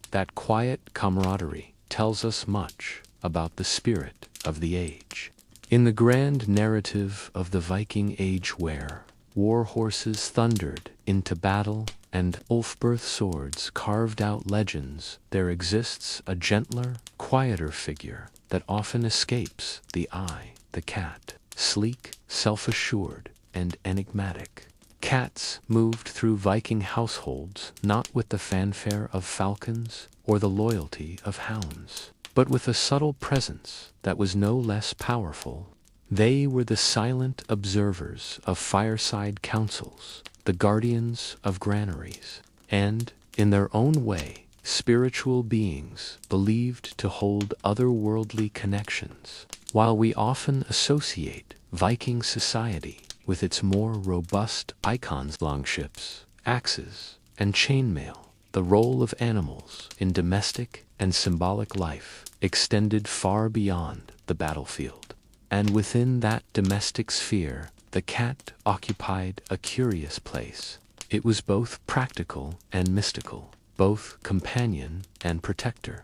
That quiet camaraderie tells us much about the spirit of the age. In the grand narrative of the Viking Age where war horses thundered into battle and Ulfberht swords carved out legends, there exists a gentler, quieter figure that often escapes the eye: the cat, sleek, self-assured, and enigmatic. Cats moved through Viking households not with the fanfare of falcons or the loyalty of hounds, but with a subtle presence that was no less powerful. They were the silent observers of fireside councils, the guardians of granaries, and, in their own way, spiritual beings believed to hold otherworldly connections. While we often associate Viking society with its more robust icons, longships, axes, and chainmail, the role of animals in domestic and symbolic life extended far beyond the battlefield. And within that domestic sphere, the cat occupied a curious place. It was both practical and mystical, both companion and protector.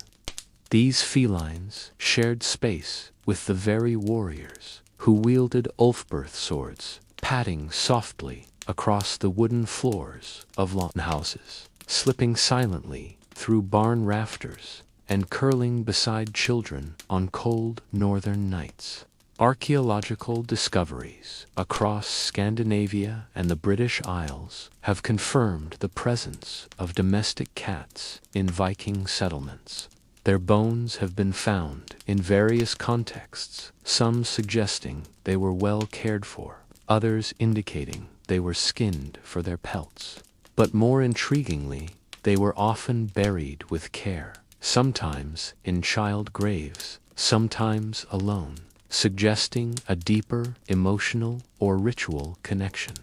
These felines shared space with the very warriors who wielded Ulfberht swords, padding softly across the wooden floors of lone houses, slipping silently through barn rafters, and curling beside children on cold northern nights. Archaeological discoveries across Scandinavia and the British Isles have confirmed the presence of domestic cats in Viking settlements. Their bones have been found in various contexts, some suggesting they were well cared for, others indicating they were skinned for their pelts. But more intriguingly, they were often buried with care, sometimes in child graves, sometimes alone, suggesting a deeper emotional or ritual connection.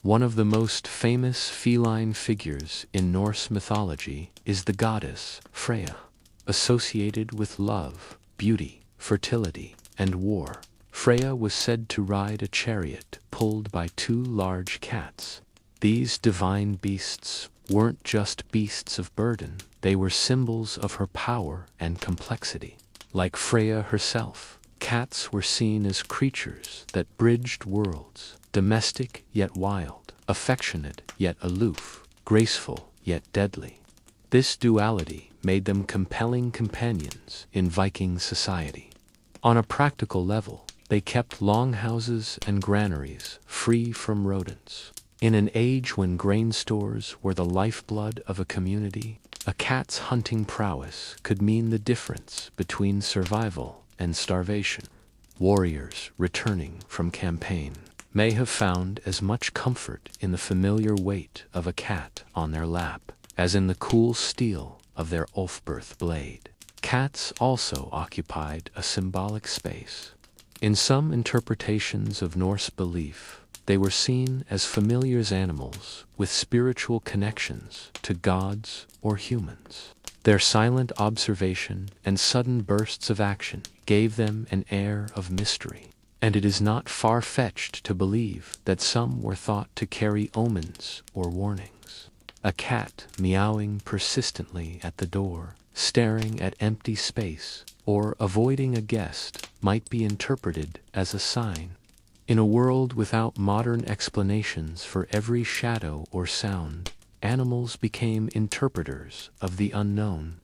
One of the most famous feline figures in Norse mythology is the goddess Freya, associated with love, beauty, fertility, and war. Freya was said to ride a chariot pulled by two large cats. These divine beasts weren't just beasts of burden, they were symbols of her power and complexity. Like Freya herself, cats were seen as creatures that bridged worlds, domestic yet wild, affectionate yet aloof, graceful yet deadly. This duality made them compelling companions in Viking society. On a practical level, they kept longhouses and granaries free from rodents. In an age when grain stores were the lifeblood of a community, a cat's hunting prowess could mean the difference between survival and starvation. Warriors returning from campaign may have found as much comfort in the familiar weight of a cat on their lap as in the cool steel of their Ulfberht blade. Cats also occupied a symbolic space. In some interpretations of Norse belief, they were seen as familiar animals with spiritual connections to gods or humans. Their silent observation and sudden bursts of action gave them an air of mystery, and it is not far-fetched to believe that some were thought to carry omens or warnings. A cat meowing persistently at the door, staring at empty space, or avoiding a guest might be interpreted as a sign. In a world without modern explanations for every shadow or sound, animals became interpreters of the unknown.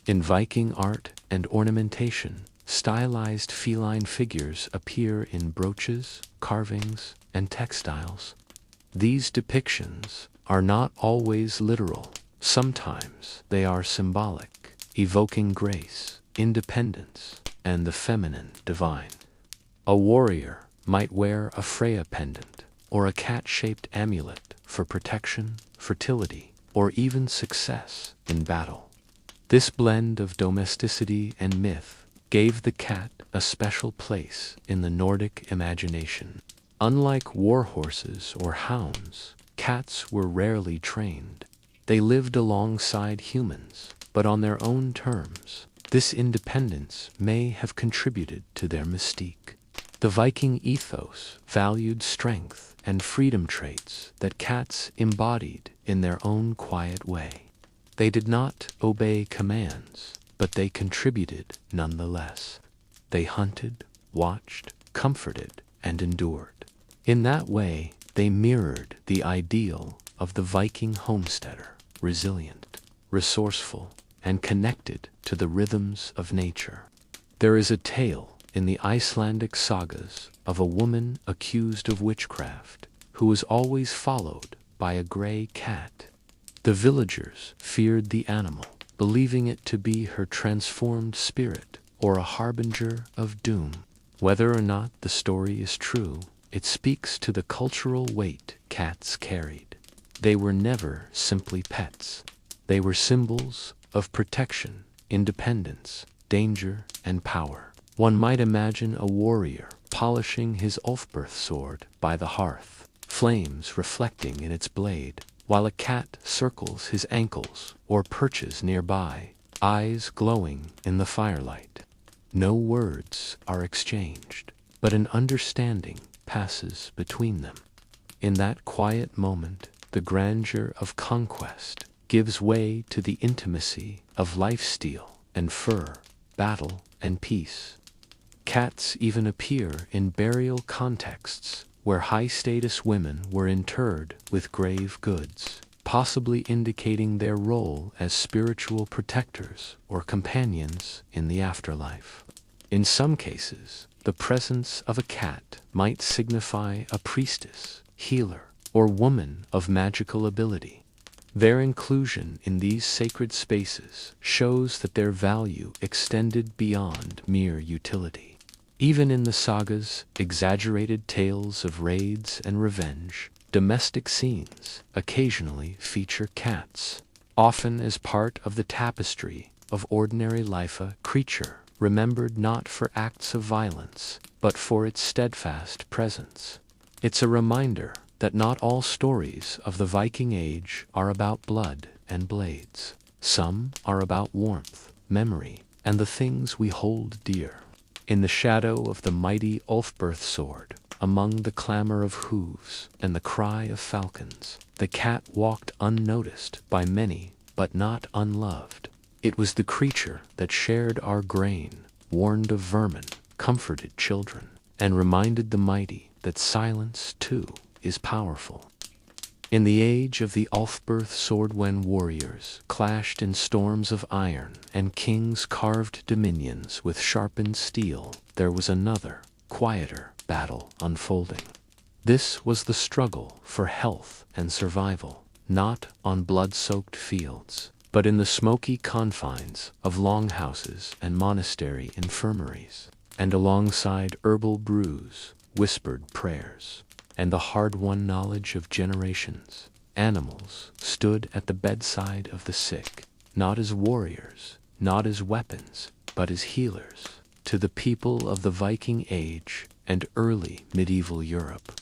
In Viking art and ornamentation, stylized feline figures appear in brooches, carvings, and textiles. These depictions are not always literal. Sometimes they are symbolic, evoking grace, independence, and the feminine divine. A warrior might wear a Freya pendant, or a cat-shaped amulet for protection, fertility, or even success in battle. This blend of domesticity and myth gave the cat a special place in the Nordic imagination. Unlike war horses or hounds, cats were rarely trained. They lived alongside humans, but on their own terms. This independence may have contributed to their mystique. The Viking ethos valued strength and freedom traits that cats embodied in their own quiet way. They did not obey commands, but they contributed nonetheless. They hunted, watched, comforted, and endured. In that way, they mirrored the ideal of the Viking homesteader, resilient, resourceful, and connected to the rhythms of nature. There is a tale in the Icelandic sagas of a woman accused of witchcraft who was always followed by a gray cat. The villagers feared the animal, believing it to be her transformed spirit or a harbinger of doom. Whether or not the story is true, it speaks to the cultural weight cats carried. They were never simply pets. They were symbols of protection, independence, danger, and power. One might imagine a warrior polishing his Ulfberht sword by the hearth, flames reflecting in its blade, while a cat circles his ankles or perches nearby, eyes glowing in the firelight. No words are exchanged, but an understanding passes between them. In that quiet moment, the grandeur of conquest gives way to the intimacy of lifesteal and fur, battle and peace. Cats even appear in burial contexts where high-status women were interred with grave goods, possibly indicating their role as spiritual protectors or companions in the afterlife. In some cases, the presence of a cat might signify a priestess, healer, or woman of magical ability. Their inclusion in these sacred spaces shows that their value extended beyond mere utility. Even in the saga's exaggerated tales of raids and revenge, domestic scenes occasionally feature cats, often as part of the tapestry of ordinary life. A creature remembered not for acts of violence, but for its steadfast presence. It's a reminder that not all stories of the Viking Age are about blood and blades. Some are about warmth, memory, and the things we hold dear. In the shadow of the mighty Ulfberht sword, among the clamor of hooves and the cry of falcons, the cat walked unnoticed by many, but not unloved. It was the creature that shared our grain, warned of vermin, comforted children, and reminded the mighty that silence, too, is powerful. In the age of the Ulfberht sword, when warriors clashed in storms of iron and kings carved dominions with sharpened steel, there was another, quieter battle unfolding. This was the struggle for health and survival, not on blood-soaked fields, but in the smoky confines of longhouses and monastery infirmaries, and alongside herbal brews, whispered prayers, and the hard-won knowledge of generations, animals stood at the bedside of the sick, not as warriors, not as weapons, but as healers. To the people of the Viking Age and early medieval Europe,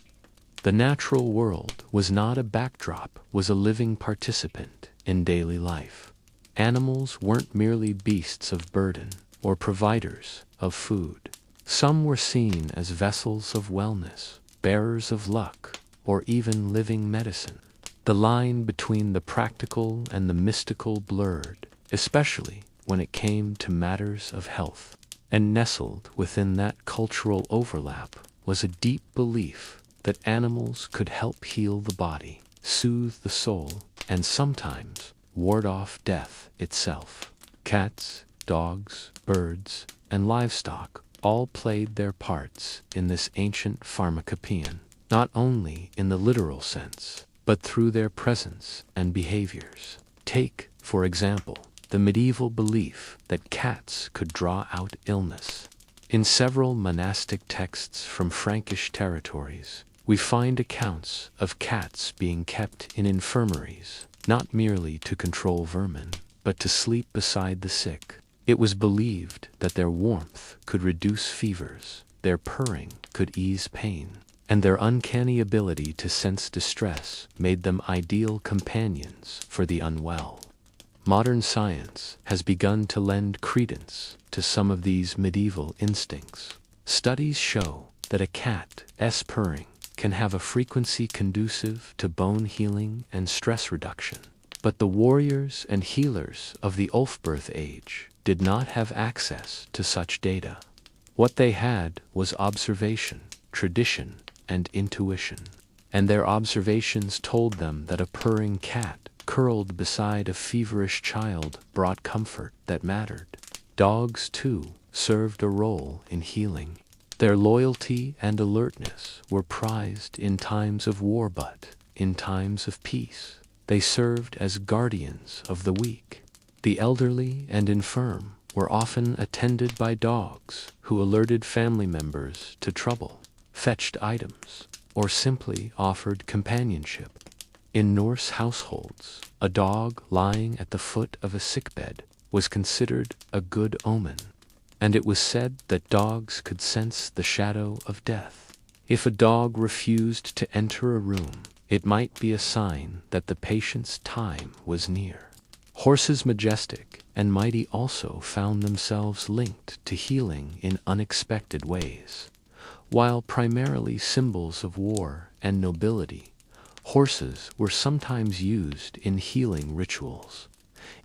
the natural world was not a backdrop, was a living participant in daily life. Animals weren't merely beasts of burden or providers of food. Some were seen as vessels of wellness, bearers of luck, or even living medicine. The line between the practical and the mystical blurred, especially when it came to matters of health. And nestled within that cultural overlap was a deep belief that animals could help heal the body, soothe the soul, and sometimes ward off death itself. Cats, dogs, birds, and livestock all played their parts in this ancient pharmacopoeia, not only in the literal sense, but through their presence and behaviors. Take, for example, the medieval belief that cats could draw out illness. In several monastic texts from Frankish territories, we find accounts of cats being kept in infirmaries, not merely to control vermin, but to sleep beside the sick. It was believed that their warmth could reduce fevers, their purring could ease pain, and their uncanny ability to sense distress made them ideal companions for the unwell. Modern science has begun to lend credence to some of these medieval instincts. Studies show that a cat's purring can have a frequency conducive to bone healing and stress reduction. But the warriors and healers of the Ulfberht age did not have access to such data. What they had was observation, tradition, and intuition. And their observations told them that a purring cat curled beside a feverish child brought comfort that mattered. Dogs, too, served a role in healing. Their loyalty and alertness were prized in times of war, but in times of peace, they served as guardians of the weak. The elderly and infirm were often attended by dogs who alerted family members to trouble, fetched items, or simply offered companionship. In Norse households, a dog lying at the foot of a sickbed was considered a good omen, and it was said that dogs could sense the shadow of death. If a dog refused to enter a room, it might be a sign that the patient's time was near. Horses, majestic and mighty, also found themselves linked to healing in unexpected ways. While primarily symbols of war and nobility, horses were sometimes used in healing rituals.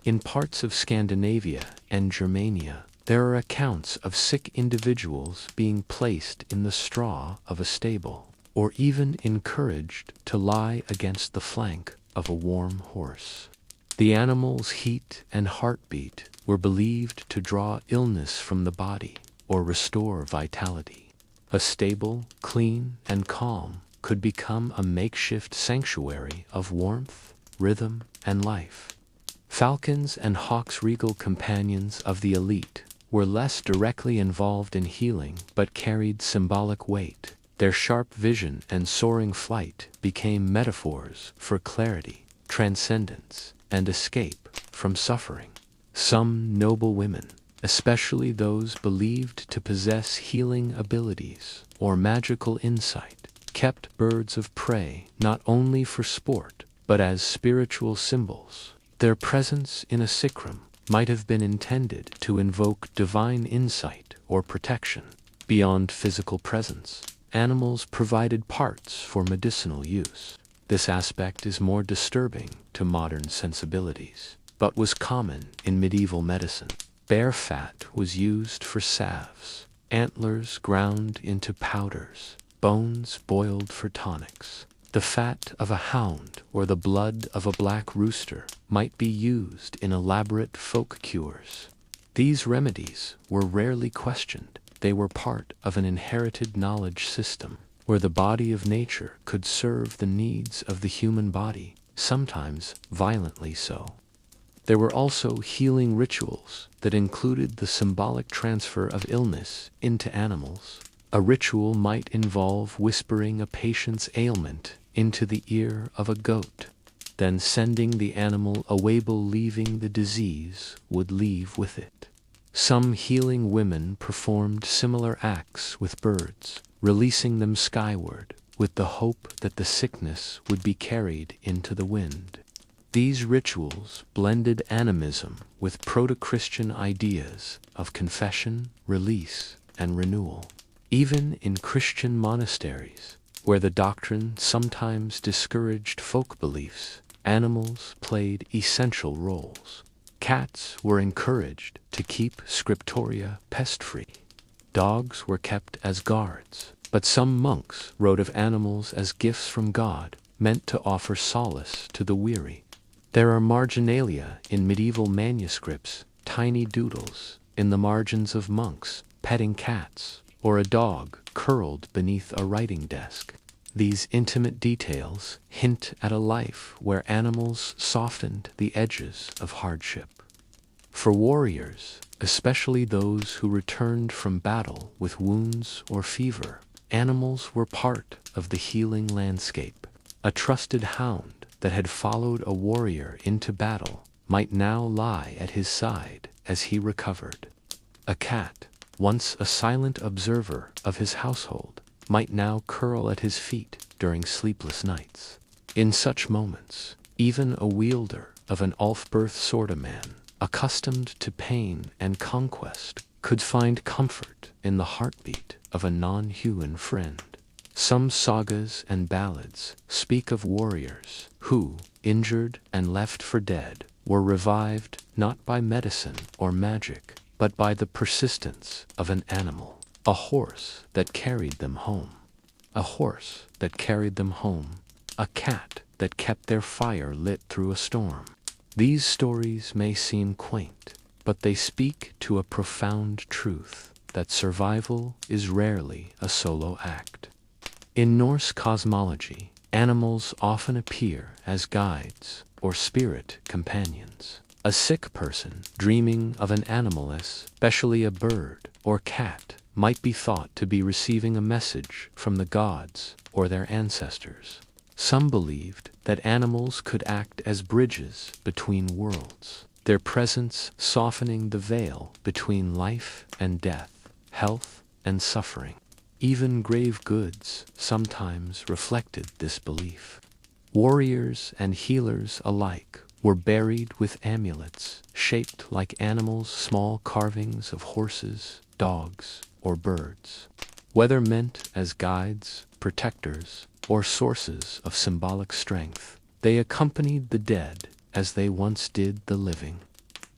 In parts of Scandinavia and Germania, there are accounts of sick individuals being placed in the straw of a stable, or even encouraged to lie against the flank of a warm horse. The animal's heat and heartbeat were believed to draw illness from the body or restore vitality. A stable, clean and calm, could become a makeshift sanctuary of warmth, rhythm, and life. Falcons and hawks, regal companions of the elite, were less directly involved in healing but carried symbolic weight. Their sharp vision and soaring flight became metaphors for clarity, transcendence, and escape from suffering. Some noble women, especially those believed to possess healing abilities or magical insight, kept birds of prey not only for sport but as spiritual symbols. Their presence in a sick room might have been intended to invoke divine insight or protection. Beyond physical presence, animals provided parts for medicinal use. This aspect is more disturbing to modern sensibilities, but was common in medieval medicine. Bear fat was used for salves, antlers ground into powders, bones boiled for tonics. The fat of a hound or the blood of a black rooster might be used in elaborate folk cures. These remedies were rarely questioned. They were part of an inherited knowledge system, where the body of nature could serve the needs of the human body, sometimes violently so. There were also healing rituals that included the symbolic transfer of illness into animals. A ritual might involve whispering a patient's ailment into the ear of a goat, then sending the animal away, believing the disease would leave with it. Some healing women performed similar acts with birds, releasing them skyward with the hope that the sickness would be carried into the wind. These rituals blended animism with proto-Christian ideas of confession, release, and renewal. Even in Christian monasteries, where the doctrine sometimes discouraged folk beliefs, animals played essential roles. Cats were encouraged to keep scriptoria pest-free. Dogs were kept as guards, but some monks wrote of animals as gifts from God, meant to offer solace to the weary. There are marginalia in medieval manuscripts, tiny doodles in the margins of monks petting cats, or a dog curled beneath a writing desk. These intimate details hint at a life where animals softened the edges of hardship. For warriors, especially those who returned from battle with wounds or fever, animals were part of the healing landscape. A trusted hound that had followed a warrior into battle might now lie at his side as he recovered. A cat, once a silent observer of his household, might now curl at his feet during sleepless nights. In such moments, even a wielder of an Ulfberht sword-man, accustomed to pain and conquest, could find comfort in the heartbeat of a non-human friend. Some sagas and ballads speak of warriors who, injured and left for dead, were revived not by medicine or magic, but by the persistence of an animal. A horse that carried them home. A horse that carried them home. A cat that kept their fire lit through a storm. These stories may seem quaint, but they speak to a profound truth. that survival is rarely a solo act. In Norse cosmology, animals often appear as guides or spirit companions. A sick person dreaming of an animal, especially a bird or cat, might be thought to be receiving a message from the gods or their ancestors. Some believed that animals could act as bridges between worlds, their presence softening the veil between life and death, health and suffering. Even grave goods sometimes reflected this belief. Warriors and healers alike were buried with amulets shaped like animals, small carvings of horses, dogs, or birds. Whether meant as guides, protectors, or sources of symbolic strength, they accompanied the dead as they once did the living.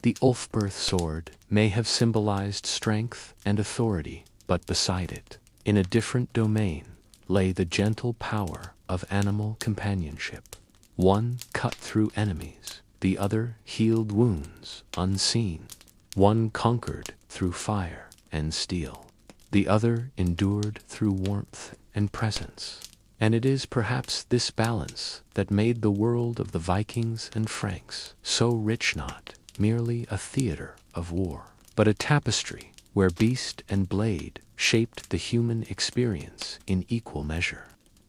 The Ulfberht sword may have symbolized strength and authority, but beside it, in a different domain, lay the gentle power of animal companionship. One cut through enemies, the other healed wounds unseen. One conquered through fire and steel, the other endured through warmth and presence. And it is perhaps this balance that made the world of the Vikings and Franks so rich, not merely a theater of war, but a tapestry where beast and blade shaped the human experience in equal measure.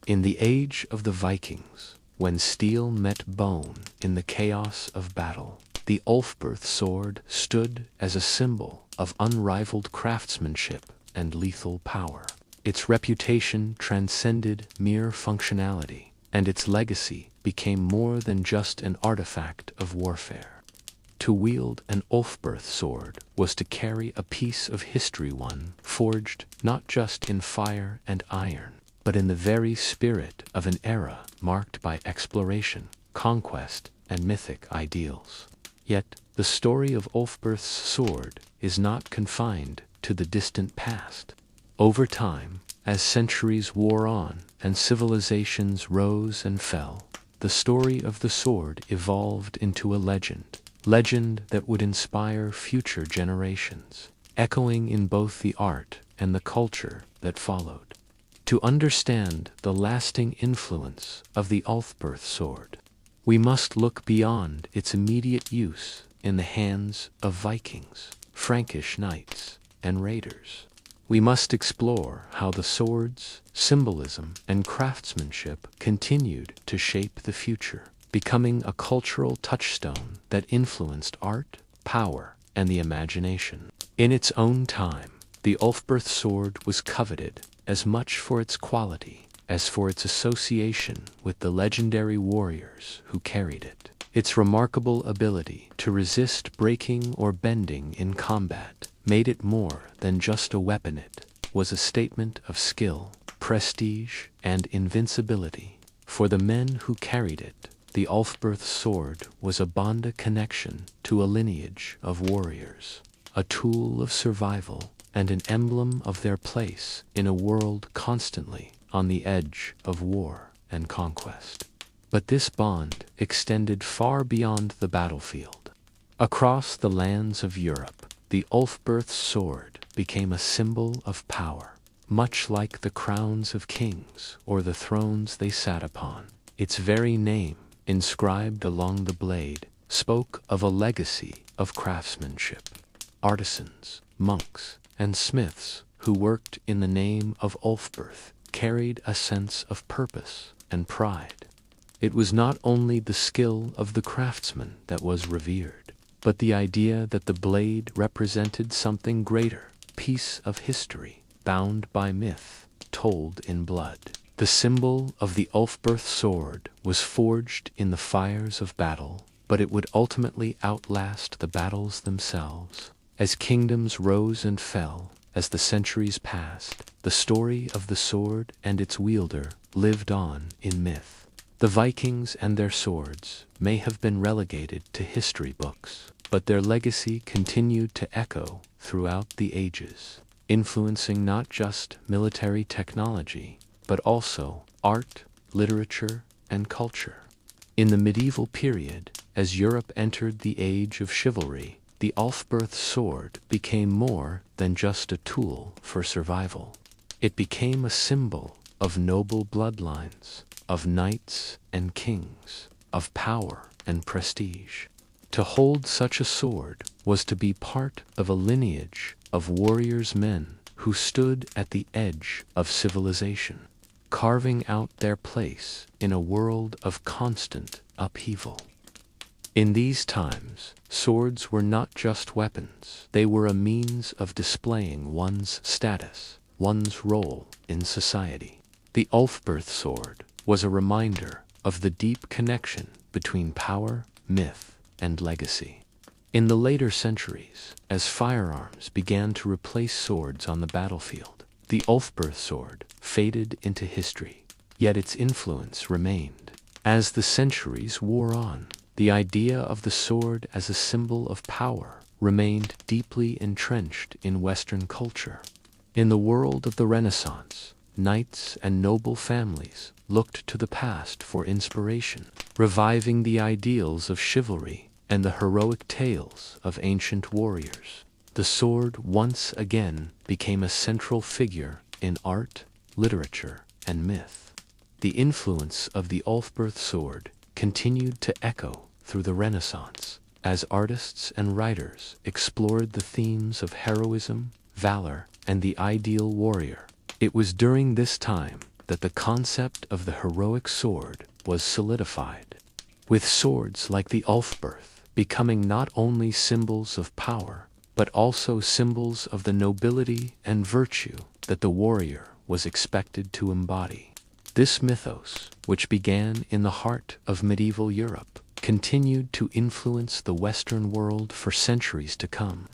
In the age of the Vikings, when steel met bone in the chaos of battle, the Ulfberht sword stood as a symbol of unrivaled craftsmanship and lethal power. Its reputation transcended mere functionality, and its legacy became more than just an artifact of warfare. To wield an Ulfberht sword was to carry a piece of history, one forged not just in fire and iron, but in the very spirit of an era marked by exploration, conquest, and mythic ideals. Yet, the story of Ulfberht's sword is not confined to the distant past. Over time, as centuries wore on and civilizations rose and fell, the story of the sword evolved into a legend that would inspire future generations, echoing in both the art and the culture that followed. To understand the lasting influence of the Ulfberht sword, we must look beyond its immediate use in the hands of Vikings, Frankish knights, and raiders. We must explore how the sword's symbolism and craftsmanship continued to shape the future, becoming a cultural touchstone that influenced art, power, and the imagination. In its own time, the Ulfberht sword was coveted as much for its quality as for its association with the legendary warriors who carried it. Its remarkable ability to resist breaking or bending in combat made it more than just a weapon. It was a statement of skill, prestige, and invincibility. For the men who carried it, the Ulfberht sword was a bond connection to a lineage of warriors, a tool of survival, and an emblem of their place in a world constantly on the edge of war and conquest. But this bond extended far beyond the battlefield. Across the lands of Europe, the Ulfberht sword became a symbol of power, much like the crowns of kings or the thrones they sat upon. Its very name, inscribed along the blade, spoke of a legacy of craftsmanship. Artisans, monks, and smiths who worked in the name of Ulfberht carried a sense of purpose and pride. It was not only the skill of the craftsman that was revered, but the idea that the blade represented something greater, piece of history, bound by myth, told in blood. The symbol of the Ulfberht sword was forged in the fires of battle, but it would ultimately outlast the battles themselves. As kingdoms rose and fell, as the centuries passed, the story of the sword and its wielder lived on in myth. The Vikings and their swords may have been relegated to history books, but their legacy continued to echo throughout the ages, influencing not just military technology, but also art, literature, and culture. In the medieval period, as Europe entered the age of chivalry, the Ulfberht sword became more than just a tool for survival. It became a symbol of noble bloodlines, of knights and kings, of power and prestige. To hold such a sword was to be part of a lineage of warriors, men who stood at the edge of civilization, carving out their place in a world of constant upheaval. In these times, swords were not just weapons, they were a means of displaying one's status, one's role in society. The Ulfberht sword was a reminder of the deep connection between power, myth, and legacy. In the later centuries, as firearms began to replace swords on the battlefield, the Ulfberht sword faded into history, yet its influence remained. As the centuries wore on, the idea of the sword as a symbol of power remained deeply entrenched in Western culture. In the world of the Renaissance, knights and noble families looked to the past for inspiration, reviving the ideals of chivalry and the heroic tales of ancient warriors. The sword once again became a central figure in art, literature, and myth. The influence of the Ulfberht sword continued to echo through the Renaissance as artists and writers explored the themes of heroism, valor, and the ideal warrior. It was during this time that the concept of the heroic sword was solidified, with swords like the Ulfberht becoming not only symbols of power, but also symbols of the nobility and virtue that the warrior was expected to embody. This mythos, which began in the heart of medieval Europe, continued to influence the Western world for centuries to come.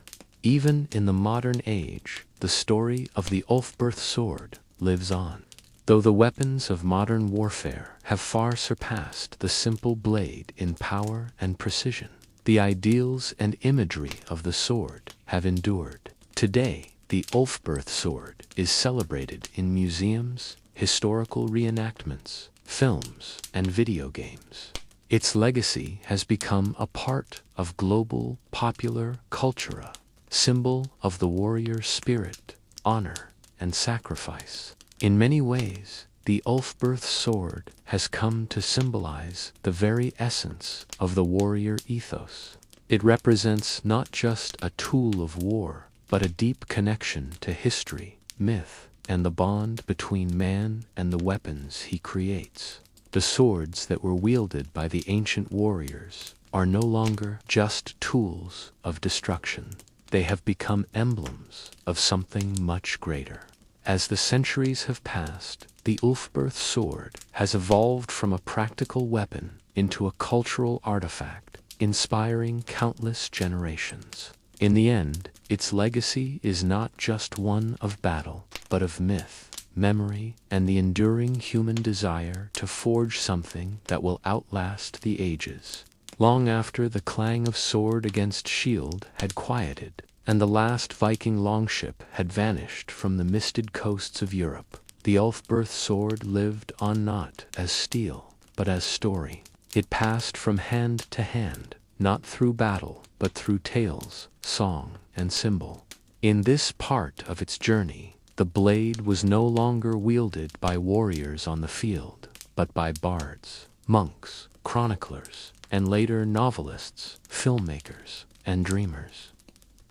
Even in the modern age, the story of the Ulfberht sword lives on. Though the weapons of modern warfare have far surpassed the simple blade in power and precision, the ideals and imagery of the sword have endured. Today, the Ulfberht sword is celebrated in museums, historical reenactments, films, and video games. Its legacy has become a part of global popular culture, symbol of the warrior spirit, honor, and sacrifice. In many ways, the Ulfberht sword has come to symbolize the very essence of the warrior ethos. It represents not just a tool of war, but a deep connection to history, myth, and the bond between man and the weapons he creates. The swords that were wielded by the ancient warriors are no longer just tools of destruction. They have become emblems of something much greater. As the centuries have passed, the Ulfberht sword has evolved from a practical weapon into a cultural artifact, inspiring countless generations. In the end, its legacy is not just one of battle, but of myth, memory, and the enduring human desire to forge something that will outlast the ages. Long after the clang of sword against shield had quieted, and the last Viking longship had vanished from the misted coasts of Europe, the Ulfberht sword lived on not as steel, but as story. It passed from hand to hand, not through battle, but through tales, song, and symbol. In this part of its journey, the blade was no longer wielded by warriors on the field, but by bards, monks, chroniclers, and later novelists, filmmakers, and dreamers.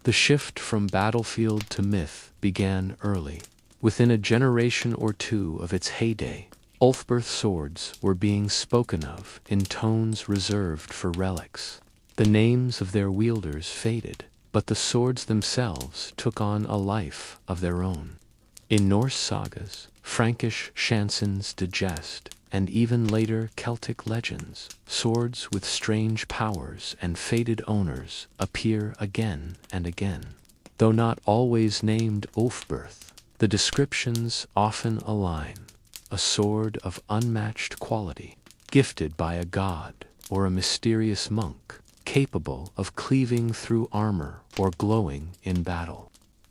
The shift from battlefield to myth began early. Within a generation or two of its heyday, Ulfberht swords were being spoken of in tones reserved for relics. The names of their wielders faded, but the swords themselves took on a life of their own. In Norse sagas, Frankish Schansons digest, and even later Celtic legends, swords with strange powers and fated owners appear again and again. Though not always named Ulfberht, the descriptions often align. A sword of unmatched quality, gifted by a god or a mysterious monk, capable of cleaving through armor or glowing in battle.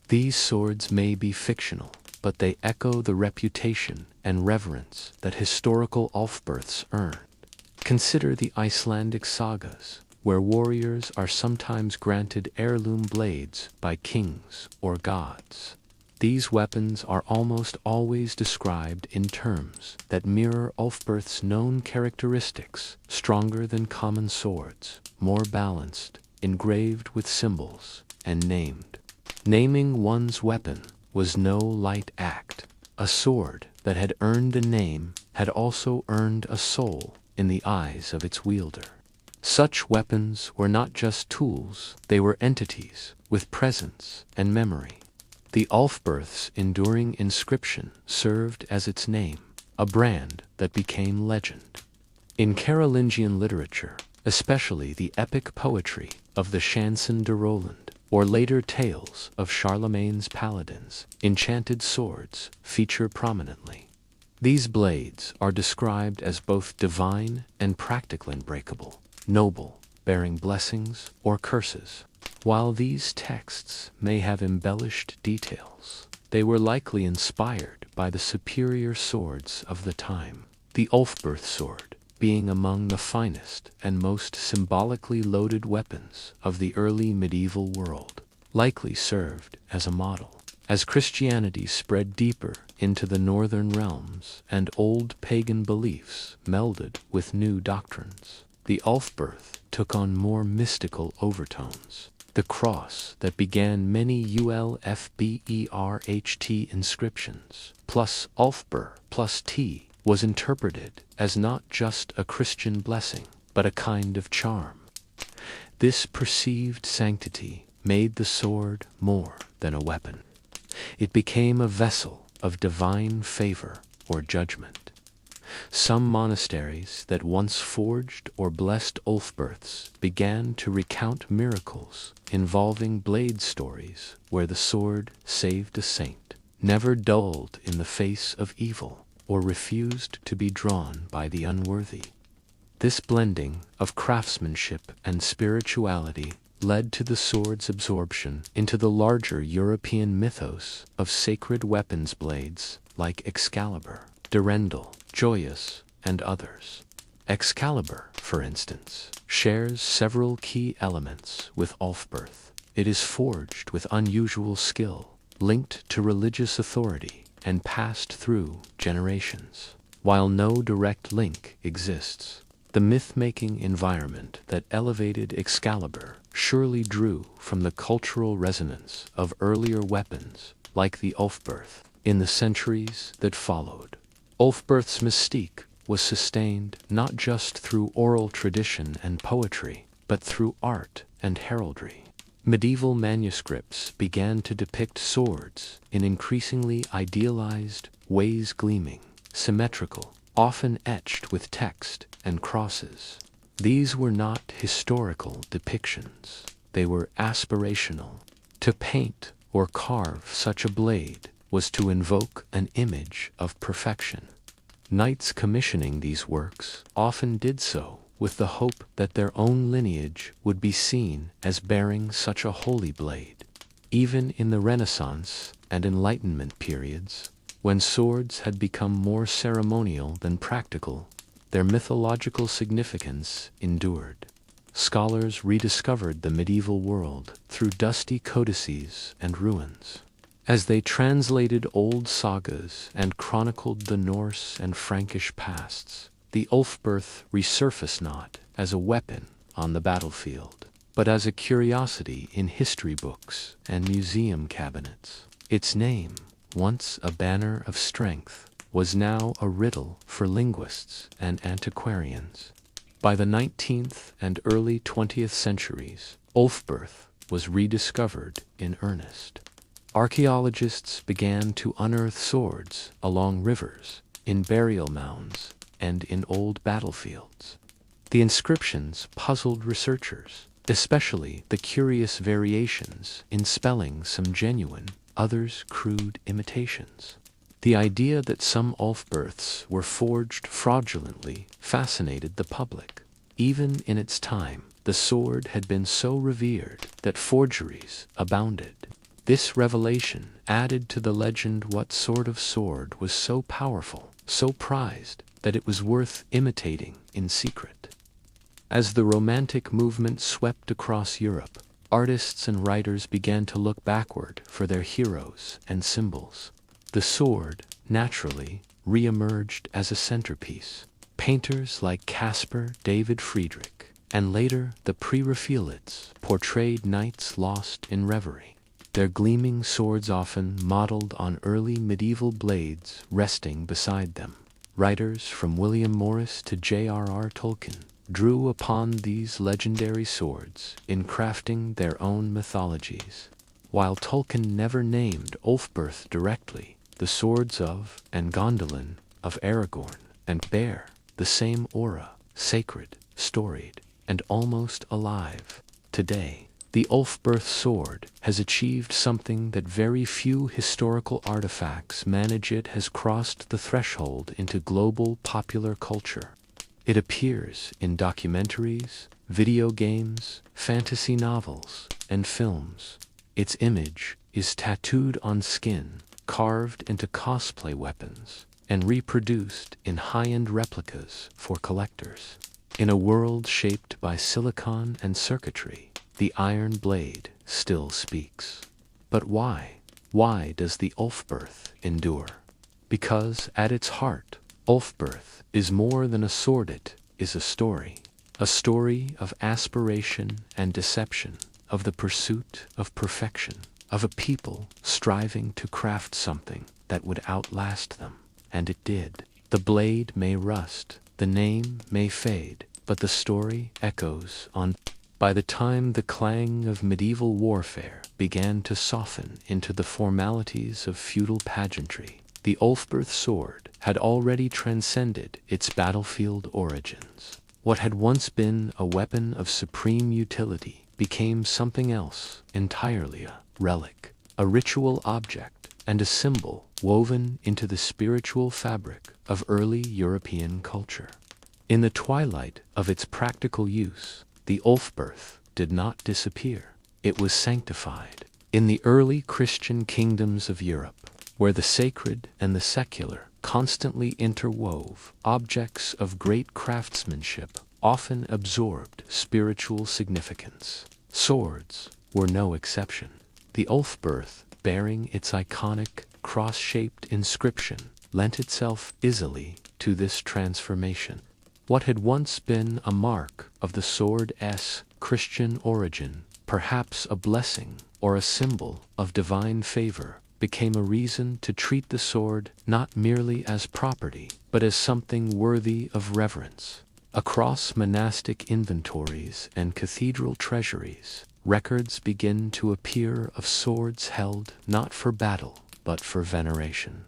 These swords may be fictional, but they echo the reputation and reverence that historical Ulfberhts earned. Consider the Icelandic sagas, where warriors are sometimes granted heirloom blades by kings or gods. These weapons are almost always described in terms that mirror Ulfberht's known characteristics: stronger than common swords, more balanced, engraved with symbols, and named. Naming one's weapon was no light act. A sword that had earned a name had also earned a soul in the eyes of its wielder. Such weapons were not just tools, they were entities with presence and memory. The Ulfberht's enduring inscription served as its name, a brand that became legend. In Carolingian literature, especially the epic poetry of the Chanson de Roland, or later tales of Charlemagne's paladins, enchanted swords feature prominently. These blades are described as both divine and practical, unbreakable, noble, bearing blessings or curses. While these texts may have embellished details, they were likely inspired by the superior swords of the time. The Ulfberht sword, being among the finest and most symbolically loaded weapons of the early medieval world, likely served as a model. As Christianity spread deeper into the northern realms and old pagan beliefs melded with new doctrines, the Ulfberht took on more mystical overtones. The cross that began many Ulfberht inscriptions, plus Ulfberht plus T, was interpreted as not just a Christian blessing, but a kind of charm. This perceived sanctity made the sword more than a weapon. It became a vessel of divine favor or judgment. Some monasteries that once forged or blessed Ulfberhts began to recount miracles involving blade stories where the sword saved a saint, never dulled in the face of evil, or refused to be drawn by the unworthy. This blending of craftsmanship and spirituality led to the sword's absorption into the larger European mythos of sacred weapons blades like Excalibur, Durendal, Joyous, and others. Excalibur, for instance, shares several key elements with Ulfberht. It is forged with unusual skill, linked to religious authority, and passed through generations. While no direct link exists, the myth-making environment that elevated Excalibur surely drew from the cultural resonance of earlier weapons like the Ulfberht in the centuries that followed. Ulfberht's mystique was sustained not just through oral tradition and poetry, but through art and heraldry. Medieval manuscripts began to depict swords in increasingly idealized ways, gleaming, symmetrical, often etched with text and crosses. These were not historical depictions, they were aspirational. To paint or carve such a blade was to invoke an image of perfection. Knights commissioning these works often did so with the hope that their own lineage would be seen as bearing such a holy blade. Even in the Renaissance and Enlightenment periods, when swords had become more ceremonial than practical, their mythological significance endured. Scholars rediscovered the medieval world through dusty codices and ruins. As they translated old sagas and chronicled the Norse and Frankish pasts, the Ulfberht resurfaced not as a weapon on the battlefield, but as a curiosity in history books and museum cabinets. Its name, once a banner of strength, was now a riddle for linguists and antiquarians. By the 19th and early 20th centuries, Ulfberht was rediscovered in earnest. Archaeologists began to unearth swords along rivers, in burial mounds, and in old battlefields. The inscriptions puzzled researchers, especially the curious variations in spelling, some genuine, others crude imitations. The idea that some Ulfberhts were forged fraudulently fascinated the public. Even in its time, the sword had been so revered that forgeries abounded. This revelation added to the legend what sort of sword was so powerful, so prized, that it was worth imitating in secret. As the Romantic movement swept across Europe, artists and writers began to look backward for their heroes and symbols. The sword, naturally, re-emerged as a centerpiece. Painters like Caspar David Friedrich, and later the Pre-Raphaelites, portrayed knights lost in reverie, their gleaming swords often modeled on early medieval blades resting beside them. Writers from William Morris to J.R.R. Tolkien drew upon these legendary swords in crafting their own mythologies. While Tolkien never named Ulfberht directly, the swords of and Gondolin, of Aragorn, and bear the same aura, sacred, storied, and almost alive. Today, the Ulfberht sword has achieved something that very few historical artifacts manage. It has crossed the threshold into global popular culture. It appears in documentaries, video games, fantasy novels, and films. Its image is tattooed on skin, carved into cosplay weapons, and reproduced in high-end replicas for collectors. In a world shaped by silicon and circuitry, the iron blade still speaks. But why? Why does the Ulfberht endure? Because at its heart, Ulfberht is more than a sword. It is a story of aspiration and deception, of the pursuit of perfection, of a people striving to craft something that would outlast them. And it did. The blade may rust, the name may fade, but the story echoes on. By the time the clang of medieval warfare began to soften into the formalities of feudal pageantry, the Ulfberht sword had already transcended its battlefield origins. What had once been a weapon of supreme utility became something else entirely: a relic, a ritual object, and a symbol woven into the spiritual fabric of early European culture. In the twilight of its practical use, the Ulfberht did not disappear. It was sanctified. In the early Christian kingdoms of Europe, where the sacred and the secular constantly interwove, objects of great craftsmanship often absorbed spiritual significance. Swords were no exception. The Ulfberht, bearing its iconic cross-shaped inscription, lent itself easily to this transformation. What had once been a mark of the sword's Christian origin, perhaps a blessing or a symbol of divine favor, became a reason to treat the sword not merely as property, but as something worthy of reverence. Across monastic inventories and cathedral treasuries, records begin to appear of swords held not for battle, but for veneration.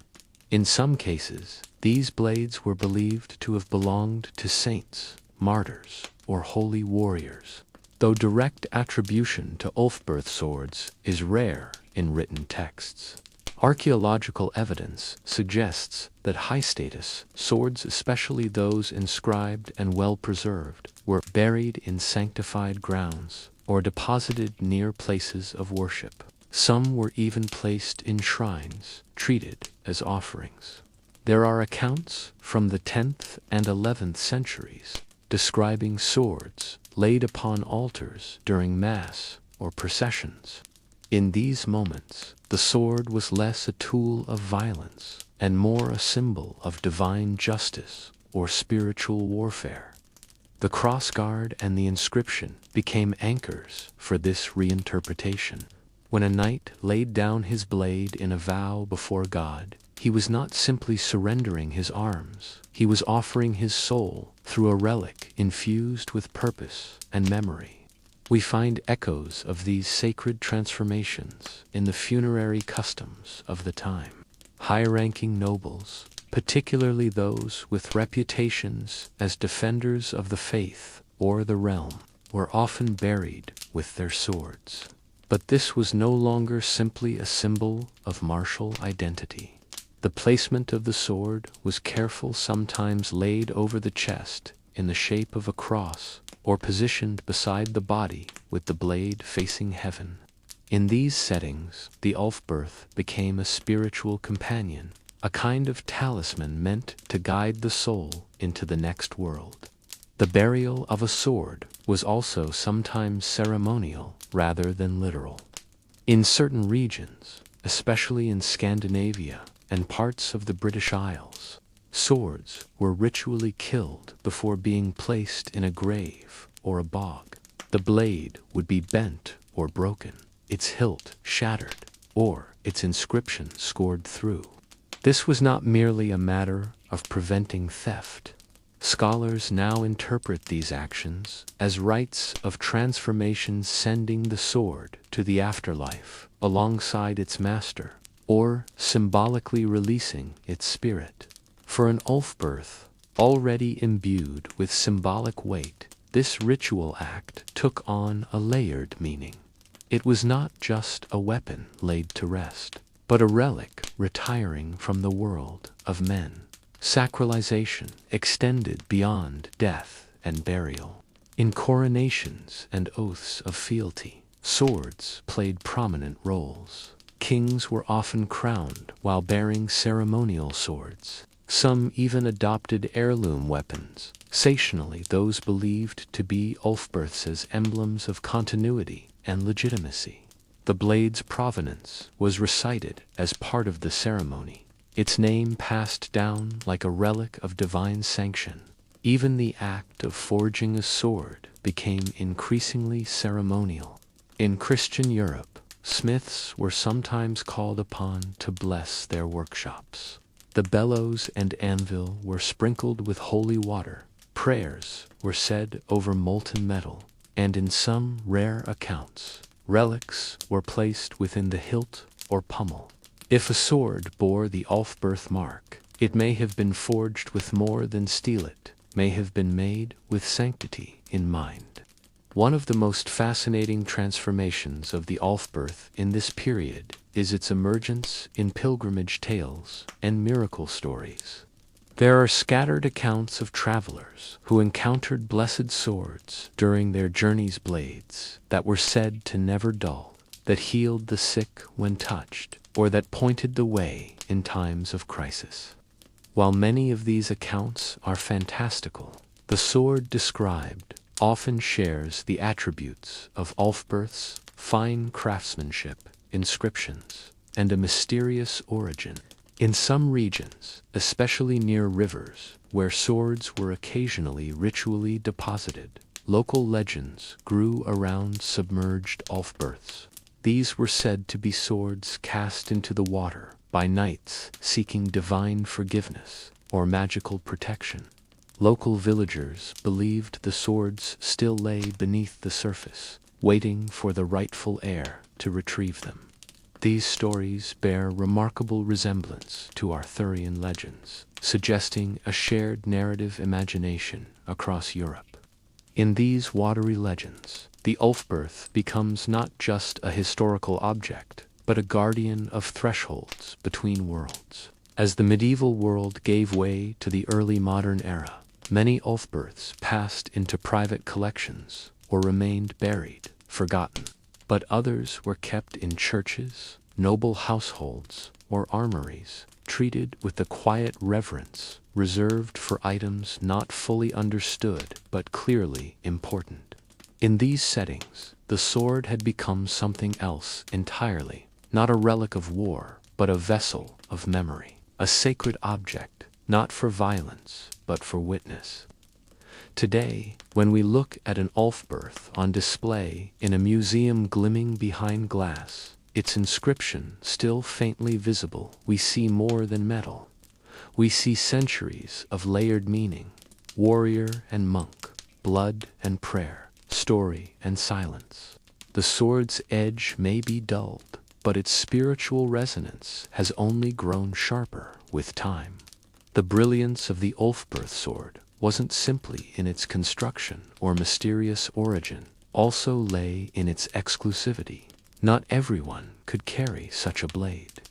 In some cases, these blades were believed to have belonged to saints, martyrs, or holy warriors, though direct attribution to Ulfberht swords is rare in written texts. Archaeological evidence suggests that high-status swords, especially those inscribed and well-preserved, were buried in sanctified grounds or deposited near places of worship. Some were even placed in shrines, treated as offerings. There are accounts from the 10th and 11th centuries describing swords laid upon altars during Mass or processions. In these moments, the sword was less a tool of violence and more a symbol of divine justice or spiritual warfare. The crossguard and the inscription became anchors for this reinterpretation. When a knight laid down his blade in a vow before God, he was not simply surrendering his arms, he was offering his soul through a relic infused with purpose and memory. We find echoes of these sacred transformations in the funerary customs of the time. High-ranking nobles, particularly those with reputations as defenders of the faith or the realm, were often buried with their swords. But this was no longer simply a symbol of martial identity. The placement of the sword was careful, sometimes laid over the chest in the shape of a cross, or positioned beside the body with the blade facing heaven. In these settings, the Ulfberht became a spiritual companion, a kind of talisman meant to guide the soul into the next world. The burial of a sword was also sometimes ceremonial rather than literal. In certain regions, especially in Scandinavia and parts of the British Isles, swords were ritually killed before being placed in a grave or a bog. The blade would be bent or broken, its hilt shattered, or its inscription scored through. This was not merely a matter of preventing theft. Scholars now interpret these actions as rites of transformation, sending the sword to the afterlife alongside its master, or symbolically releasing its spirit. For an Ulfberht already imbued with symbolic weight, this ritual act took on a layered meaning. It was not just a weapon laid to rest, but a relic retiring from the world of men. Sacralization extended beyond death and burial. In coronations and oaths of fealty, swords played prominent roles. Kings were often crowned while bearing ceremonial swords. Some even adopted heirloom weapons, sensationally those believed to be Ulfberhts as emblems of continuity and legitimacy. The blade's provenance was recited as part of the ceremony, its name passed down like a relic of divine sanction. Even the act of forging a sword became increasingly ceremonial. In Christian Europe, smiths were sometimes called upon to bless their workshops. The bellows and anvil were sprinkled with holy water, prayers were said over molten metal, and in some rare accounts, relics were placed within the hilt or pommel. If a sword bore the Ulfberht mark, it may have been forged with more than steel, it may have been made with sanctity in mind. One of the most fascinating transformations of the Ulfberht in this period is its emergence in pilgrimage tales and miracle stories. There are scattered accounts of travelers who encountered blessed swords during their journey's blades that were said to never dull, that healed the sick when touched, or that pointed the way in times of crisis. While many of these accounts are fantastical, the sword described often shares the attributes of Ulfberht's fine craftsmanship, inscriptions, and a mysterious origin. In some regions, especially near rivers, where swords were occasionally ritually deposited, local legends grew around submerged Ulfberhts. These were said to be swords cast into the water by knights seeking divine forgiveness or magical protection. Local villagers believed the swords still lay beneath the surface, waiting for the rightful heir to retrieve them. These stories bear remarkable resemblance to Arthurian legends, suggesting a shared narrative imagination across Europe. In these watery legends, the Ulfberht becomes not just a historical object, but a guardian of thresholds between worlds. As the medieval world gave way to the early modern era, many Ulfberhts passed into private collections or remained buried, forgotten. But others were kept in churches, noble households, or armories, treated with the quiet reverence reserved for items not fully understood but clearly important. In these settings, the sword had become something else entirely, not a relic of war, but a vessel of memory, a sacred object, not for violence, but for witness. Today, when we look at an Ulfberht on display in a museum glimmering behind glass, its inscription still faintly visible, we see more than metal. We see centuries of layered meaning, warrior and monk, blood and prayer, story and silence. The sword's edge may be dulled, but its spiritual resonance has only grown sharper with time. The brilliance of the Ulfberht sword wasn't simply in its construction or mysterious origin, also lay in its exclusivity. Not everyone could carry such a blade.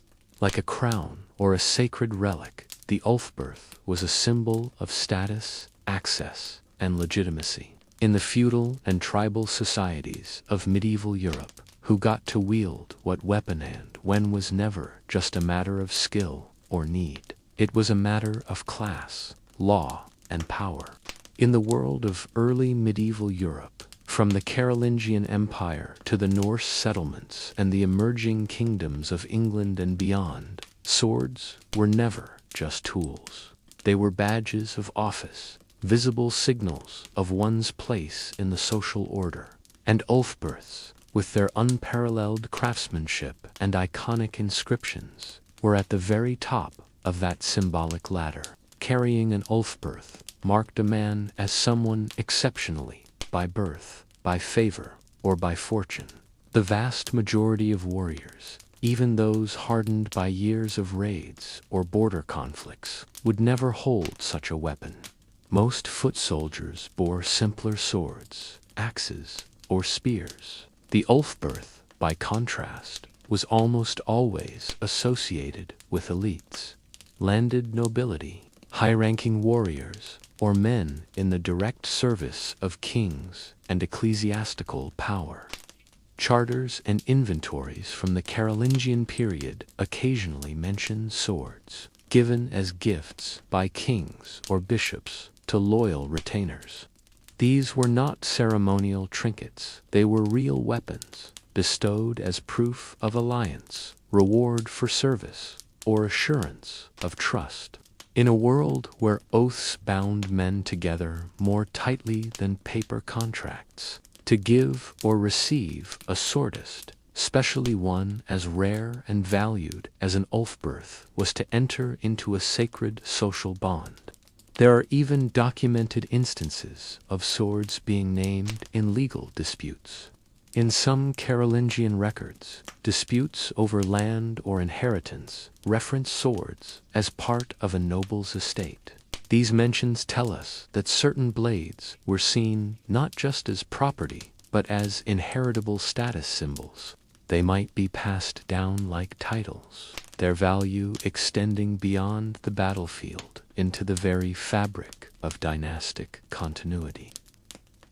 Like a crown or a sacred relic, the Ulfberht was a symbol of status, access, and legitimacy. In the feudal and tribal societies of medieval Europe, who got to wield what weapon and when was never just a matter of skill or need. It was a matter of class, law, and power. In the world of early medieval Europe, from the Carolingian Empire to the Norse settlements and the emerging kingdoms of England and beyond, swords were never just tools. They were badges of office, visible signals of one's place in the social order. And Ulfberhts, with their unparalleled craftsmanship and iconic inscriptions, were at the very top of that symbolic ladder. Carrying an Ulfberht marked a man as someone exceptionally, by birth, by favor, or by fortune. The vast majority of warriors, even those hardened by years of raids or border conflicts, would never hold such a weapon. Most foot soldiers bore simpler swords, axes, or spears. The Ulfberht, by contrast, was almost always associated with elites, landed nobility, high-ranking warriors, or men in the direct service of kings and ecclesiastical power. Charters and inventories from the Carolingian period occasionally mention swords, given as gifts by kings or bishops to loyal retainers. These were not ceremonial trinkets, they were real weapons, bestowed as proof of alliance, reward for service, or assurance of trust. In a world where oaths bound men together more tightly than paper contracts, to give or receive a swordist, especially one as rare and valued as an Ulfberht, was to enter into a sacred social bond. There are even documented instances of swords being named in legal disputes. In some Carolingian records, disputes over land or inheritance reference swords as part of a noble's estate. These mentions tell us that certain blades were seen not just as property, but as inheritable status symbols. They might be passed down like titles, their value extending beyond the battlefield into the very fabric of dynastic continuity.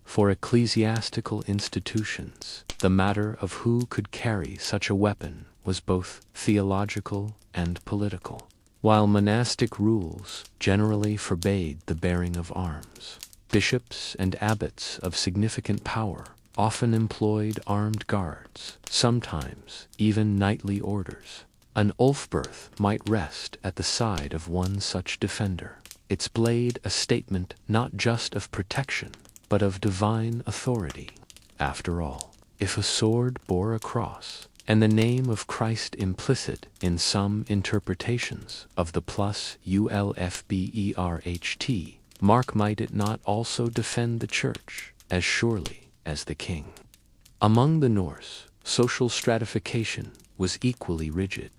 For ecclesiastical institutions, the matter of who could carry such a weapon was both theological and political. While monastic rules generally forbade the bearing of arms, bishops and abbots of significant power often employed armed guards, sometimes even knightly orders. An Ulfberht might rest at the side of one such defender, its blade a statement not just of protection, but of divine authority. After all, if a sword bore a cross, and the name of Christ implicit in some interpretations of the plus Ulfberht mark, might it not also defend the church as surely as the king? Among the Norse, social stratification was equally rigid.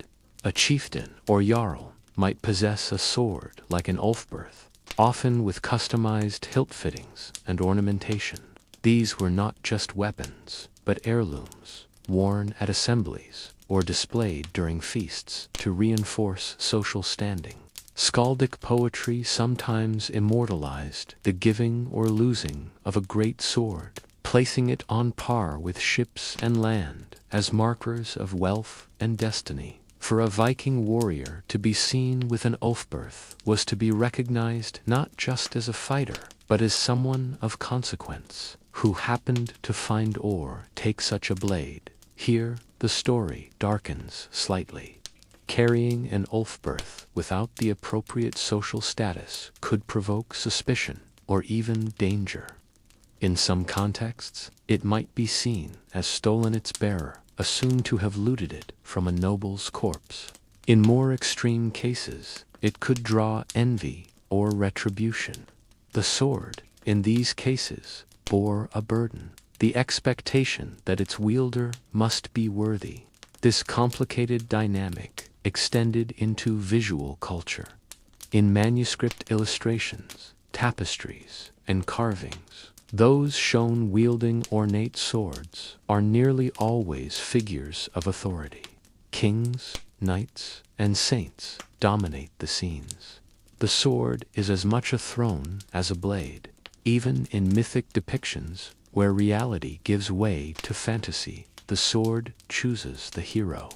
A chieftain or jarl might possess a sword like an Ulfberht, often with customized hilt fittings and ornamentation. These were not just weapons, but heirlooms, worn at assemblies or displayed during feasts to reinforce social standing. Skaldic poetry sometimes immortalized the giving or losing of a great sword, placing it on par with ships and land as markers of wealth and destiny. For a Viking warrior to be seen with an Ulfberht was to be recognized not just as a fighter, but as someone of consequence, who happened to find or take such a blade. Here, the story darkens slightly. Carrying an Ulfberht without the appropriate social status could provoke suspicion or even danger. In some contexts, it might be seen as stolen its bearer, assumed to have looted it from a noble's corpse. In more extreme cases, it could draw envy or retribution. The sword, in these cases, bore a burden, the expectation that its wielder must be worthy. This complicated dynamic extended into visual culture. In manuscript illustrations, tapestries, and carvings, those shown wielding ornate swords are nearly always figures of authority. Kings, knights, and saints dominate the scenes. The sword is as much a throne as a blade, even in mythic depictions where reality gives way to fantasy. The sword chooses the hero.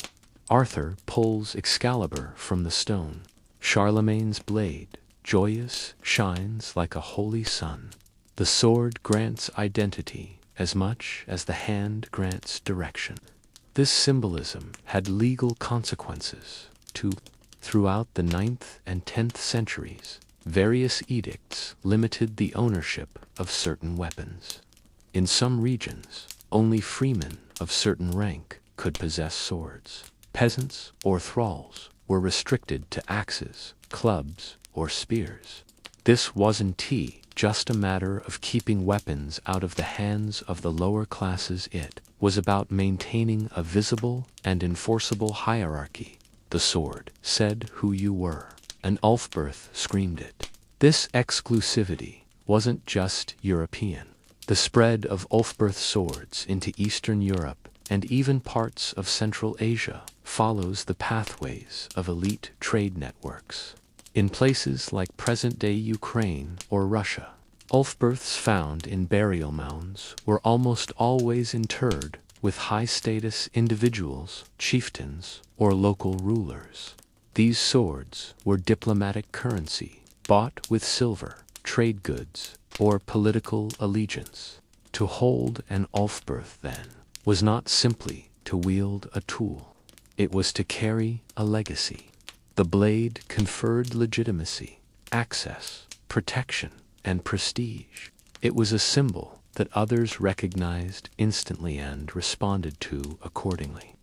Arthur pulls Excalibur from the stone. Charlemagne's blade joyous, shines like a holy sun. The sword grants identity as much as the hand grants direction. This symbolism had legal consequences, too. Throughout the 9th and 10th centuries, various edicts limited the ownership of certain weapons. In some regions, only freemen of certain rank could possess swords. Peasants or thralls were restricted to axes, clubs, or spears. This wasn't just a matter of keeping weapons out of the hands of the lower classes. It was about maintaining a visible and enforceable hierarchy. The sword said who you were, and Ulfberht screamed it. This exclusivity wasn't just European. The spread of Ulfberht swords into Eastern Europe and even parts of Central Asia follows the pathways of elite trade networks. In places like present-day Ukraine or Russia, Ulfberhts found in burial mounds were almost always interred with high-status individuals, chieftains, or local rulers. These swords were diplomatic currency, bought with silver, trade goods, or political allegiance. To hold an Ulfberht, then, was not simply to wield a tool. It was to carry a legacy. The blade conferred legitimacy, access, protection, and prestige. It was a symbol that others recognized instantly and responded to accordingly.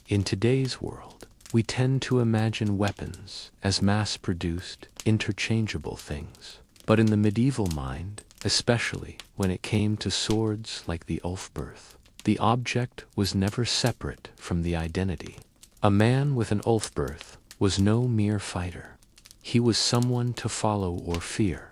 In today's world, we tend to imagine weapons as mass-produced, interchangeable things. But in the medieval mind, especially when it came to swords like the Ulfberht, the object was never separate from the identity. A man with an Ulfberht was no mere fighter. He was someone to follow or fear.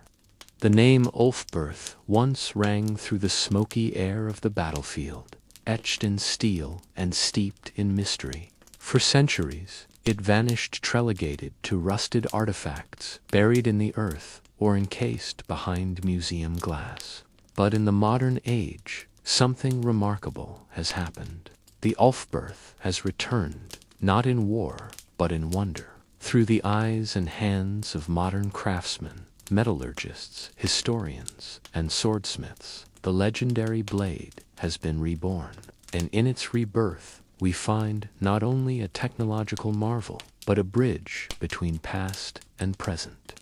The name Ulfberht once rang through the smoky air of the battlefield, etched in steel and steeped in mystery. For centuries, it vanished, relegated to rusted artifacts buried in the earth or encased behind museum glass. But in the modern age, something remarkable has happened. The Ulfberht has returned, not in war, but in wonder. Through the eyes and hands of modern craftsmen, metallurgists, historians, and swordsmiths, the legendary blade has been reborn. And in its rebirth, we find not only a technological marvel, but a bridge between past and present.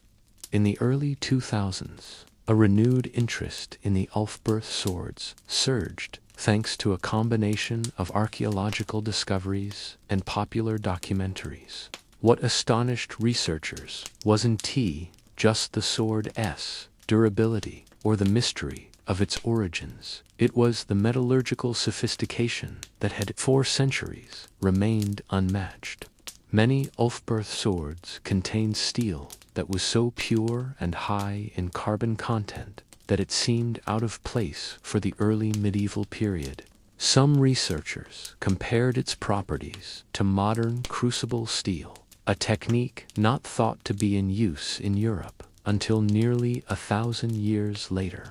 In the early 2000s, a renewed interest in the Ulfberht swords surged thanks to a combination of archaeological discoveries and popular documentaries. What astonished researchers wasn't just the sword's durability or the mystery of its origins. It was the metallurgical sophistication that had for centuries remained unmatched. Many Ulfberht swords contained steel that was so pure and high in carbon content that it seemed out of place for the early medieval period. Some researchers compared its properties to modern crucible steel, a technique not thought to be in use in Europe until nearly 1,000 years later.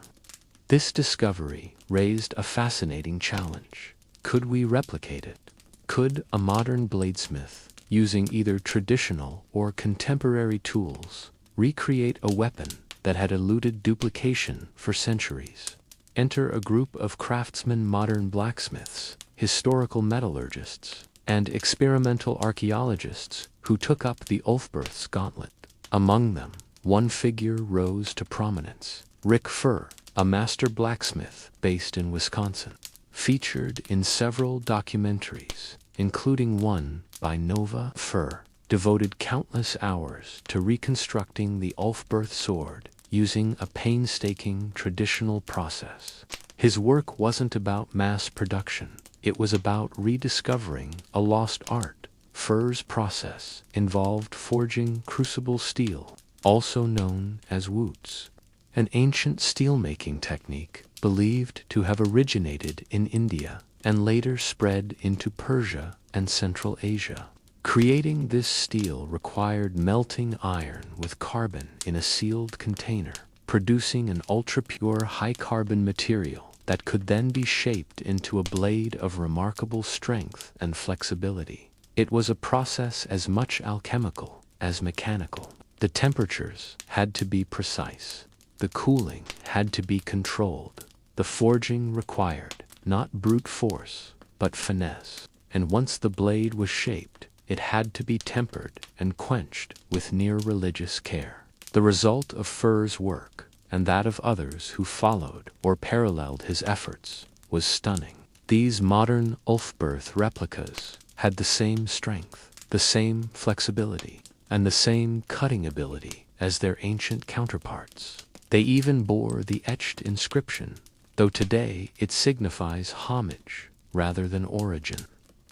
This discovery raised a fascinating challenge. Could we replicate it? Could a modern bladesmith, using either traditional or contemporary tools, recreate a weapon that had eluded duplication for centuries? Enter a group of craftsmen, modern blacksmiths, historical metallurgists, and experimental archaeologists who took up the Ulfberht's gauntlet. Among them, one figure rose to prominence: Rick Furr, a master blacksmith based in Wisconsin. Featured in several documentaries, including one by Nova, Furr devoted countless hours to reconstructing the Ulfberht sword using a painstaking traditional process. His work wasn't about mass production, it was about rediscovering a lost art. Furr's process involved forging crucible steel, also known as woots, an ancient steelmaking technique believed to have originated in India and later spread into Persia and Central Asia. Creating this steel required melting iron with carbon in a sealed container, producing an ultra-pure high-carbon material that could then be shaped into a blade of remarkable strength and flexibility. It was a process as much alchemical as mechanical. The temperatures had to be precise. The cooling had to be controlled. The forging required not brute force, but finesse. And once the blade was shaped, it had to be tempered and quenched with near religious care. The result of Fur's work, and that of others who followed or paralleled his efforts, was stunning. These modern Ulfberht replicas had the same strength, the same flexibility, and the same cutting ability as their ancient counterparts. They even bore the etched inscription, though today it signifies homage rather than origin.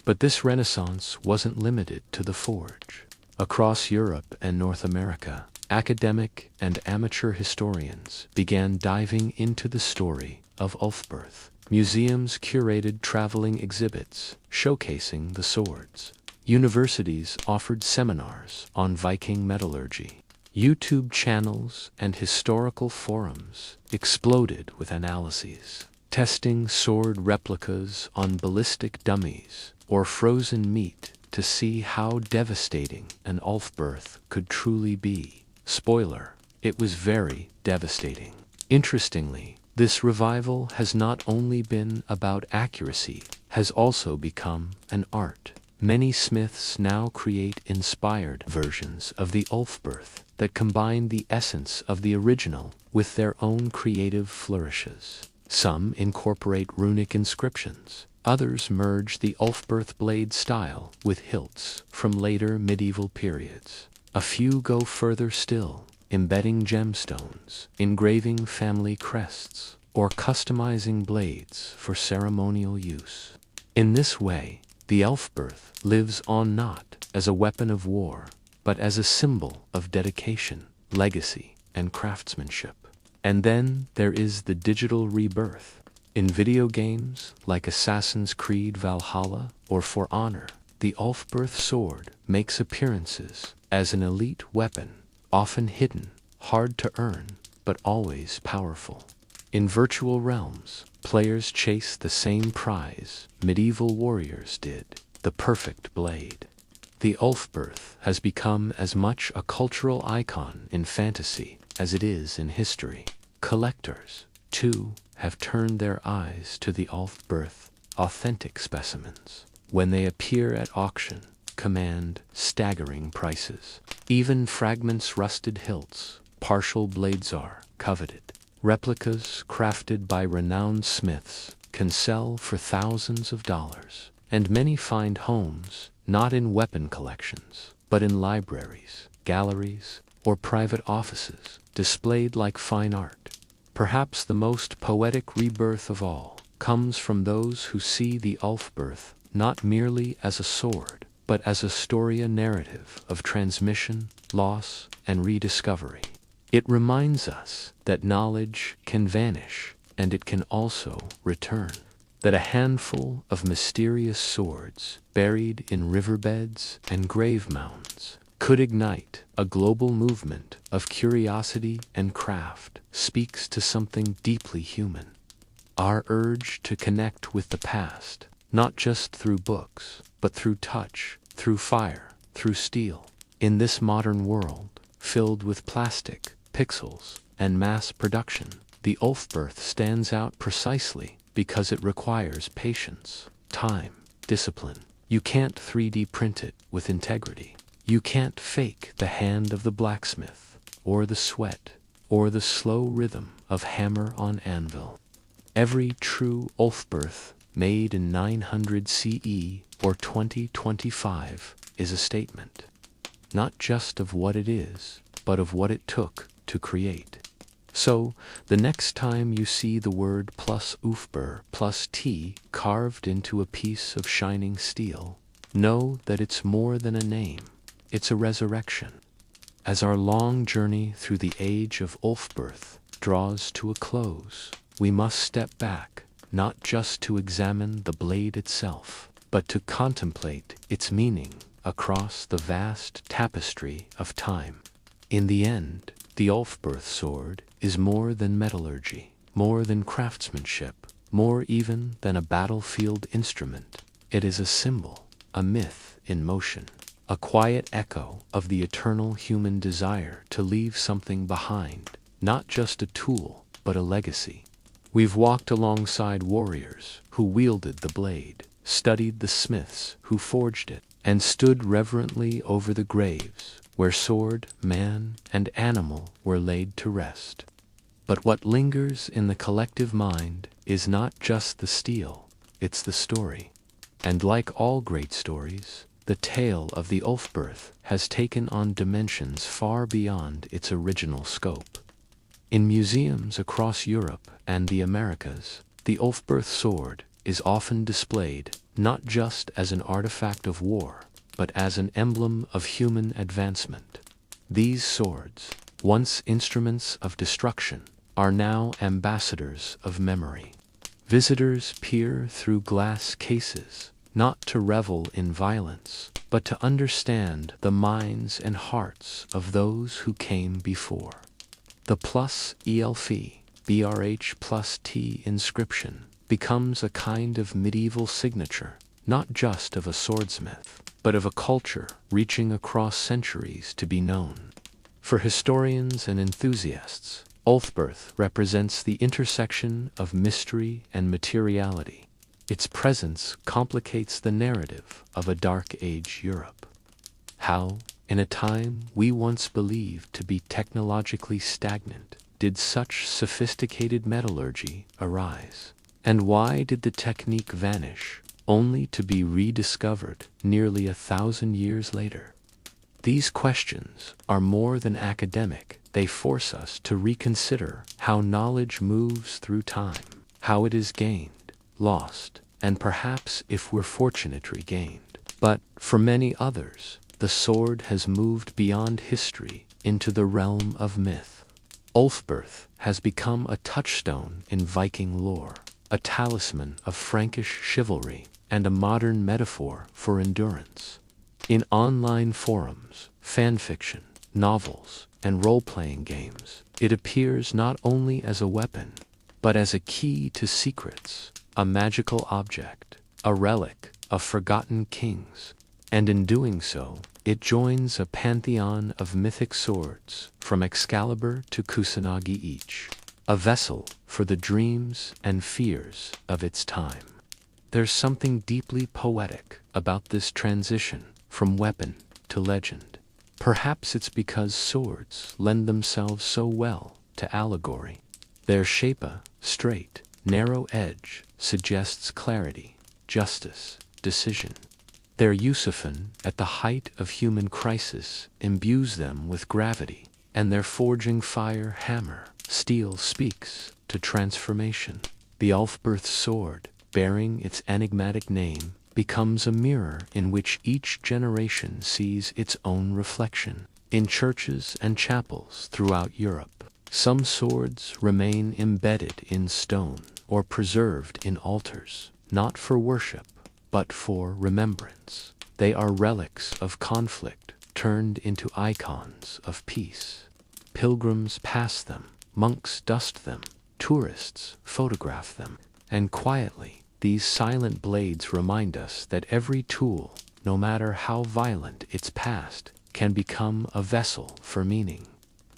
But this Renaissance wasn't limited to the forge. Across Europe and North America, academic and amateur historians began diving into the story of Ulfberht. Museums curated traveling exhibits showcasing the swords. Universities offered seminars on Viking metallurgy. YouTube channels and historical forums exploded with analyses, testing sword replicas on ballistic dummies or frozen meat to see how devastating an Ulfberht could truly be. Spoiler, it was very devastating. Interestingly, this revival has not only been about accuracy, has also become an art. Many smiths now create inspired versions of the Ulfberht that combine the essence of the original with their own creative flourishes. Some incorporate runic inscriptions. Others merge the Ulfberht blade style with hilts from later medieval periods. A few go further still, embedding gemstones, engraving family crests, or customizing blades for ceremonial use. In this way, the Ulfberht lives on not as a weapon of war, but as a symbol of dedication, legacy, and craftsmanship. And then there is the digital rebirth. In video games like Assassin's Creed Valhalla or For Honor, the Ulfberht sword makes appearances as an elite weapon, often hidden, hard to earn, but always powerful. In virtual realms, players chase the same prize medieval warriors did, the perfect blade. The Ulfberht has become as much a cultural icon in fantasy as it is in history. Collectors, too, have turned their eyes to the Ulfberht authentic specimens. When they appear at auction, command staggering prices. Even fragments, rusted hilts, partial blades are coveted. Replicas crafted by renowned smiths can sell for thousands of dollars, and many find homes not in weapon collections, but in libraries, galleries, or private offices, displayed like fine art. Perhaps the most poetic rebirth of all comes from those who see the Ulfberht not merely as a sword, but as a story narrative of transmission, loss, and rediscovery. It reminds us that knowledge can vanish, and it can also return. That a handful of mysterious swords buried in riverbeds and grave mounds could ignite a global movement of curiosity and craft speaks to something deeply human. Our urge to connect with the past, not just through books, but through touch, through fire, through steel. In this modern world, filled with plastic, pixels, and mass production, the Ulfberht stands out precisely because it requires patience, time, discipline. You can't 3D print it with integrity. You can't fake the hand of the blacksmith, or the sweat, or the slow rhythm of hammer on anvil. Every true Ulfberht made in 900 CE or 2025 is a statement, not just of what it is, but of what it took to create. So, the next time you see the word plus Ulfberht plus T carved into a piece of shining steel, know that it's more than a name, it's a resurrection. As our long journey through the age of Ulfberht draws to a close, we must step back, not just to examine the blade itself, but to contemplate its meaning across the vast tapestry of time. In the end, the Ulfberht sword is more than metallurgy, more than craftsmanship, more even than a battlefield instrument. It is a symbol, a myth in motion. a quiet echo of the eternal human desire to leave something behind, not just a tool, but a legacy. We've walked alongside warriors who wielded the blade, studied the smiths who forged it, and stood reverently over the graves where sword, man, and animal were laid to rest. But what lingers in the collective mind is not just the steel, it's the story. And like all great stories, the tale of the Ulfberht has taken on dimensions far beyond its original scope. In museums across Europe and the Americas, the Ulfberht sword is often displayed not just as an artifact of war, but as an emblem of human advancement. These swords, once instruments of destruction, are now ambassadors of memory. Visitors peer through glass cases, not to revel in violence, but to understand the minds and hearts of those who came before. The +ELF+T inscription becomes a kind of medieval signature, not just of a swordsmith, but of a culture reaching across centuries to be known. For historians and enthusiasts, Ulfberht represents the intersection of mystery and materiality. Its presence complicates the narrative of a Dark Age Europe. How, in a time we once believed to be technologically stagnant, did such sophisticated metallurgy arise? And why did the technique vanish, only to be rediscovered nearly 1,000 years later? These questions are more than academic. They force us to reconsider how knowledge moves through time, how it is gained, lost, and perhaps, if we're fortunate, regained. But for many others, the sword has moved beyond history into the realm of myth. Ulfberht has become a touchstone in Viking lore, a talisman of Frankish chivalry, and a modern metaphor for endurance. In online forums, fanfiction, novels, and role-playing games, it appears not only as a weapon, but as a key to secrets, a magical object, a relic of forgotten kings. And in doing so, it joins a pantheon of mythic swords, from Excalibur to Kusanagi each, a vessel for the dreams and fears of its time. There's something deeply poetic about this transition from weapon to legend. Perhaps it's because swords lend themselves so well to allegory. Their shape, a straight, narrow edge, suggests clarity, justice, decision. Their use often, at the height of human crisis, imbues them with gravity, and their forging fire hammer, steel, speaks to transformation. The Ulfberht sword, bearing its enigmatic name, becomes a mirror in which each generation sees its own reflection. In churches and chapels throughout Europe, some swords remain embedded in stone or preserved in altars, not for worship, but for remembrance. They are relics of conflict turned into icons of peace. Pilgrims pass them, monks dust them, tourists photograph them, and quietly, these silent blades remind us that every tool, no matter how violent its past, can become a vessel for meaning.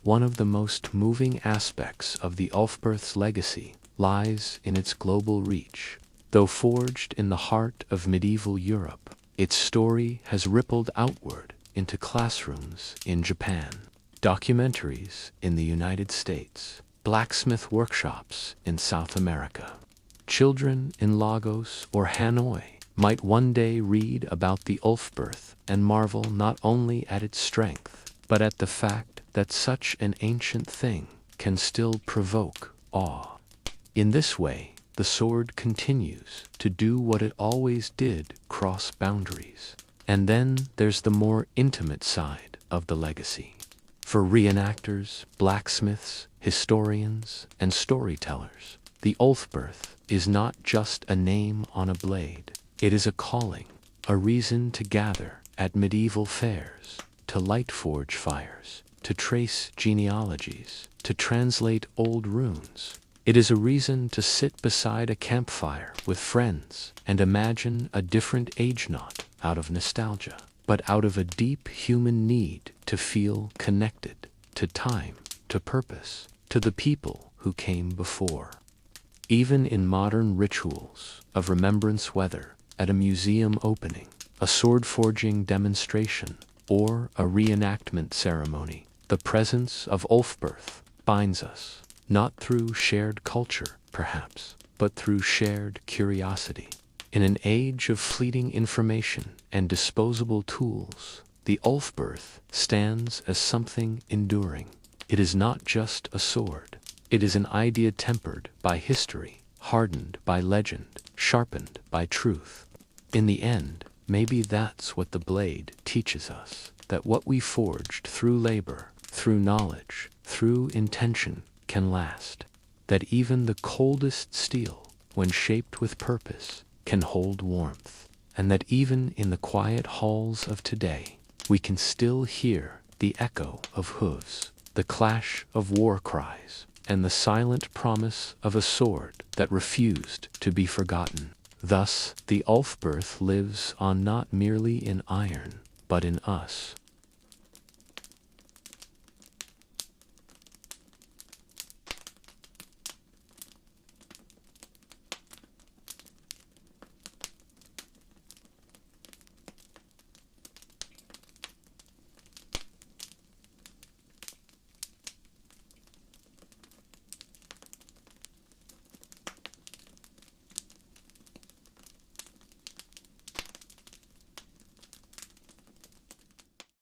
One of the most moving aspects of the Ulfberht's legacy lies in its global reach. Though forged in the heart of medieval Europe, its story has rippled outward into classrooms in Japan, documentaries in the United States, blacksmith workshops in South America. Children in Lagos or Hanoi might one day read about the Ulfberht and marvel not only at its strength, but at the fact that such an ancient thing can still provoke awe. In this way, the sword continues to do what it always did: cross boundaries. And then there's the more intimate side of the legacy. For reenactors, blacksmiths, historians, and storytellers, the Ulfberht is not just a name on a blade. It is a calling, a reason to gather at medieval fairs, to light forge fires, to trace genealogies, to translate old runes. It is a reason to sit beside a campfire with friends and imagine a different age knot out of nostalgia. but out of a deep human need to feel connected to time, to purpose, to the people who came before. Even in modern rituals of remembrance, whether at a museum opening, a sword-forging demonstration, or a reenactment ceremony, the presence of Ulfberht binds us, not through shared culture, perhaps, but through shared curiosity. In an age of fleeting information and disposable tools, the Ulfberht stands as something enduring. It is not just a sword. It is an idea tempered by history, hardened by legend, sharpened by truth. In the end, maybe that's what the blade teaches us, that what we forged through labor, through knowledge, through intention, can last. That even the coldest steel, when shaped with purpose, can hold warmth. And that even in the quiet halls of today, we can still hear the echo of hooves, the clash of war cries, and the silent promise of a sword that refused to be forgotten. Thus, the Ulfberht lives on, not merely in iron, but in us,